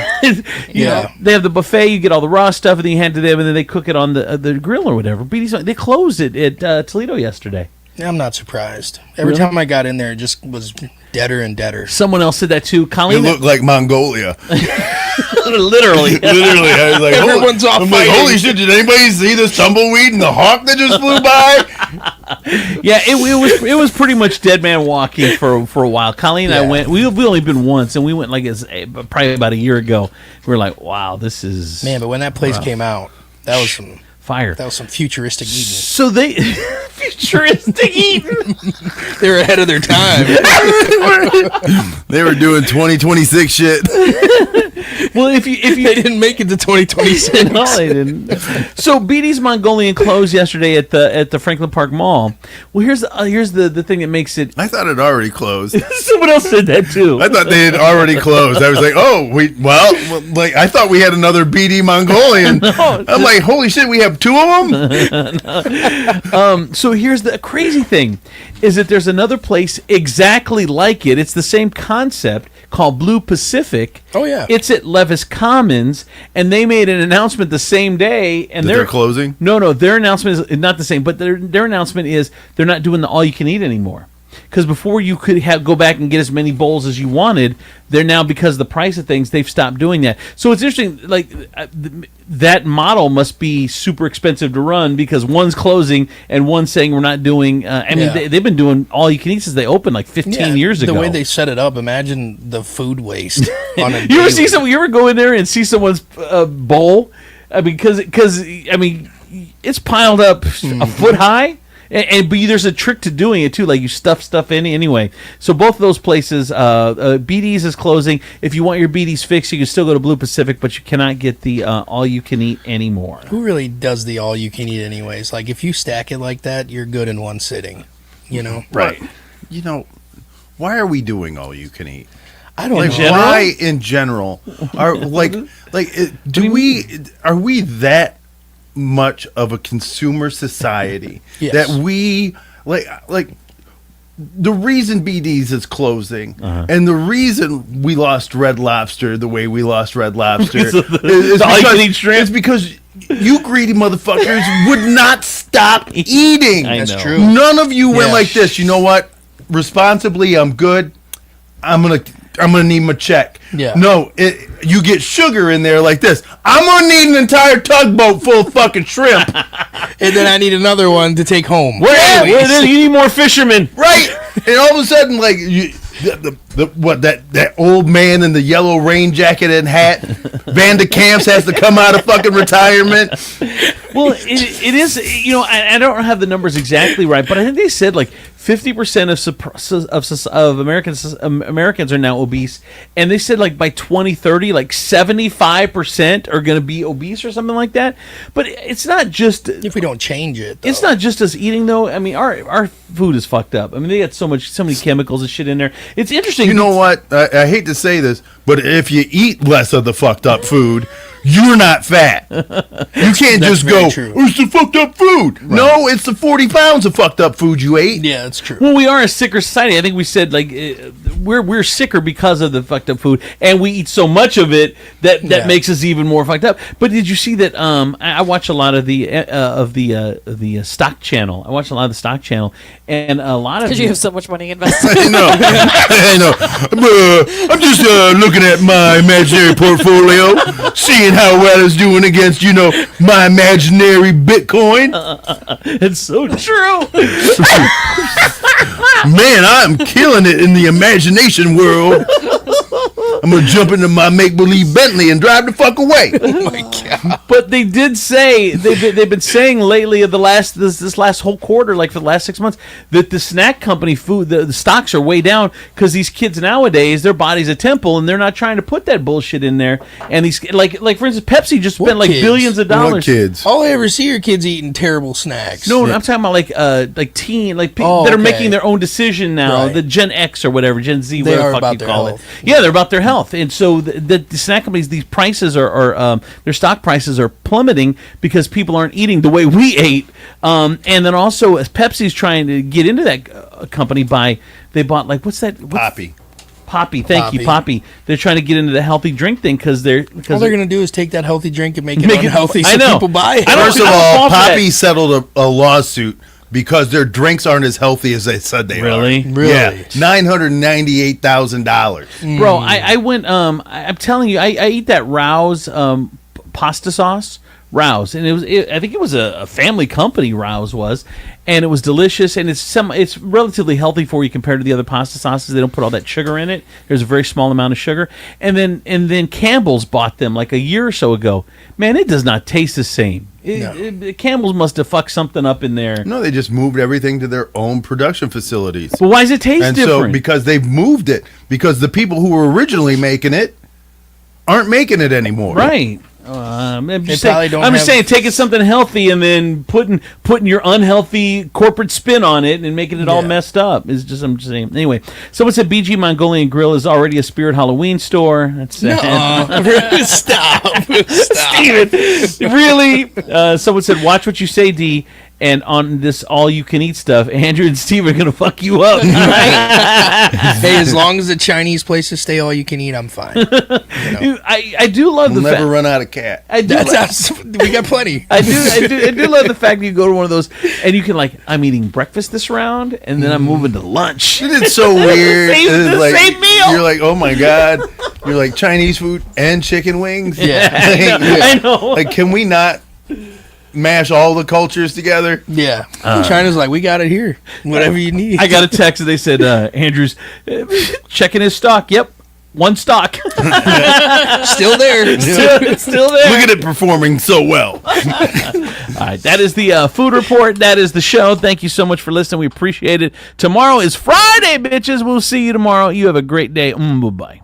you know, they have the buffet. You get all the raw stuff, and then you hand it to them, and then they cook it on the grill or whatever. BD's they closed it at Toledo yesterday. I'm not surprised. Every time I got in there, it just was deader and deader. Someone else said that too. Colleen, It looked like Mongolia. Literally. Literally. I was like, Everyone's off I'm like, fighting. holy shit, did anybody see this tumbleweed and the hawk that just flew by? Yeah, it was pretty much dead man walking for a while. Colleen and I went. We've only been once, and we went like probably about a year ago. We were like, wow, this is Man, but when that place came out, that was some fire. That was some futuristic eating. So they futuristic eating. They were ahead of their time. They were doing 2026 shit. Well, if you they didn't make it to 2026. No, they didn't. So BD's Mongolian closed yesterday at the Franklin Park Mall. Well, here's the thing that makes it. I thought it already closed. Someone else said that too. I thought they had already closed. I was like, like I thought we had another BD Mongolian. No. I'm like, holy shit, we have two of them. So here's the crazy thing, is that there's another place exactly like it. It's the same concept called Blue Pacific. Oh yeah, it's at Levis Commons, and they made an announcement the same day. And they're closing. No, their announcement is not the same, but their announcement is they're not doing the all you can eat anymore. Because before you could go back and get as many bowls as you wanted, they're now, because of the price of things, they've stopped doing that. So it's interesting, like that model must be super expensive to run because one's closing and one's saying we're not doing. They've been doing all you can eat since they opened like 15 years ago. The way they set it up, imagine the food waste. On a You ever see someone? You ever go in there and see someone's bowl? I mean, because it's piled up a foot high. But there's a trick to doing it too, like you stuff stuff in anyway. So both of those places, BD's is closing. If you want your BD's fixed, you can still go to Blue Pacific, but you cannot get the all you can eat anymore. Who really does the all you can eat anyways? Like if you stack it like that, you're good in one sitting. You know, right? You know, why are we doing all you can eat? I don't know. Why in general are are we that much of a consumer society that we like the reason BD's is closing and the reason we lost Red Lobster the way we lost Red Lobster is because you greedy motherfuckers would not stop eating. That's true. None of you went like this. You know what? Responsibly, I'm good. I'm gonna need my check. Yeah. No, you get sugar in there like this. I'm gonna need an entire tugboat full of fucking shrimp, and then I need another one to take home. You need more fishermen, right? And all of a sudden, like that old man in the yellow rain jacket and hat, Vanda Camps has to come out of fucking retirement. Well, it is. You know, I don't have the numbers exactly right, but I think they said like 50% of Americans are now obese, and they said like by 2030, like 75% are going to be obese or something like that. But it's not just if we don't change it. It's not just us eating though. I mean, our food is fucked up. I mean, they got so many chemicals and shit in there. It's interesting. You know what? I hate to say this, but if you eat less of the fucked up food, you're not fat. You can't just go, it's the fucked up food. Right. No, it's the 40 pounds of fucked up food you ate. Yeah, that's true. Well, we are a sicker society. I think we said like we're sicker because of the fucked up food, and we eat so much of it that makes us even more fucked up. But did you see that? I watch a lot of the stock channel. I watch a lot of the stock channel, and a lot of because you have so much money invested. I know. I'm just looking at my imaginary portfolio, seeing how well it's doing against, my imaginary Bitcoin. It's so true. Man, I'm killing it in the imagination world. I'm going to jump into my make-believe Bentley and drive the fuck away. Oh, my God. But they did say, they've been saying lately of this last whole quarter, like for the last 6 months, that the snack company food, the stocks are way down because these kids nowadays, their body's a temple and they're not trying to put that bullshit in there. And these, like for instance, Pepsi just spent like billions of dollars. What kids? All I ever see are kids eating terrible snacks. No, I'm talking about like teen, like people that are making their own decision now, the Gen X or whatever, Gen Z, whatever the fuck you call it. Yeah, they're about their health. health. And so the snack companies, these prices are their stock prices are plummeting because people aren't eating the way we ate. And then also, as Pepsi's trying to get into that company they bought like what's that? Poppy, thank you, Poppy. They're trying to get into the healthy drink thing all they're going to do is take that healthy drink and make it unhealthy so people buy it. First of all, Poppy settled a lawsuit because their drinks aren't as healthy as they said they are. Really? Yeah, $998,000. Bro, I went. I'm telling you, I eat that Rouse pasta sauce. Rouse, and I think it was a family company. Rouse was, and it was delicious, and it's relatively healthy for you compared to the other pasta sauces. They don't put all that sugar in it. There's a very small amount of sugar, and then Campbell's bought them like a year or so ago. Man, it does not taste the same. Campbell's must have fucked something up in there. No, they just moved everything to their own production facilities. But why does it taste different? So because they've moved it, because the people who were originally making it aren't making it anymore. Right. I'm just saying, taking something healthy and then putting your unhealthy corporate spin on it and making it all messed up is just. I'm just saying. Anyway, someone said BG Mongolian Grill is already a Spirit Halloween store. That's sad. Stop, Steven. Really? Someone said, "Watch what you say, D." And on this all-you-can-eat stuff, Andrew and Steve are gonna fuck you up. Hey, as long as the Chinese places stay all-you-can-eat, I'm fine. I do love the fact. We'll never run out of cat. We got plenty. I do love the fact that you go to one of those and you can I'm eating breakfast this round, and then I'm moving to lunch. It's so weird. Same meal. You're like, oh my god. You're like Chinese food and chicken wings. Yeah, I know. Like, can we not mash all the cultures together? Yeah. China's like, we got it here. Whatever you need. I got a text and they said, Andrew's checking his stock. Yep. One stock. Still there. It's still there. Look at it performing so well. All right. That is the food report. That is the show. Thank you so much for listening. We appreciate it. Tomorrow is Friday, bitches. We'll see you tomorrow. You have a great day. Bye-bye.